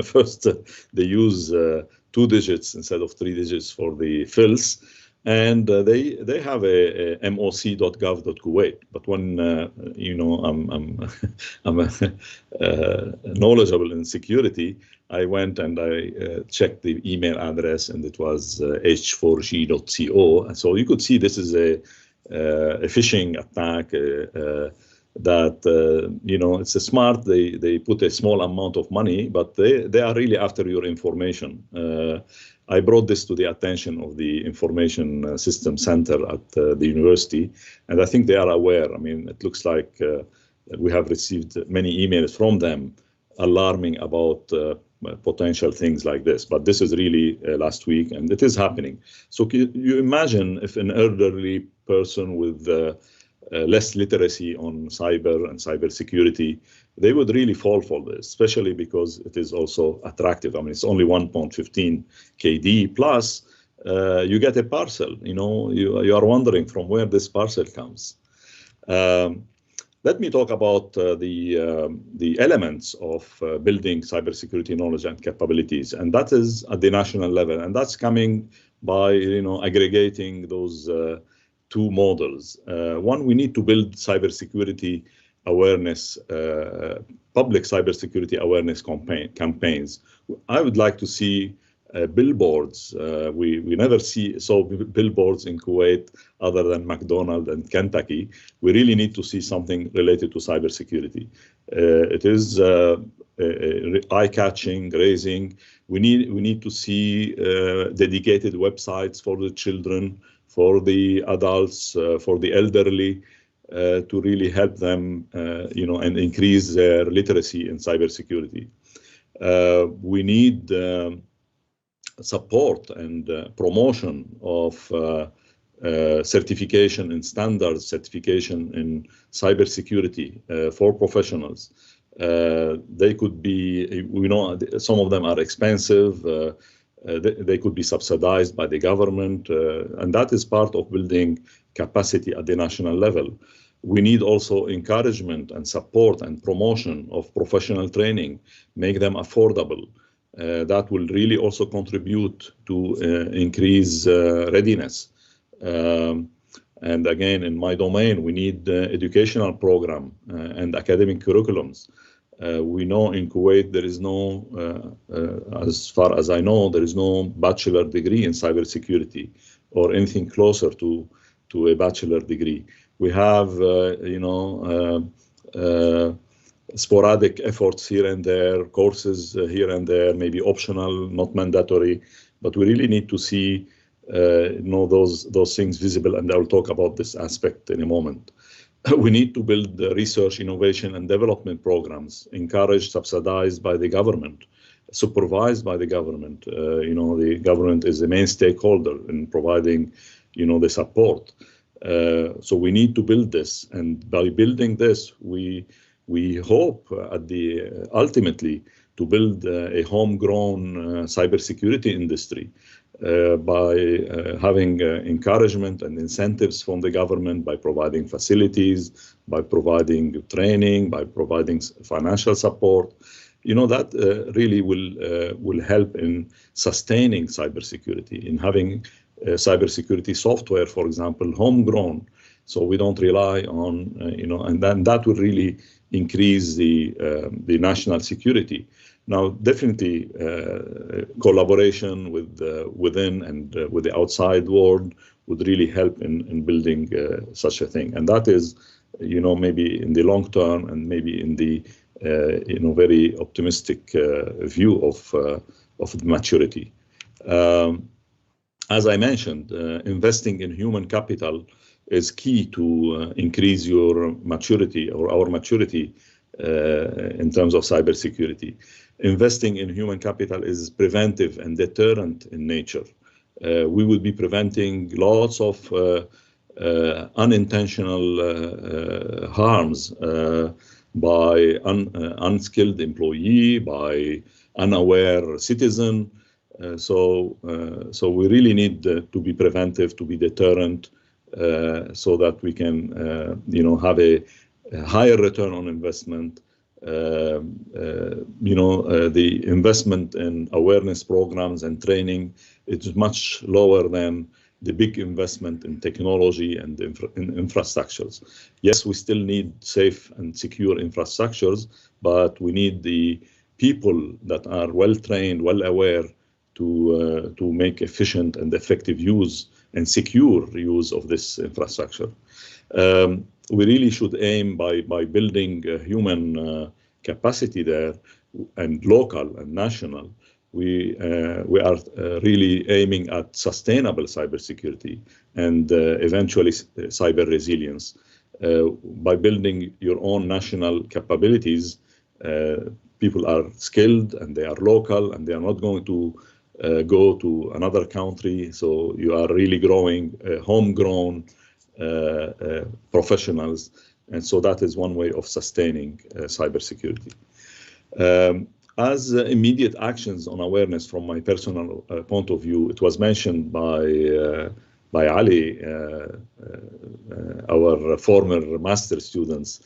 First, they use 2 digits instead of 3 digits for the fills. And they have a moc.gov.kuwait, but when I'm knowledgeable in security, I went and I checked the email address, and it was h4g.co. And so you could see this is a phishing attack that it's a smart. They put a small amount of money, but they are really after your information. I brought this to the attention of the Information System Center at the university, and I think they are aware. I mean, it looks like we have received many emails from them alarming about potential things like this. But this is really last week, and it is happening. So you imagine if an elderly person with less literacy on cyber and cybersecurity, they would really fall for this, especially because it is also attractive. I mean, it's only 1.15 KD plus you get a parcel. You are wondering from where this parcel comes. Let me talk about the elements of building cybersecurity knowledge and capabilities, and that is at the national level, and that's coming by aggregating those 2 models. One, we need to build cybersecurity awareness, public cybersecurity awareness campaigns. I would like to see billboards. We never saw billboards in Kuwait other than McDonald's and Kentucky. We really need to see something related to cybersecurity. It is eye-catching, raising. We need to see dedicated websites for the children, for the adults, for the elderly, to really help them, and increase their literacy in cybersecurity. We need support and promotion of certification in standards, certification in cybersecurity for professionals. They could be, some of them are expensive. They could be subsidized by the government, and that is part of building capacity at the national level. We need also encouragement and support and promotion of professional training, make them affordable. That will really also contribute to increase readiness. And again, in my domain, we need educational program and academic curriculums. We know in Kuwait there is no, as far as I know, there is no bachelor degree in cybersecurity or anything closer to a bachelor degree. We have, sporadic efforts here and there, courses here and there, maybe optional, not mandatory, but we really need to see those things visible, and I'll talk about this aspect in a moment. We need to build research, innovation, and development programs, encouraged, subsidized by the government, supervised by the government. The government is the main stakeholder in providing, the support. So we need to build this, and by building this, we hope ultimately to build a homegrown cybersecurity industry by having encouragement and incentives from the government, by providing facilities, by providing training, by providing financial support. That really will help in sustaining cybersecurity, in having cybersecurity software, for example, homegrown, so we don't rely on, and then that will really increase the national security. Now, definitely collaboration with within and with the outside world would really help in building such a thing. And that is, maybe in the long term and maybe in the, very optimistic view of the maturity. As I mentioned, investing in human capital is key to increase your maturity or our maturity in terms of cybersecurity. Investing in human capital is preventive and deterrent in nature. We will be preventing lots of unintentional harms by unskilled employee, by unaware citizen. So we really need to be preventive, to be deterrent, so that we can, have a higher return on investment. The investment in awareness programs and training is much lower than the big investment in technology and in infrastructures. Yes, we still need safe and secure infrastructures, but we need the people that are well trained, well aware to make efficient and effective use and secure use of this infrastructure. We really should aim by building human capacity there, and local and national. We are really aiming at sustainable cybersecurity and eventually cyber resilience. By building your own national capabilities, people are skilled and they are local and they are not going to go to another country. So you are really growing homegrown professionals. And so that is one way of sustaining cybersecurity. As immediate actions on awareness, from my personal point of view, it was mentioned by Ali, our former master students.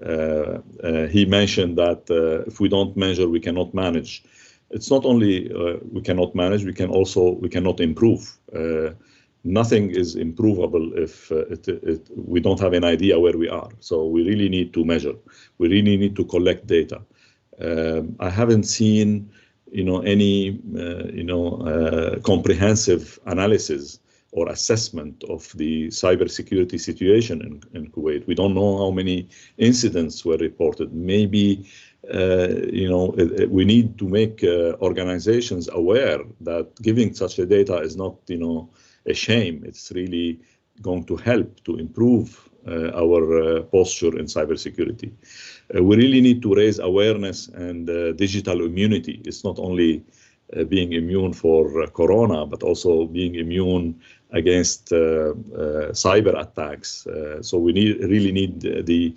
He mentioned that if we don't measure, we cannot manage. It's not only we cannot manage, we cannot improve. Nothing is improvable if we don't have an idea where we are. So we really need to measure. We really need to collect data. I haven't seen, any, comprehensive analysis or assessment of the cybersecurity situation in Kuwait. We don't know how many incidents were reported. Maybe, we need to make organizations aware that giving such a data is not, a shame. It's really going to help to improve our posture in cybersecurity. We really need to raise awareness and digital immunity. It's not only being immune for corona, but also being immune against cyber attacks. So we really need the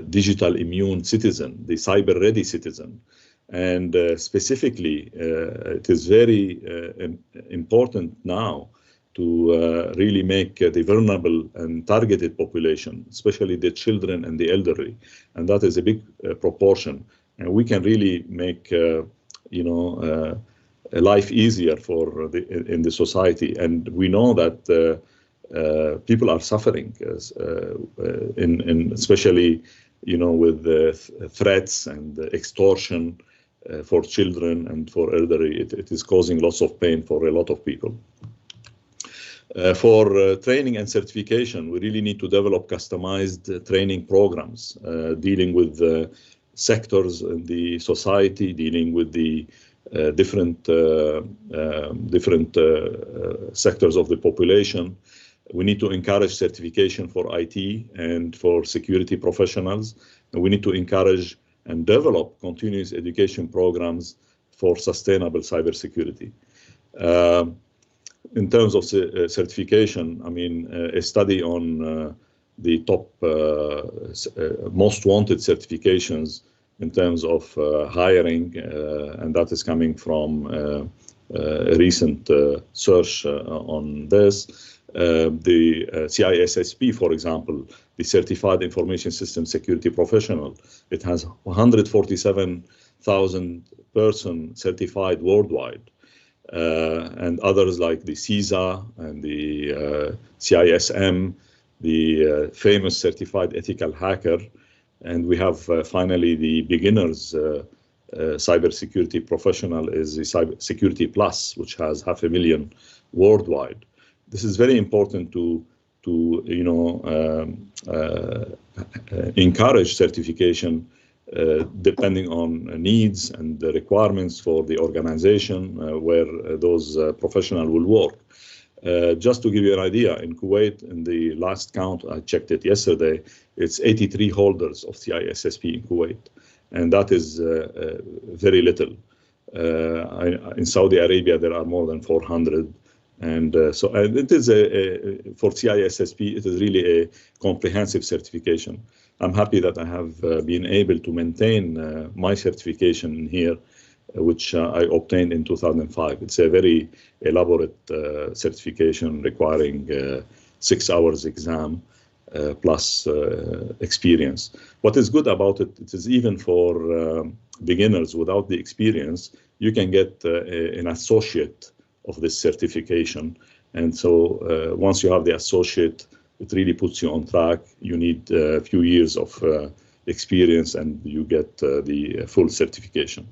digital immune citizen, the cyber ready citizen. And specifically, it is very important now to really make the vulnerable and targeted population, especially the children and the elderly. And that is a big proportion. And we can really make, life easier in the society. And we know that people are suffering, especially, with threats and extortion for children and for elderly. It is causing lots of pain for a lot of people. For training and certification, we really need to develop customized training programs dealing with sectors in the society, dealing with the different sectors of the population. We need to encourage certification for IT and for security professionals. And we need to encourage and develop continuous education programs for sustainable cybersecurity. In terms of certification, a study on the top most wanted certifications in terms of hiring, and that is coming from a recent search on this. The CISSP, for example, the Certified Information System Security Professional, it has 147,000 persons certified worldwide. And others like the CISA and the CISM, the famous certified ethical hacker. And we have finally the beginners cybersecurity professional is the Cybersecurity Plus, which has 500,000 worldwide. This is very important to encourage certification depending on needs and the requirements for the organization where those professionals will work. Just to give you an idea, in Kuwait, in the last count, I checked it yesterday, it's 83 holders of CISSP in Kuwait, and that is very little. In Saudi Arabia, there are more than 400. And so it is for CISSP, it is really a comprehensive certification. I'm happy that I have been able to maintain my certification in here, which I obtained in 2005. It's a very elaborate certification requiring 6 hours exam plus experience. What is good about it, it is even for beginners without the experience, you can get an associate of this certification. And so once you have the associate, it really puts you on track. You need a few years of experience and you get the full certification.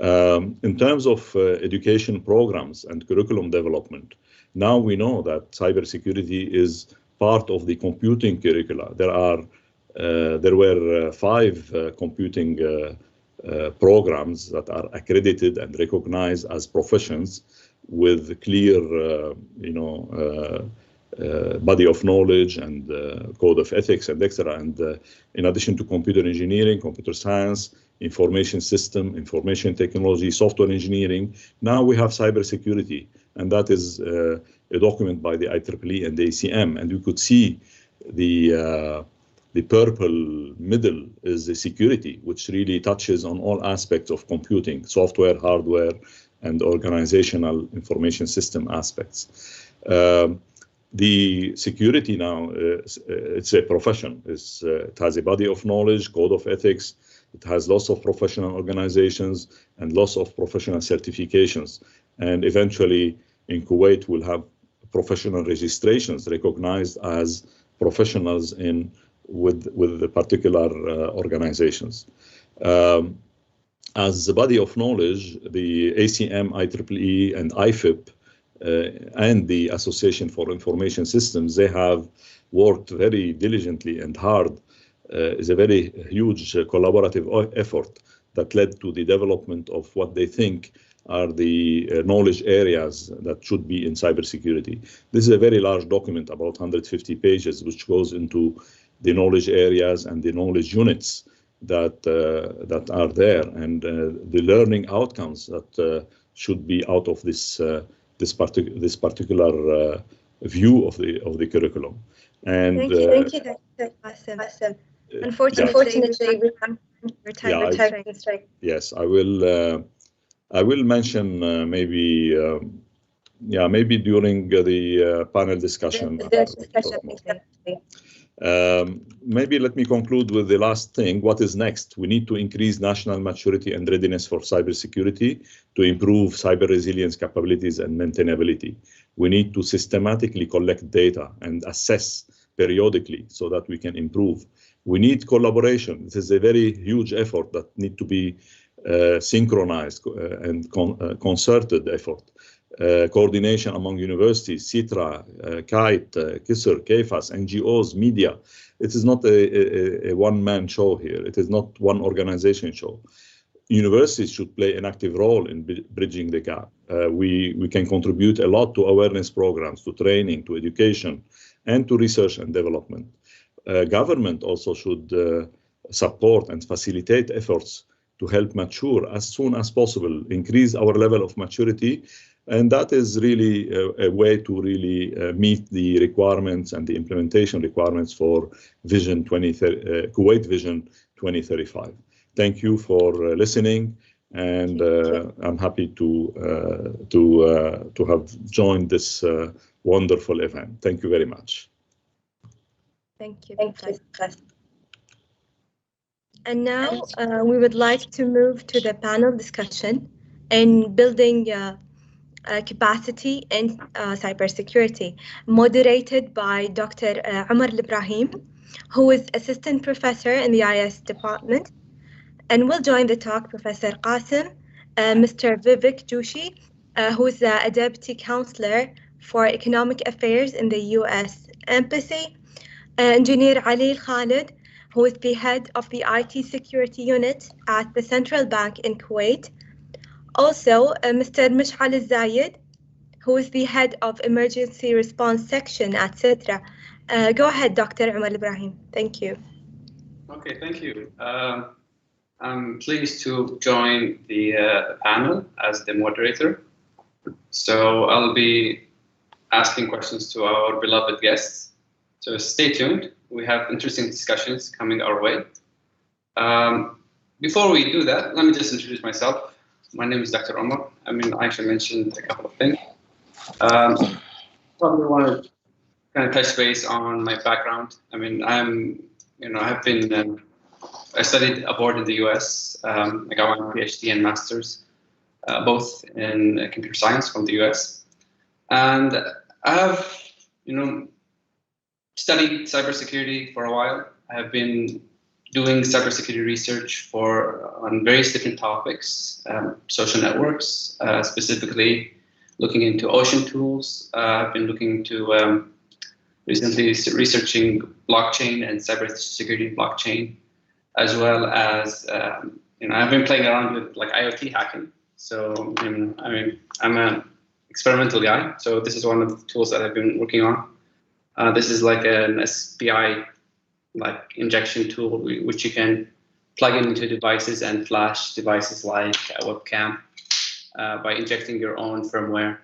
In terms of education programs and curriculum development, now we know that cybersecurity is part of the computing curricula. There were 5 computing programs that are accredited and recognized as professions with clear, body of knowledge and code of ethics and etc. And in addition to computer engineering, computer science, information system, information technology, software engineering, now we have cybersecurity, and that is a document by the IEEE and the ACM, and you could see the purple middle is the security, which really touches on all aspects of computing, software, hardware, and organizational information system aspects. The security now, it's a profession. It has a body of knowledge, code of ethics. It has lots of professional organizations and lots of professional certifications. And eventually in Kuwait, we'll have professional registrations recognized as professionals with the particular organizations. As the body of knowledge, the ACM, IEEE, and IFIP, and the Association for Information Systems, they have worked very diligently and hard. Is a very huge collaborative effort that led to the development of what they think are the knowledge areas that should be in cybersecurity. This is a very large document, about 150 pages, which goes into the knowledge areas and the knowledge units that are there, and the learning outcomes that should be out of this particular view of the curriculum. And thank you, Dr. Qasim. Unfortunately, we have time constraint. Yes, I will mention maybe during the panel discussion. Maybe let me conclude with the last thing. What is next? We need to increase national maturity and readiness for cybersecurity to improve cyber resilience capabilities and maintainability. We need to systematically collect data and assess periodically so that we can improve. We need collaboration. This is a very huge effort that needs to be synchronized and concerted effort. Coordination among universities, CITRA, CITRA, KISR, KFAS, NGOs, media. It is not a one-man show here. It is not one organization show. Universities should play an active role in bridging the gap. We can contribute a lot to awareness programs, to training, to education, and to research and development. Government also should support and facilitate efforts to help mature as soon as possible, increase our level of maturity. And that is really a way to really meet the requirements and the implementation requirements for Vision 2030, Kuwait Vision 2035. Thank you for listening, and I'm happy to have joined this wonderful event. Thank you very much. Thank you. And now we would like to move to the panel discussion in building capacity in cybersecurity, moderated by Dr. Omar Ibrahim, who is Assistant Professor in the IS Department. And will join the talk Professor Qasim, Mr. Vivek Joshi, who is a Deputy Counselor for Economic Affairs in the US Embassy, Engineer Ali Khalid, who is the head of the IT Security Unit at the Central Bank in Kuwait. Also, Mr. Mishal Zayed, who is the head of emergency response section at CITRA. Go ahead, Dr. Umar Ibrahim. Thank you. Okay, thank you. I'm pleased to join the panel as the moderator. So I'll be asking questions to our beloved guests. So stay tuned. We have interesting discussions coming our way. Before we do that, let me just introduce myself. My name is Dr. Omar. I mean, Aisha mentioned a couple of things. Probably want to kind of touch base on my background. I mean, I studied abroad in the US. I got my PhD and master's, both in computer science from the US. And I have, studied cybersecurity for a while. I have been doing cybersecurity research on various different topics, social networks, specifically looking into ocean tools. I've been looking into recently researching blockchain and cybersecurity blockchain, as well as I've been playing around with like IoT hacking. So I'm an experimental guy. So this is one of the tools that I've been working on. This is like an SPI like injection tool, which you can plug into devices and flash devices like a webcam by injecting your own firmware.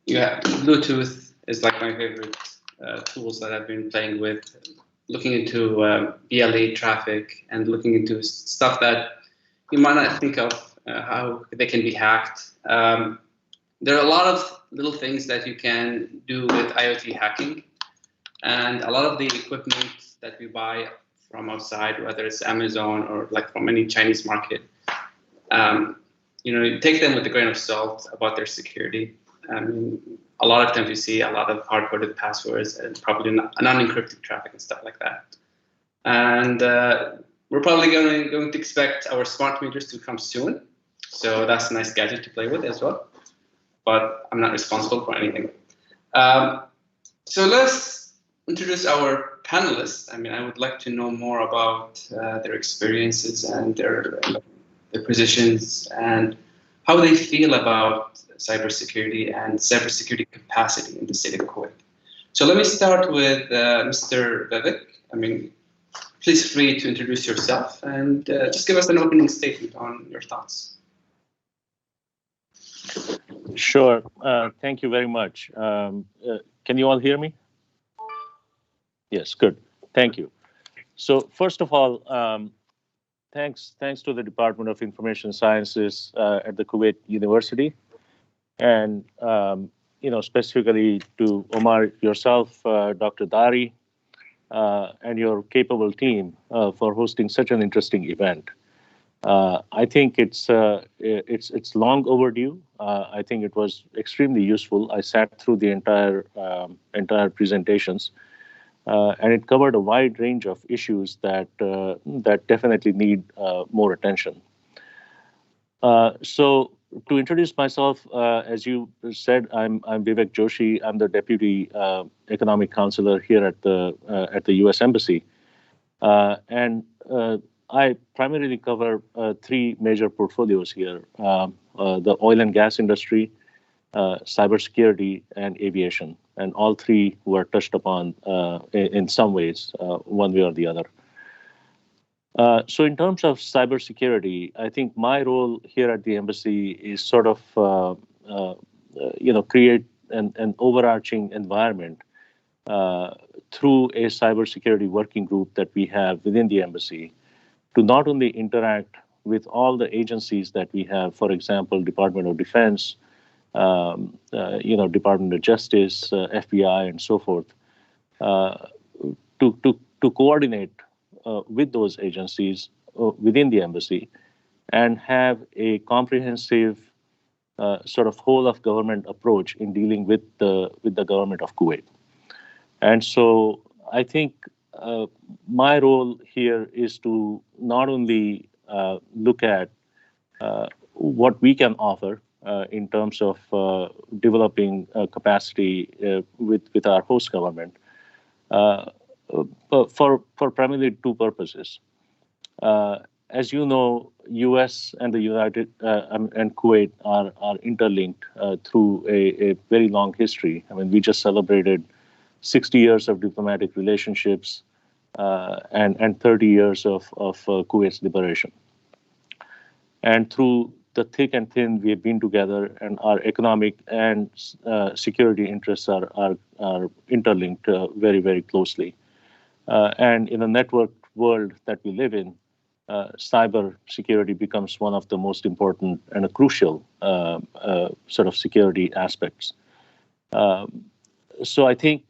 Bluetooth is like my favorite tools that I've been playing with, looking into BLE traffic and looking into stuff that you might not think of how they can be hacked. There are a lot of little things that you can do with IoT hacking, and a lot of the equipment that we buy from outside, whether it's Amazon or like from any Chinese market, you take them with a grain of salt about their security. A lot of times you see a lot of hard-coded passwords and probably non-encrypted traffic and stuff like that. And we're probably going to expect our smart meters to come soon. So that's a nice gadget to play with as well. But I'm not responsible for anything. So let's introduce our panelists. I would like to know more about their experiences and their positions and how they feel about cybersecurity and cybersecurity capacity in the state of Kuwait. So let me start with Mr. Vivek. Please feel free to introduce yourself and just give us an opening statement on your thoughts. Sure. Thank you very much. Can you all hear me? Yes, good. Thank you. So first of all, thanks to the Department of Information Sciences at the Kuwait University, and specifically to Omar, yourself, Dr. Dari, and your capable team for hosting such an interesting event. I think it's long overdue. I think it was extremely useful. I sat through the entire presentations, and it covered a wide range of issues that definitely need more attention. So to introduce myself, as you said, I'm Vivek Joshi. I'm the Deputy Economic Counselor here at the U.S. Embassy, and I primarily cover three major portfolios here: the oil and gas industry, cybersecurity, and aviation. And all three were touched upon in some ways, one way or the other. So in terms of cybersecurity, I think my role here at the embassy is sort of, create an overarching environment through a cybersecurity working group that we have within the embassy to not only interact with all the agencies that we have, for example, Department of Defense, Department of Justice, FBI, and so forth, to coordinate with those agencies within the embassy and have a comprehensive sort of whole of government approach in dealing with the government of Kuwait. And so I think my role here is to not only look at what we can offer in terms of developing capacity with our host government, but for primarily two purposes. as you know, U.S. and the and Kuwait are interlinked through a very long history. I mean, we just celebrated 60 years of diplomatic relationships and 30 years of Kuwait's liberation. And through the thick and thin, we have been together, and our economic and security interests are interlinked very, very closely. And in a networked world that we live in, cyber security becomes one of the most important and a crucial sort of security aspects. So I think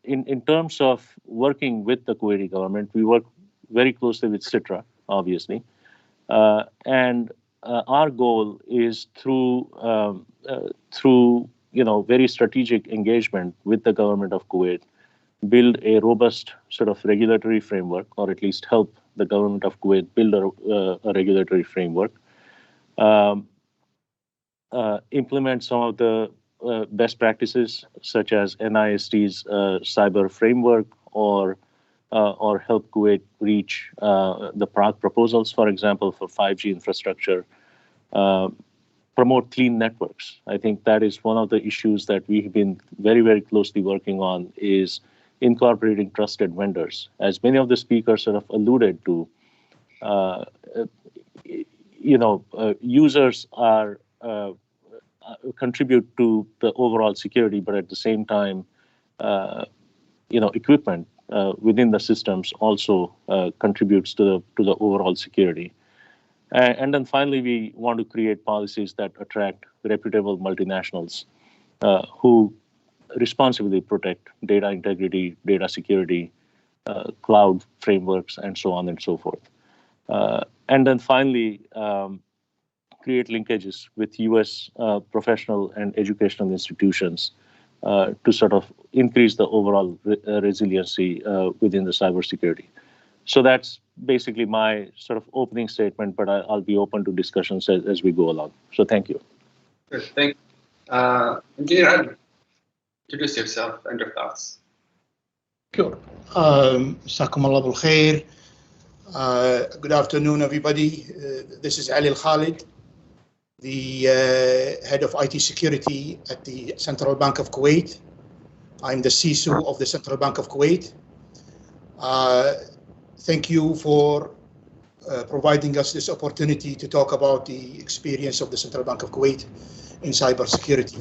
in terms of working with the Kuwaiti government, we work very closely with CITRA, obviously. And our goal is through very strategic engagement with the government of Kuwait, build a robust sort of regulatory framework, or at least help the government of Kuwait build a regulatory framework, implement some of the best practices, such as NIST's cyber framework, or help Kuwait reach the Prague proposals, for example, for 5G infrastructure, promote clean networks. I think that is one of the issues that we have been very, very closely working on, is incorporating trusted vendors. As many of the speakers sort of alluded to, users are contribute to the overall security, but at the same time, equipment within the systems also contributes to the overall security. And then finally, we want to create policies that attract reputable multinationals who responsibly protect data integrity, data security, cloud frameworks, and so on and so forth. And then finally, create linkages with U.S. Professional and educational institutions to sort of increase the overall resiliency within the cybersecurity. So that's basically my sort of opening statement, but I'll be open to discussions as we go along. So thank you. Good, thank you. Engineer Adam, introduce yourself and your thoughts. Sure. Sakum Allah bil khair. Good afternoon, everybody. This is Ali Al-Khalid, the head of IT security at the Central Bank of Kuwait. I'm the CISO of the Central Bank of Kuwait. Thank you for providing us this opportunity to talk about the experience of the Central Bank of Kuwait in cybersecurity.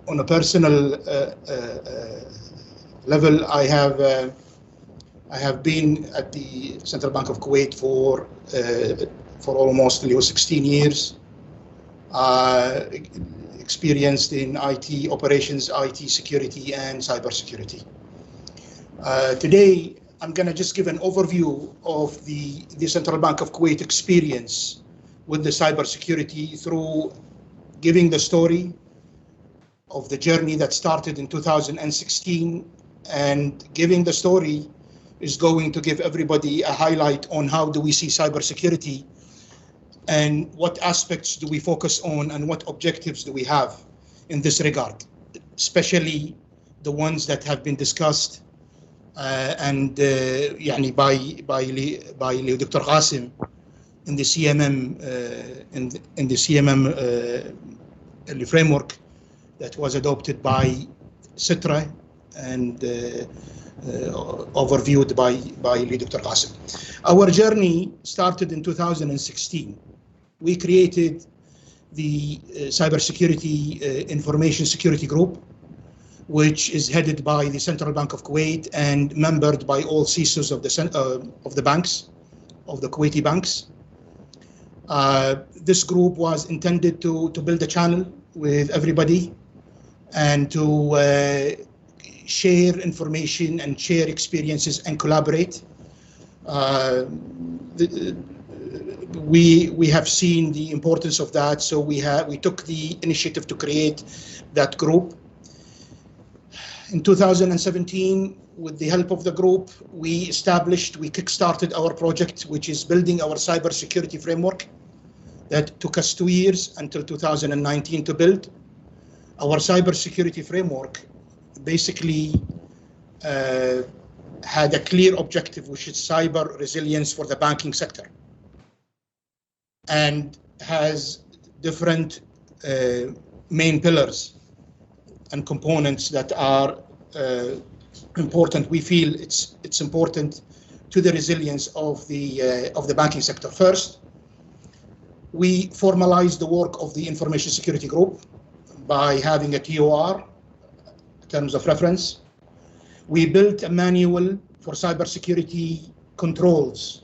On a personal level, I have been at the Central Bank of Kuwait for almost 16 years. Experienced in IT operations, IT security, and cybersecurity. Today, I'm going to just give an overview of the Central Bank of Kuwait experience with the cybersecurity through giving the story of the journey that started in 2016, and giving the story is going to give everybody a highlight on how do we see cybersecurity and what aspects do we focus on and what objectives do we have in this regard, especially the ones that have been discussed and by Dr. Qasim in the CMM in the CMM framework that was adopted by CITRA and overviewed by Dr. Qasim. Our journey started in 2016. We created the Cybersecurity Information Security Group, which is headed by the Central Bank of Kuwait and membered by all CISOs of the banks, of the Kuwaiti banks. This group was intended to build a channel with everybody and to share information and share experiences and collaborate. We have seen the importance of that, so we took the initiative to create that group. In 2017, with the help of the group, we kickstarted our project, which is building our cybersecurity framework. That took us 2 years until 2019 to build. Our cybersecurity framework basically had a clear objective, which is cyber resilience for the banking sector, and has different main pillars and components that are important. We feel it's important to the resilience of the banking sector. First, we formalized the work of the Information Security Group by having a TOR, terms of reference. We built a manual for cybersecurity controls,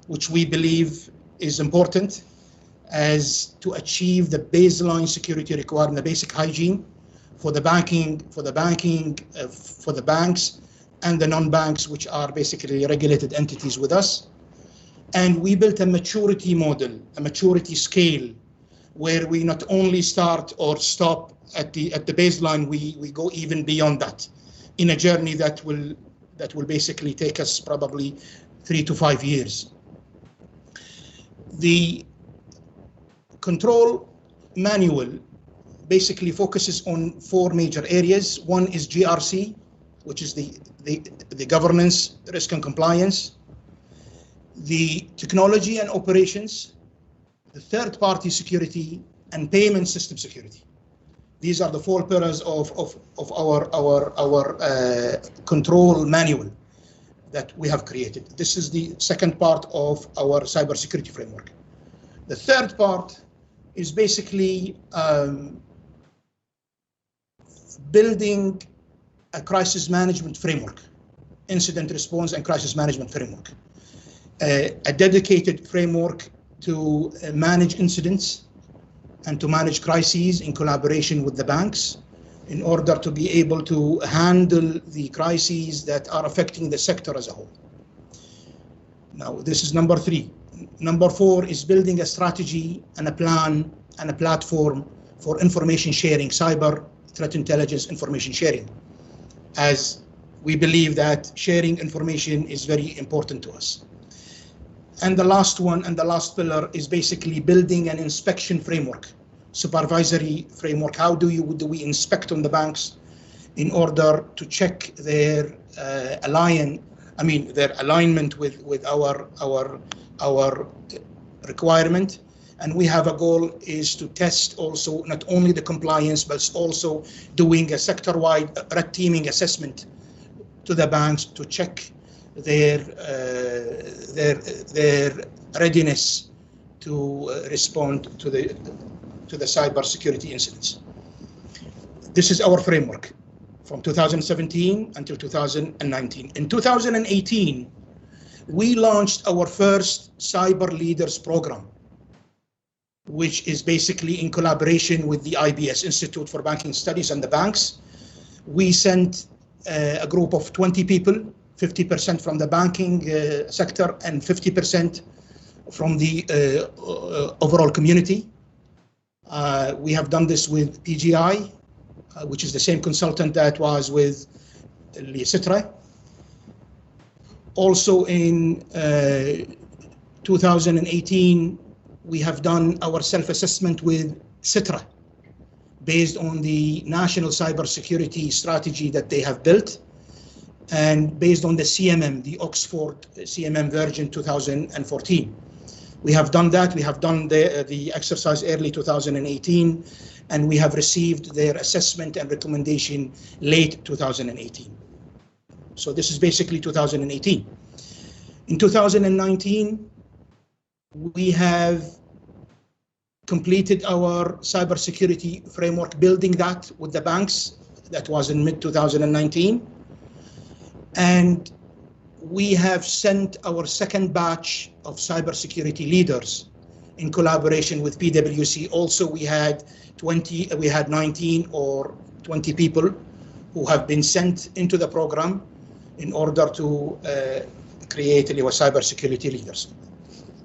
which we believe is important as to achieve the baseline security required, the basic hygiene for the banks and the non-banks, which are basically regulated entities with us. And we built a maturity model, a maturity scale, where we not only start or stop at the baseline, we go even beyond that in a journey that will basically take us probably 3 to 5 years. The control manual basically focuses on 4 major areas. One is GRC, which is the governance, risk and compliance, the technology and operations, the third-party security, and payment system security. These are the 4 pillars of our control manual that we have created. This is the second part of our cybersecurity framework. The third part is basically building a crisis management framework, incident response and crisis management framework, a dedicated framework to manage incidents and to manage crises in collaboration with the banks in order to be able to handle the crises that are affecting the sector as a whole. Now, this is number 3. Number 4 is building a strategy and a plan and a platform for information sharing, cyber threat intelligence information sharing, as we believe that sharing information is very important to us. And the last one and the last pillar is basically building an inspection framework, supervisory framework. How do we inspect on the banks in order to check their their alignment with our requirement? And we have a goal is to test also not only the compliance, but also doing a sector-wide red teaming assessment to the banks to check their readiness to respond to the cybersecurity incidents. This is our framework from 2017 until 2019. In 2018, we launched our first Cyber Leaders Program, which is basically in collaboration with the IBS, Institute for Banking Studies, and the banks. We sent a group of 20 people, 50% from the banking sector and 50% from the overall community. We have done this with PGI, which is the same consultant that was with CITRA. Also in 2018, we have done our self-assessment with CITRA based on the national cybersecurity strategy that they have built and based on the CMM, the Oxford CMM version 2014. We have done that. We have done the exercise early 2018, and we have received their assessment and recommendation late 2018. So this is basically 2018. In 2019, we have completed our cybersecurity framework, building that with the banks. That was in mid-2019. And we have sent our second batch of cybersecurity leaders in collaboration with PwC. Also, we had 19 or 20 people who have been sent into the program in order to create cybersecurity leaders.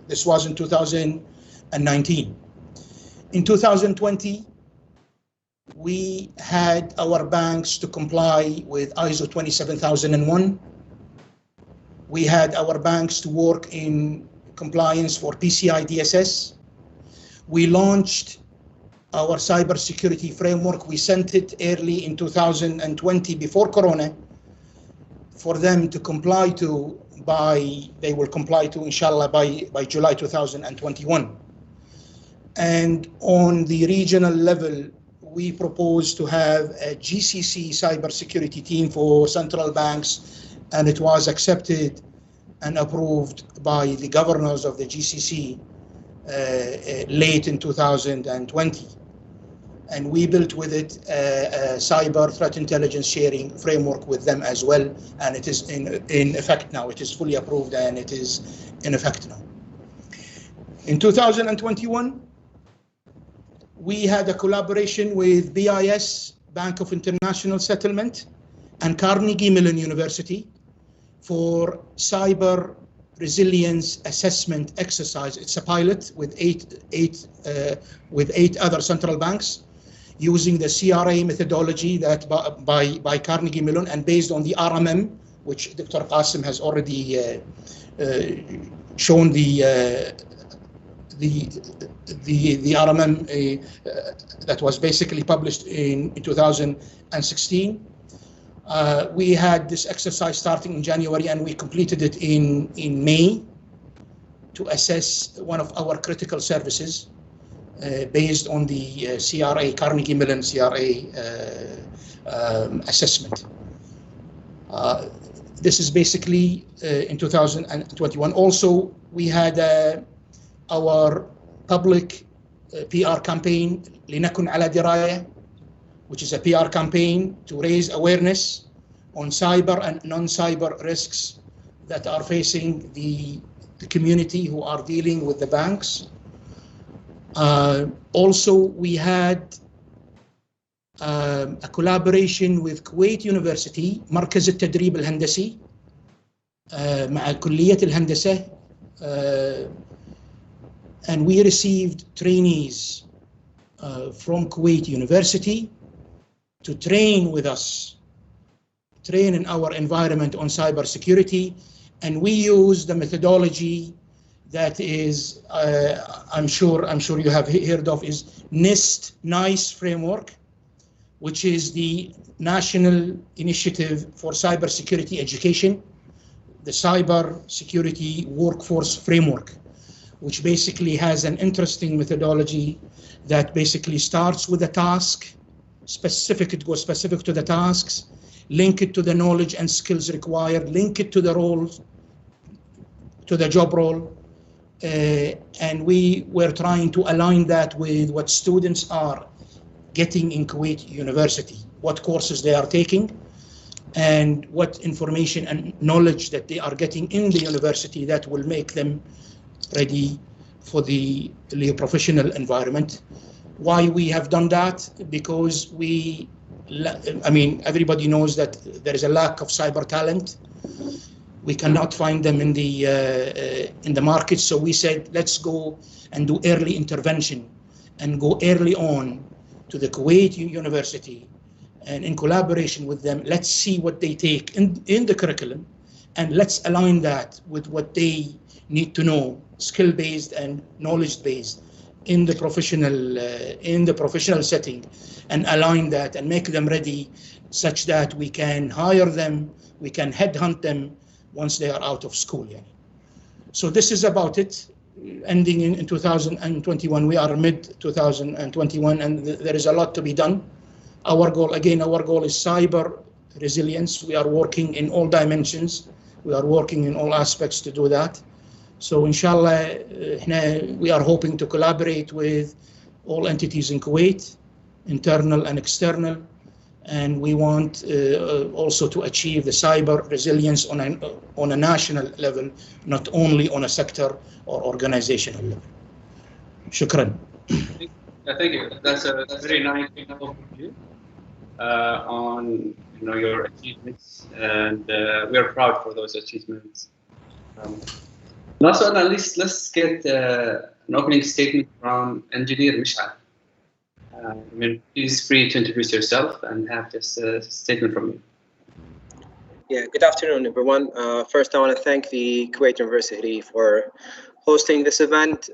This was in 2019. In 2020, we had our banks to comply with ISO 27001. We had our banks to work in compliance for PCI DSS. We launched our cybersecurity framework. We sent it early in 2020 before Corona for them to comply to they will comply to, inshallah, by July 2021. And on the regional level, we propose to have a GCC cybersecurity team for central banks, and it was accepted and approved by the governors of the GCC late in 2020. And we built with it a cyber threat intelligence sharing framework with them as well, and it is in effect now. It is fully approved and it is in effect now. In 2021, we had a collaboration with BIS, Bank of International Settlement, and Carnegie Mellon University for cyber resilience assessment exercise. It's a pilot with eight other central banks using the CRA methodology that by Carnegie Mellon and based on the RMM, which Dr. Qasim has already shown the RMM that was basically published in 2016. We had this exercise starting in January, and we completed it in May to assess one of our critical services based on the CRA, Carnegie Mellon CRA assessment. This is basically in 2021. Also, we had our public PR campaign, لنكن على دراية, which is a PR campaign to raise awareness on cyber and non-cyber risks that are facing the community who are dealing with the banks. Also, we had a collaboration with Kuwait University, مركز التدريب الهندسي مع كلية الهندسة, and we received trainees from Kuwait University to train with us, train in our environment on cybersecurity, and we use the methodology that is, I'm sure you have heard of, is NICE framework, which is the National Initiative for Cybersecurity Education, the Cybersecurity Workforce Framework, which basically has an interesting methodology that basically starts with a task, it goes specific to the tasks, link it to the knowledge and skills required, link it to the roles, to the job role, and we were trying to align that with what students are getting in Kuwait University, what courses they are taking, and what information and knowledge that they are getting in the university that will make them ready for the professional environment. Why we have done that? Because everybody knows that there is a lack of cyber talent. We cannot find them in the market, so we said, let's go and do early intervention and go early on to the Kuwait University, and in collaboration with them, let's see what they take in the curriculum, and let's align that with what they need to know, skill-based and knowledge-based in the professional setting, and align that and make them ready such that we can hire them, we can headhunt them once they are out of school. So this is about it. Ending in 2021, we are mid-2021, and there is a lot to be done. Our goal is cyber resilience. We are working in all dimensions. We are working in all aspects to do that. So inshallah, we are hoping to collaborate with all entities in Kuwait, internal and external, and we want also to achieve the cyber resilience on a national level, not only on a sector or organizational level. Shukran. Thank you. That's a very nice overview on your achievements, and we are proud for those achievements. Last but not least, let's get an opening statement from Engineer Mish'al. Please free to introduce yourself and have this statement from you. Yeah, good afternoon, everyone. First, I want to thank the Kuwait University for hosting this event.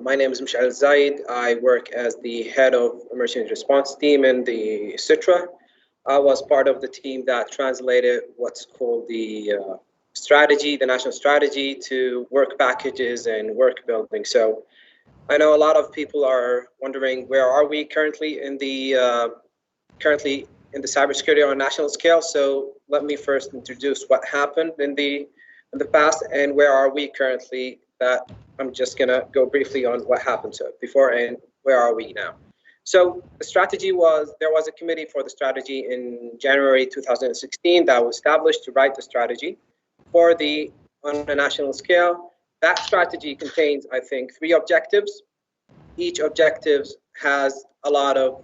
My name is Mish'al Zaid. I work as the head of emergency response team in the CITRA. I was part of the team that translated what's called the strategy, the national strategy, to work packages and work building. So I know a lot of people are wondering, where are we currently in the cybersecurity on a national scale? So let me first introduce what happened in the past and where are we currently. That I'm just gonna go briefly on what happened before and where are we now. So the strategy was, there was a committee for the strategy in January 2016 that was established to write the strategy on a national scale. That strategy contains, I think, 3 objectives. Each objective has a lot of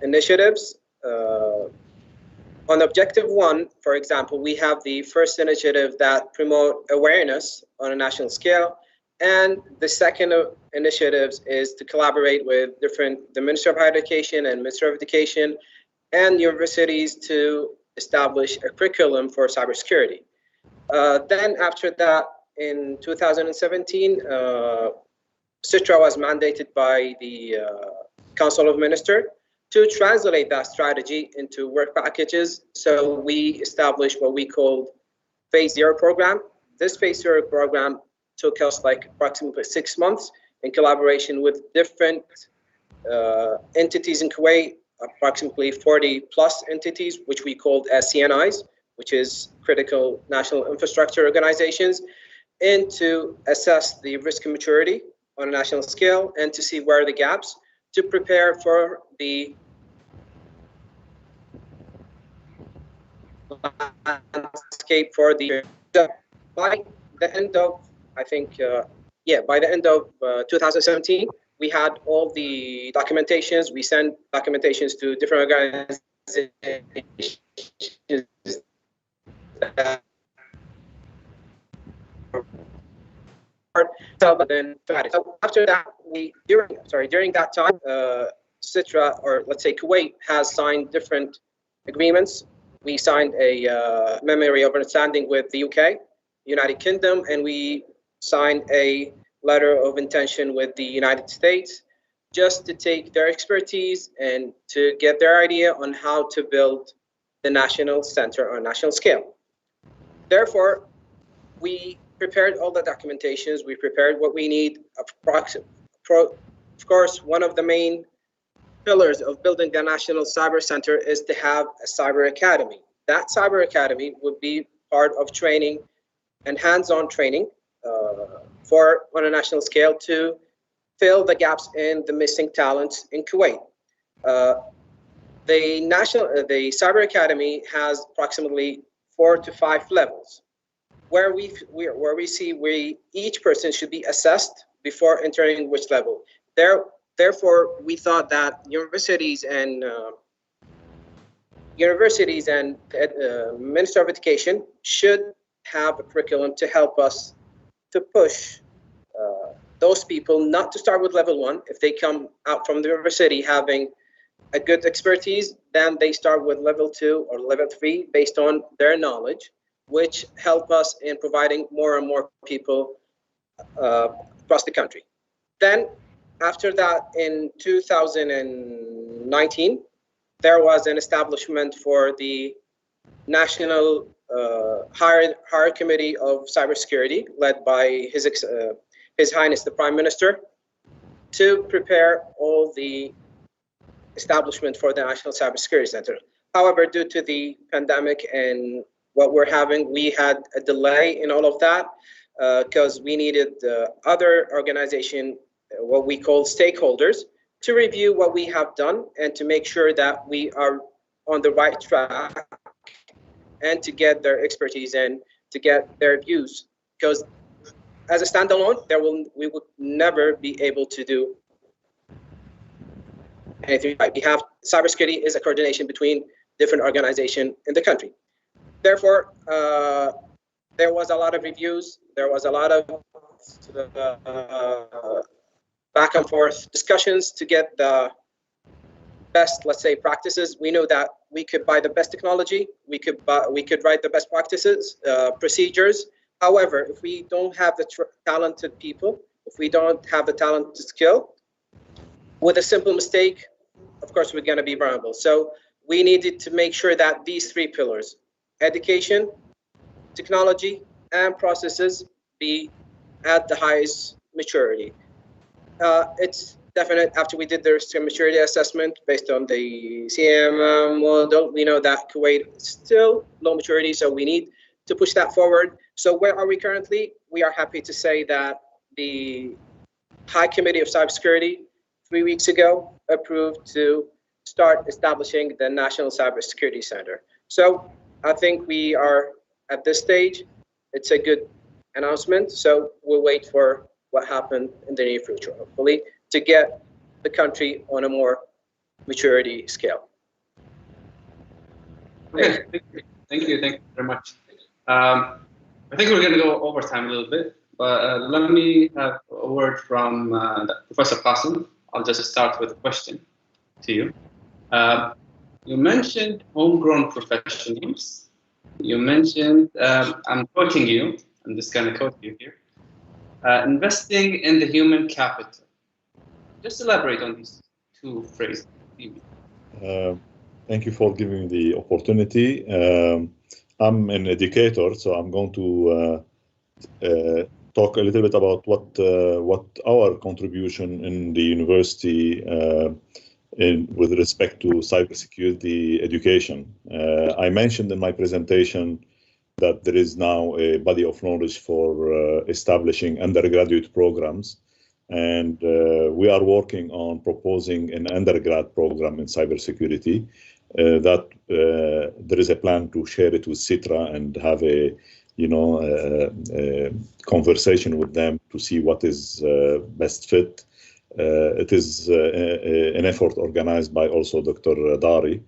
initiatives. On objective 1, for example, we have the first initiative that promote awareness on a national scale. And the second initiatives is to collaborate with the Ministry of Higher Education and Ministry of Education and universities to establish a curriculum for cybersecurity. Then after that, in 2017, CITRA was mandated by the Council of Ministers to translate that strategy into work packages. So we established what we called Phase 0 program. This Phase 0 program took us like approximately 6 months in collaboration with different entities in Kuwait, approximately 40 plus entities, which we called as CNIs, which is Critical National Infrastructure Organizations, and to assess the risk and maturity on a national scale and to see where are the gaps, to prepare for the landscape for the by the end of, I think, by the end of 2017, we had all the documentations. We sent documentations to different organizations. So after that, during that time, CITRA, or let's say Kuwait, has signed different agreements. We signed a memorandum of understanding with the UK, United Kingdom, and we signed a letter of intention with the United States, just to take their expertise and to get their idea on how to build the national center on a national scale. Therefore, we prepared all the documentations, we prepared what we need. Of course, one of the main pillars of building the National Cyber Center is to have a cyber academy. That cyber academy would be part of training and hands-on training on a national scale to fill the gaps in the missing talents in Kuwait. The Cyber Academy has approximately 4 to 5 levels, where we see each person should be assessed before entering which level. Therefore, we thought that universities and Minister of Education should have a curriculum to help us to push those people not to start with level 1. If they come out from the university having a good expertise, then they start with level 2 or level 3 based on their knowledge, which help us in providing more and more people across the country. Then after that, in 2019, there was an establishment for the National Higher Committee of Cybersecurity, led by His Highness the Prime Minister, to prepare all the establishment for the National Cybersecurity Center. However, due to the pandemic and what we're having, we had a delay in all of that because we needed other organization, what we call stakeholders, to review what we have done and to make sure that we are on the right track and to get their expertise and to get their views. Because as a standalone, we would never be able to do anything right. We have cybersecurity is a coordination between different organizations in the country. Therefore, there was a lot of reviews. There was a lot of back and forth discussions to get the best, let's say, practices. We know that we could buy the best technology. We could write the best practices, procedures. However, if we don't have the talented people, if we don't have the talented skill, with a simple mistake, of course, we're going to be vulnerable. So we needed to make sure that these three pillars, education, technology, and processes, be at the highest maturity. It's definite after we did the risk and maturity assessment based on the CM model, we know that Kuwait is still low maturity, so we need to push that forward. So where are we currently? We are happy to say that the High Committee of Cybersecurity 3 weeks ago approved to start establishing the National Cybersecurity Center. So I think we are at this stage. It's a good announcement. So we'll wait for what happened in the near future, hopefully, to get the country on a more maturity scale. Okay, thank you very much. I think we're going to go over time a little bit, but let me have a word from Professor Qasim. I'll just start with a question to you. You mentioned homegrown professionals. You mentioned, I'm quoting you, I'm just going to quote you here, investing in the human capital. Just elaborate on these two phrases. Thank you for giving me the opportunity. I'm an educator, so I'm going to talk a little bit about what our contribution in the university with respect to cybersecurity education. I mentioned in my presentation that there is now a body of knowledge for establishing undergraduate programs, and we are working on proposing an undergrad program in cybersecurity. That there is a plan to share it with CITRA and have a conversation with them to see what is best fit. It is an effort organized by also Dr. Dari.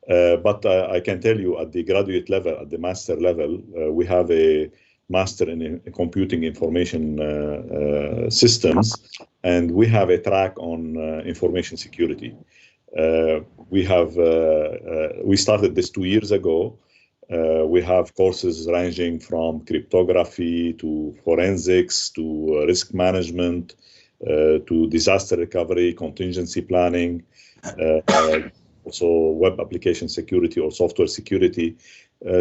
But I can tell you at the graduate level, at the master level, we have a master in computing information systems, and we have a track on information security. We started this 2 years ago. We have courses ranging from cryptography to forensics to risk management to disaster recovery, contingency planning, also web application security or software security.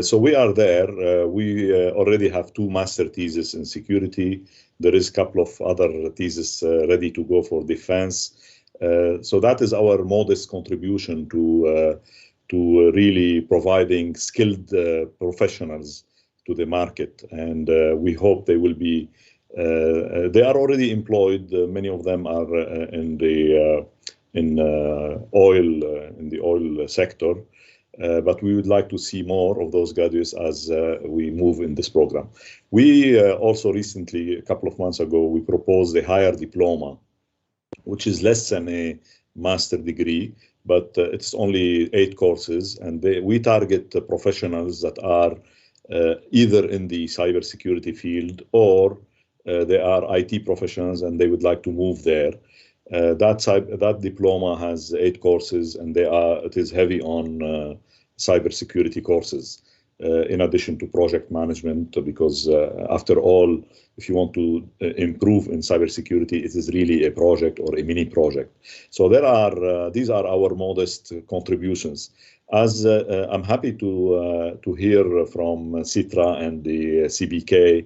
So we are there. We already have 2 master theses in security. There is a couple of other theses ready to go for defense. So that is our modest contribution to really providing skilled professionals to the market, and we hope they will be. They are already employed. Many of them are in the oil sector, but we would like to see more of those graduates as we move in this program. We also recently, a couple of months ago, we proposed a higher diploma, which is less than a master degree, but it's only 8 courses, and we target professionals that are either in the cybersecurity field or they are IT professionals and they would like to move there. That diploma has 8 courses, and it is heavy on cybersecurity courses, in addition to project management, because after all, if you want to improve in cybersecurity, it is really a project or a mini project. So these are our modest contributions. As I'm happy to hear from CITRA and the CBK,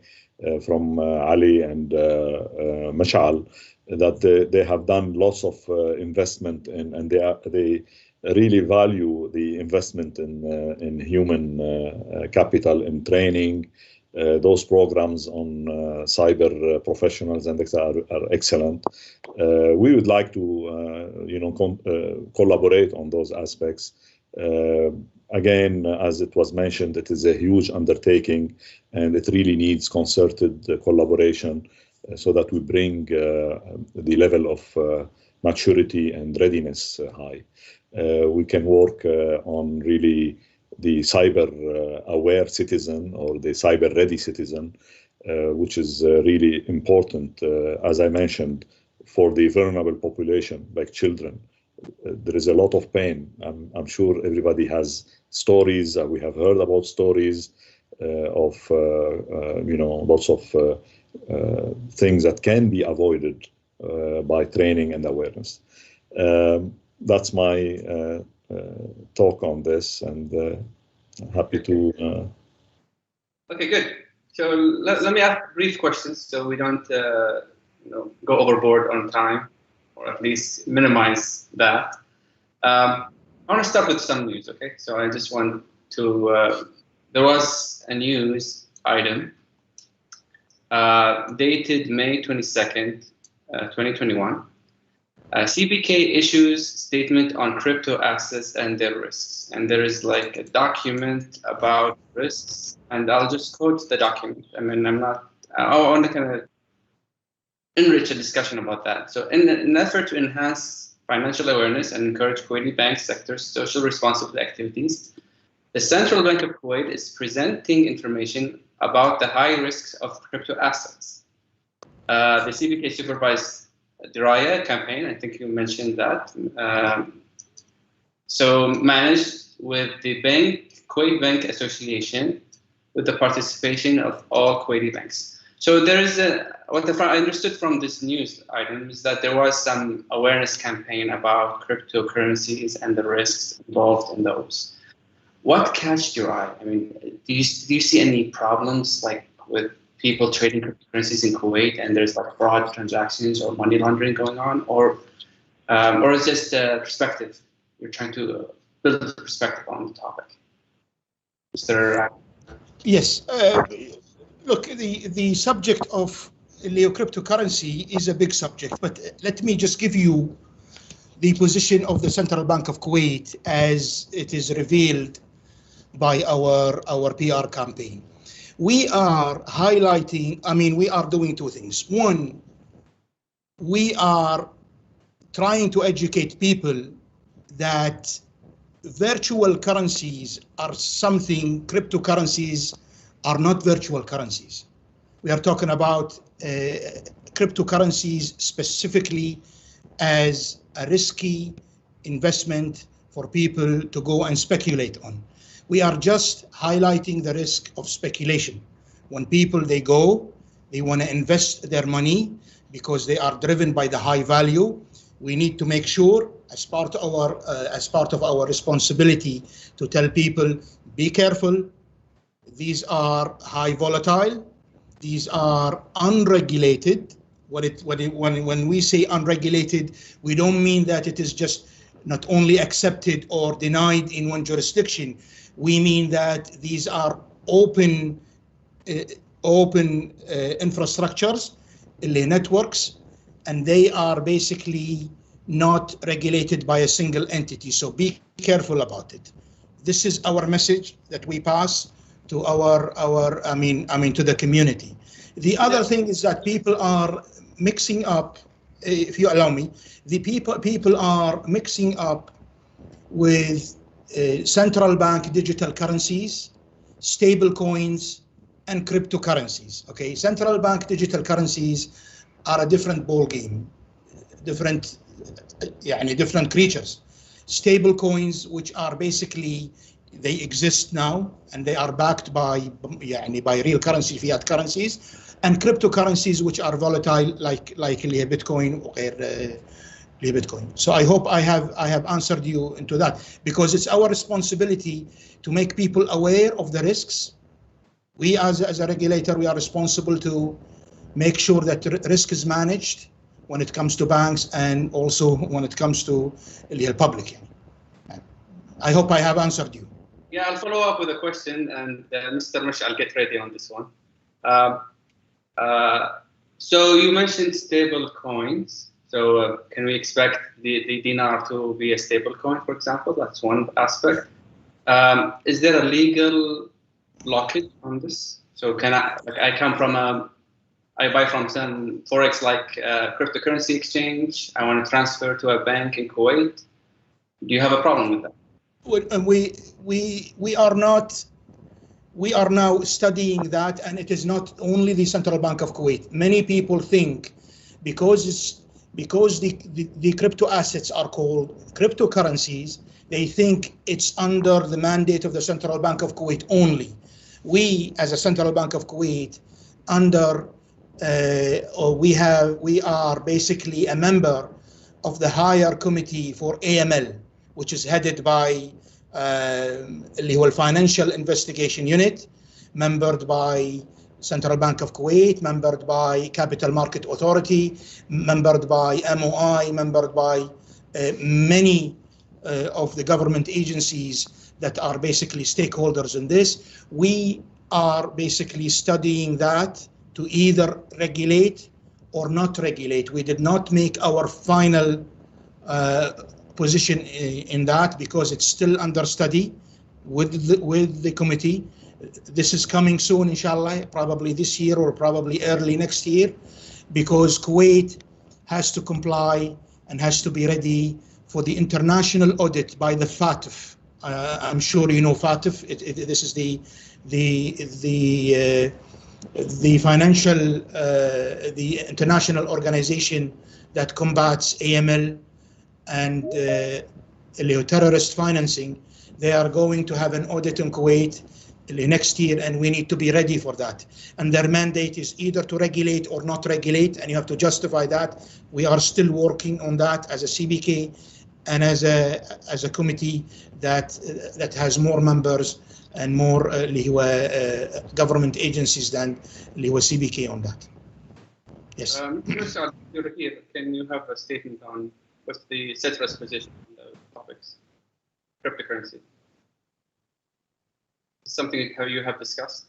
from Ali and Mashal, that they have done lots of investment and they really value the investment in human capital and training. Those programs on cyber professionals and are excellent. We would like to collaborate on those aspects. Again, as it was mentioned, it is a huge undertaking, and it really needs concerted collaboration so that we bring the level of maturity and readiness high. We can work on really the cyber-aware citizen or the cyber-ready citizen, which is really important, as I mentioned, for the vulnerable population, like children. There is a lot of pain. I'm sure everybody has stories. We have heard about stories of lots of things that can be avoided by training and awareness. That's my talk on this, and happy to. Okay, good. So let me ask brief questions so we don't go overboard on time, or at least minimize that. I want to start with some news, okay? So I just want to, there was a news item dated May 22nd, 2021. CBK issues statement on crypto assets and their risks. And there is like a document about risks, and I'll just quote the document. I mean, I want to kind of enrich a discussion about that. So in an effort to enhance financial awareness and encourage Kuwaiti bank sector's social responsibility activities, the Central Bank of Kuwait is presenting information about the high risks of crypto assets. The CBK supervised Dr campaign, I think you mentioned that. So managed with the Kuwait Bank Association with the participation of all Kuwaiti banks. So there is what I understood from this news item is that there was some awareness campaign about cryptocurrencies and the risks involved in those. What catched your eye? I mean, do you see any problems like with people trading cryptocurrencies in Kuwait and there's like fraud transactions or money laundering going on, or is just perspective? You're trying to build a perspective on the topic. Is there? Yes. Look, the subject of cryptocurrency is a big subject, but let me just give you the position of the Central Bank of Kuwait as it is revealed by our PR campaign. We are highlighting, we are doing two things. One, we are trying to educate people that virtual currencies are something, cryptocurrencies are not virtual currencies. We are talking about cryptocurrencies specifically as a risky investment for people to go and speculate on. We are just highlighting the risk of speculation. When people, they want to invest their money because they are driven by the high value. We need to make sure as part of our responsibility to tell people, be careful. These are high volatile. These are unregulated. When we say unregulated, we don't mean that it is just not only accepted or denied in one jurisdiction. We mean that these are open infrastructures, networks, and they are basically not regulated by a single entity. So be careful about it. This is our message that we pass to to the community. The other thing is that people are mixing up, if you allow me, people are mixing up with central bank digital currencies, stable coins, and cryptocurrencies. Okay, central bank digital currencies are a different ball game, different creatures. Stable coins, which are basically, they exist now and they are backed by real currency, fiat currencies, and cryptocurrencies which are volatile like Bitcoin or Bitcoin. So I hope I have answered you into that, because it's our responsibility to make people aware of the risks. We as a regulator, we are responsible to make sure that risk is managed when it comes to banks and also when it comes to the public. I hope I have answered you. Yeah, I'll follow up with a question, and Mr. Mush, I'll get ready on this one. So you mentioned stable coins. So can we expect the dinar to be a stable coin, for example? That's one aspect. Is there a legal blockage on this? So can I buy from some Forex cryptocurrency exchange. I want to transfer to a bank in Kuwait. Do you have a problem with that? And we are now studying that, and it is not only the Central Bank of Kuwait. Many people think because the crypto assets are called cryptocurrencies, they think it's under the mandate of the Central Bank of Kuwait only. We, as a Central Bank of Kuwait, we are basically a member of the higher committee for AML, which is headed by اللي هو Financial Investigation Unit, membered by Central Bank of Kuwait, membered by Capital Market Authority, membered by MOI, membered by many of the government agencies that are basically stakeholders in this. We are basically studying that to either regulate or not regulate. We did not make our final position in that because it's still under study with the committee. This is coming soon, inshallah, probably this year or probably early next year, because Kuwait has to comply and has to be ready for the international audit by the FATF. I'm sure you know FATF. This is the financial, the international organization that combats AML and terrorist financing. They are going to have an audit in Kuwait next year, and we need to be ready for that. And their mandate is either to regulate or not regulate, and you have to justify that. We are still working on that as a CBK and as a committee that has more members and more government agencies than CBK on that. Yes. Mr. You're here. Can you have a statement on what's the CITRA's position on the topics? Cryptocurrency. Something how you have discussed,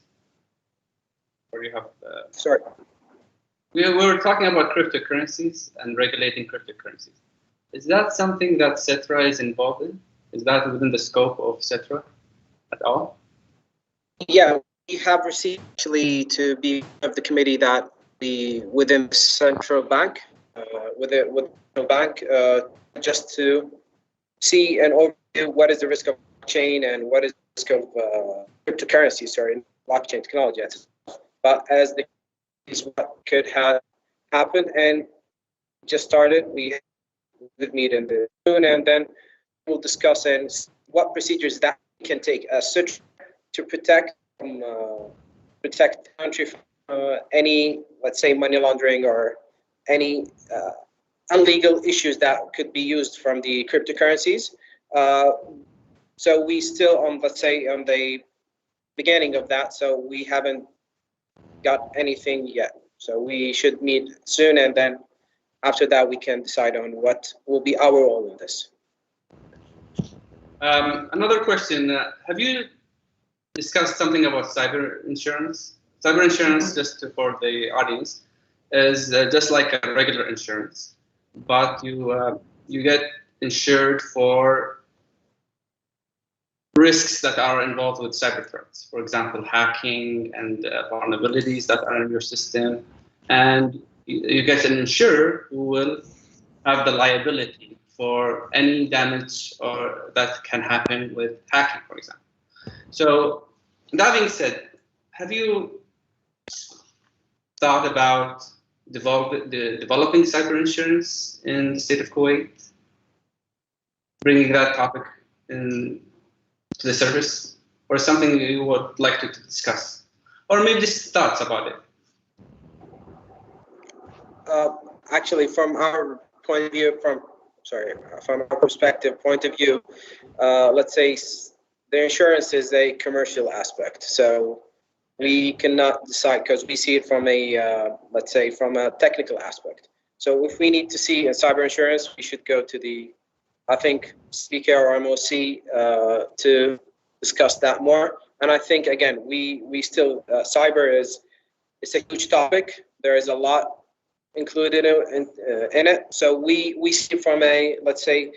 or you have? Sorry. We were talking about cryptocurrencies and regulating cryptocurrencies. Is that something that CITRA is involved in? Is that within the scope of CITRA at all? Yeah, we have received actually to be of the committee that be within the central bank, just to see and overview what is the risk of blockchain and what is the risk of cryptocurrency, blockchain technology. But as is what could have happened and just started, we would meet in the June, and then we'll discuss and what procedures that we can take as such to protect the country from any, let's say, money laundering or any illegal issues that could be used from the cryptocurrencies. So we still on, let's say, on the beginning of that, so we haven't got anything yet. So we should meet soon, and then after that we can decide on what will be our role in this. Another question, have you discussed something about cyber insurance? Cyber insurance, just for the audience, is just like a regular insurance, but you get insured for risks that are involved with cyber threats. For example, hacking and vulnerabilities that are in your system, and you get an insurer who will have the liability for any damage or that can happen with hacking, for example. So that being said, have you thought about developing cyber insurance in the state of Kuwait, bringing that topic in to the service, or something you would like to discuss, or maybe just thoughts about it? Actually, from our point of view, from our perspective point of view, let's say the insurance is a commercial aspect, so we cannot decide because we see it from a, let's say, from a technical aspect. So if we need to see a cyber insurance, we should go to the, I think, CBK or MOC to discuss that more. And I think, again, we still, cyber it's a huge topic. There is a lot included in it. So we see from a, let's say,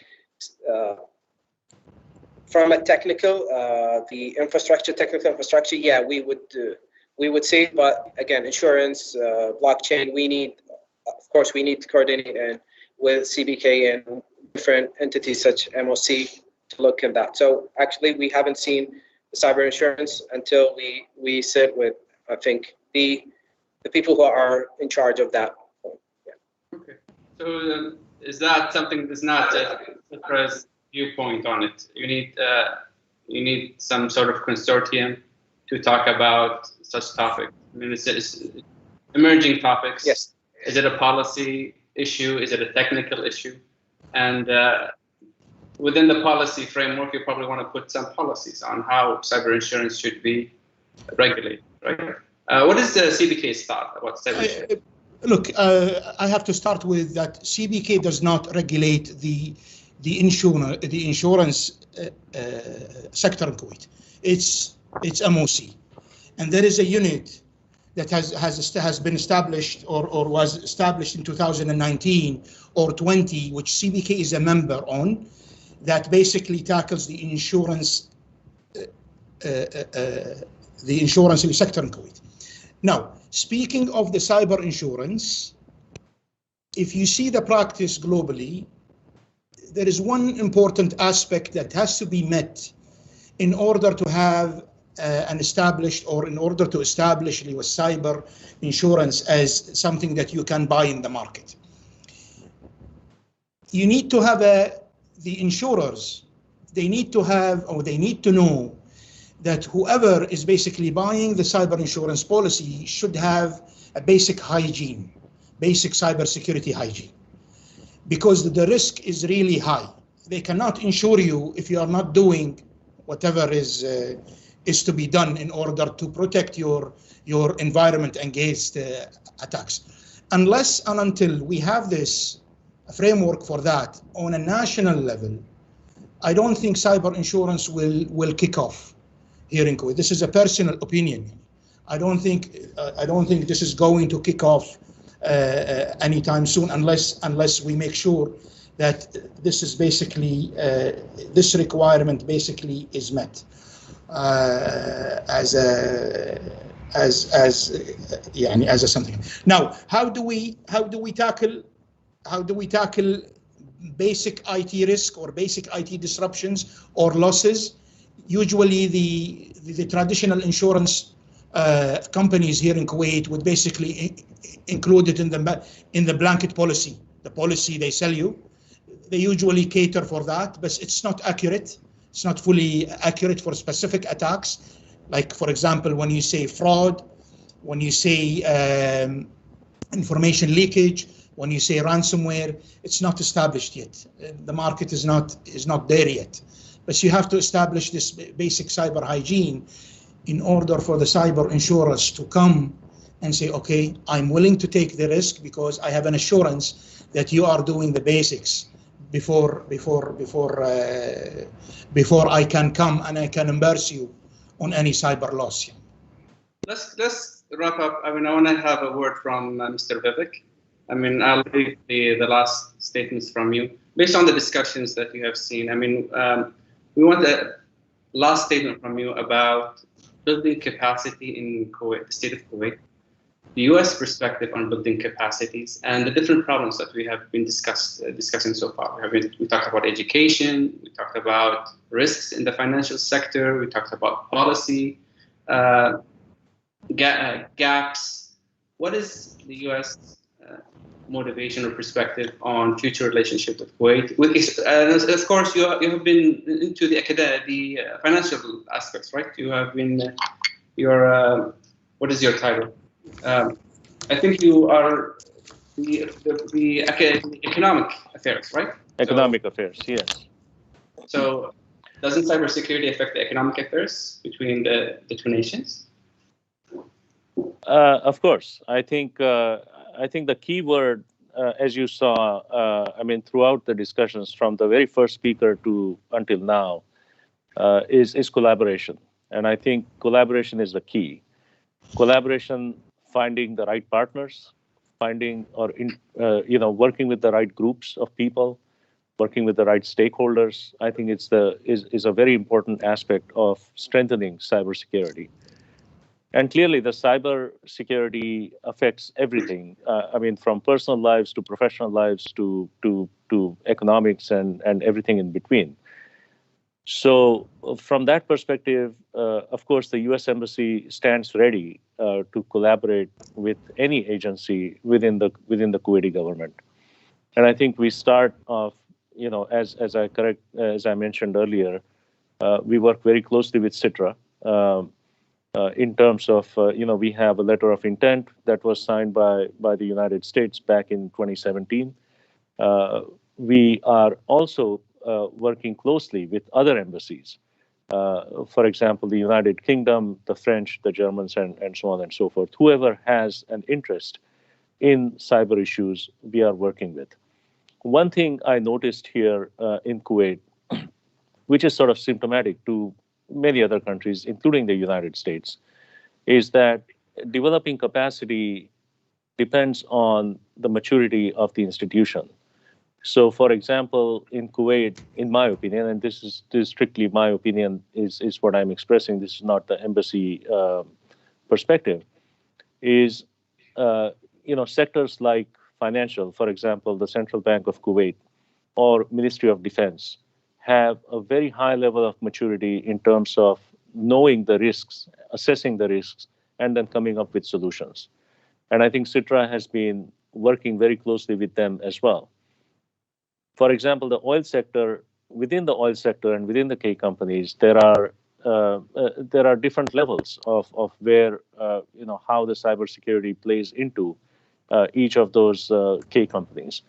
from a technical, the technical infrastructure, yeah, we would see, but again, insurance, blockchain, of course, we need to coordinate and with CBK and different entities such MOC to look at that. So actually, we haven't seen the cyber insurance until we sit with, I think, the people who are in charge of that. Yeah. Okay. So is that something that's not CITRA's viewpoint on it? You need some sort of consortium to talk about such topics. I mean, it's emerging topics. Yes. Is it a policy issue? Is it a technical issue? And within the policy framework, you probably want to put some policies on how cyber insurance should be regulated, right? What is the CBK's thought about cyber insurance? Look, I have to start with that CBK does not regulate the insurance sector in Kuwait. It's MOC, and there is a unit that has been established or was established in 2019 or 20, which CBK is a member on, that basically tackles the insurance sector in Kuwait. Now, speaking of the cyber insurance, if you see the practice globally, there is one important aspect that has to be met in order to have an established, or in order to establish cyber insurance as something that you can buy in the market. You need to have the insurers, they need to have, or they need to know that whoever is basically buying the cyber insurance policy should have a basic hygiene, basic cybersecurity hygiene, because the risk is really high. They cannot insure you if you are not doing whatever is to be done in order to protect your environment against attacks. Unless and until we have this framework for that on a national level, I don't think cyber insurance will kick off here in Kuwait. This is a personal opinion. I don't think this is going to kick off anytime soon, unless we make sure that this is basically this requirement basically is met as a something. Now, how do we tackle basic IT risk or basic IT disruptions or losses? Usually the traditional insurance companies here in Kuwait would basically include it in the blanket policy, the policy they sell you. They usually cater for that, but it's not accurate. It's not fully accurate for specific attacks. Like, for example, when you say fraud, when you say information leakage, when you say ransomware, it's not established yet. The market is not there yet. But you have to establish this basic cyber hygiene in order for the cyber insurers to come and say, okay, I'm willing to take the risk because I have an assurance that you are doing the basics before I can come and I can reimburse you on any cyber loss. Yeah. Let's wrap up. I mean, I want to have a word from Mr. Vivek. I mean, I'll read the last statements from you based on the discussions that you have seen. I mean, we want the last statement from you about building capacity in Kuwait, the state of Kuwait, the U.S. perspective on building capacities, and the different problems that we have been discussing so far. We talked about education, we talked about risks in the financial sector, we talked about policy gaps. What is the U.S. motivation or perspective on future relationship with Kuwait? Of course, you have been into the financial aspects, right? You have been what is your title? I think you are the economic affairs, right? Economic affairs, yes. So, doesn't cybersecurity affect the economic affairs between the two nations? Of course, I think the key word, as you saw, I mean, throughout the discussions from the very first speaker to until now, is collaboration, and I think collaboration is the key. Collaboration, finding the right partners, working with the right groups of people, working with the right stakeholders. I think is a very important aspect of strengthening cybersecurity. And clearly, the cybersecurity affects everything. I mean, from personal lives to professional lives to economics and everything in between. So, from that perspective, of course, the U.S. Embassy stands ready to collaborate with any agency within the Kuwaiti government. And I think we start off, as I mentioned earlier, we work very closely with CITRA. In terms of, we have a letter of intent that was signed by the United States back in 2017. We are also working closely with other embassies. For example, the United Kingdom, the French, the Germans, and so on and so forth. Whoever has an interest in cyber issues, we are working with. One thing I noticed here in Kuwait, which is sort of symptomatic to many other countries, including the United States, is that developing capacity depends on the maturity of the institution. So, for example, in Kuwait, in my opinion, and this is strictly my opinion, is what I'm expressing, this is not the embassy perspective, is sectors like financial, for example, the Central Bank of Kuwait or Ministry of Defense, have a very high level of maturity in terms of knowing the risks, assessing the risks, and then coming up with solutions. And I think CITRA has been working very closely with them as well. For example, the oil sector, within the oil sector and within the K companies, there are different levels of where how the cybersecurity plays into each of those K companies.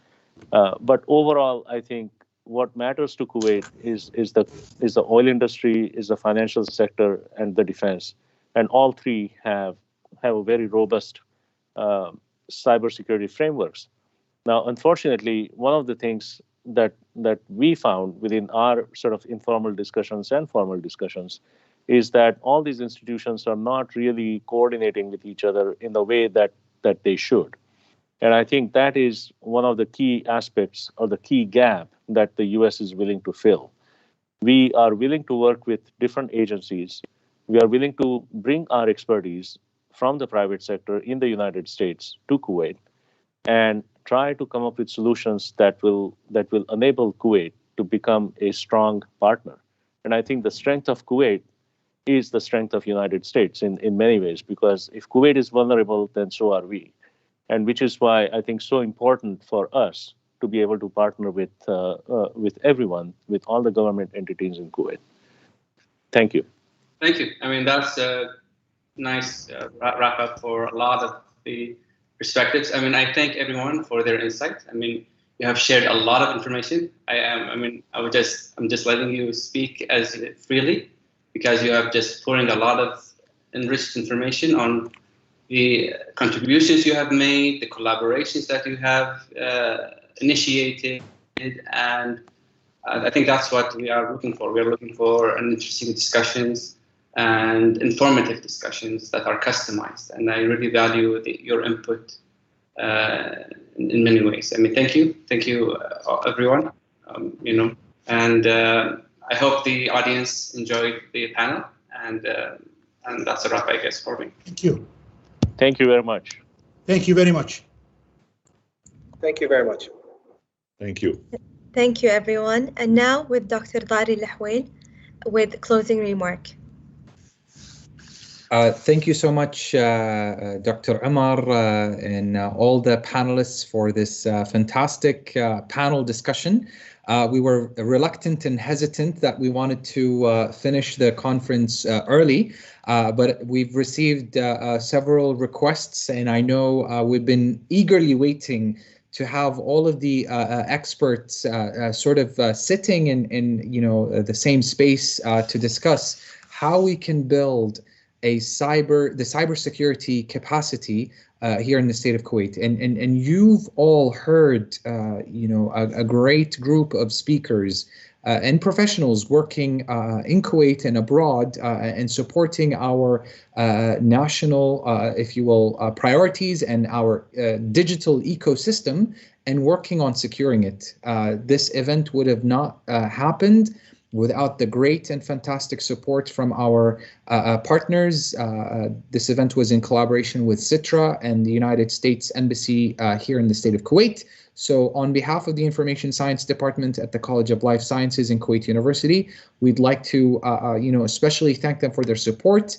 But overall, I think what matters to Kuwait is the oil industry, is the financial sector, and the defense, and all three have a very robust cybersecurity frameworks. Now, unfortunately, one of the things that we found within our sort of informal discussions and formal discussions is that all these institutions are not really coordinating with each other in the way that they should. And I think that is one of the key aspects or the key gap that the US is willing to fill. We are willing to work with different agencies. We are willing to bring our expertise from the private sector in the United States to Kuwait and try to come up with solutions that will enable Kuwait to become a strong partner. And I think the strength of Kuwait is the strength of United States in many ways, because if Kuwait is vulnerable, then so are we. And which is why I think so important for us to be able to partner with everyone, with all the government entities in Kuwait. Thank you. Thank you. I mean, that's a nice wrap up for a lot of the perspectives. I mean, I thank everyone for their insight. I mean, you have shared a lot of information. I'm just letting you speak as freely because you have just pouring a lot of enriched information on the contributions you have made, the collaborations that you have initiated, and I think that's what we are looking for. We are looking for interesting discussions and informative discussions that are customized, and I really value your input in many ways. I mean, thank you, everyone. And I hope the audience enjoyed the panel, and that's a wrap, I guess, for me. Thank you. Thank you very much. Thank you very much. Thank you very much. Thank you. Thank you, everyone. And now with Dr. Dari Lahwail with closing remark. Thank you so much, Dr. Umar, and all the panelists for this fantastic panel discussion. We were reluctant and hesitant that we wanted to finish the conference early, but we've received several requests, and I know we've been eagerly waiting to have all of the experts sort of sitting in the same space to discuss how we can build the cybersecurity capacity here in the state of Kuwait, and you've all heard a great group of speakers and professionals working in Kuwait and abroad and supporting our national, if you will, priorities and our digital ecosystem and working on securing it. This event would have not happened without the great and fantastic support from our partners. This event was in collaboration with CITRA and the United States Embassy here in the state of Kuwait. So on behalf of the Information Science Department at the College of Life Sciences in Kuwait University, we'd like to especially thank them for their support.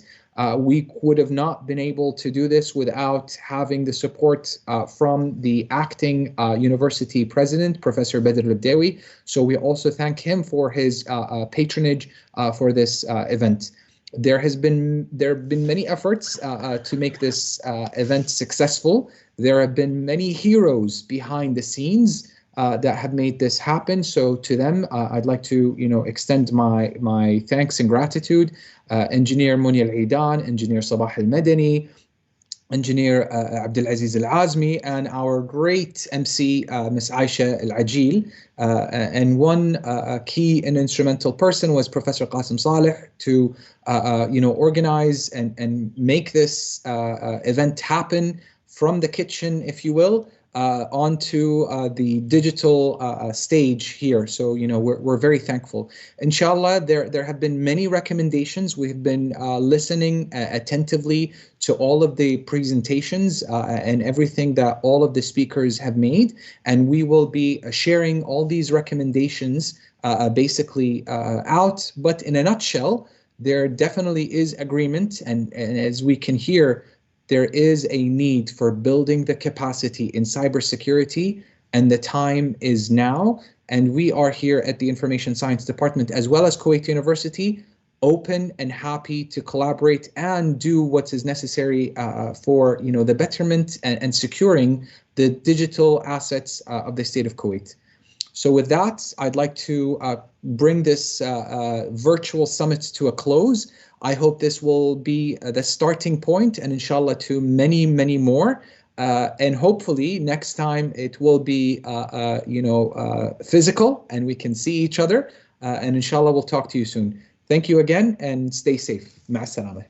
We would have not been able to do this without having the support from the acting university president, Professor Badr Labdawi. So we also thank him for his patronage for this event. There have been many efforts to make this event successful. There have been many heroes behind the scenes that have made this happen. So to them, I'd like to, extend my thanks and gratitude. Engineer Munia Al-Aidan, Engineer Sabah Al-Madani, Engineer Abdulaziz Al-Azmi, and our great MC, Ms. Aisha Al-Ajil. And one key and instrumental person was Professor Qasim Saleh to, organize and make this event happen from the kitchen, if you will, onto the digital stage here. So, we're very thankful. Inshallah, there have been many recommendations. We've been listening attentively to all of the presentations and everything that all of the speakers have made. And we will be sharing all these recommendations basically out. But in a nutshell, there definitely is agreement. And as we can hear, there is a need for building the capacity in cybersecurity, and the time is now. And we are here at the Information Science Department, as well as Kuwait University, open and happy to collaborate and do what is necessary for the betterment and securing the digital assets of the state of Kuwait. So with that, I'd like to bring this virtual summit to a close. I hope this will be the starting point, and inshallah to many, many more. And hopefully next time it will be, physical and we can see each other. And inshallah we'll talk to you soon. Thank you again and stay safe. Ma'as salama.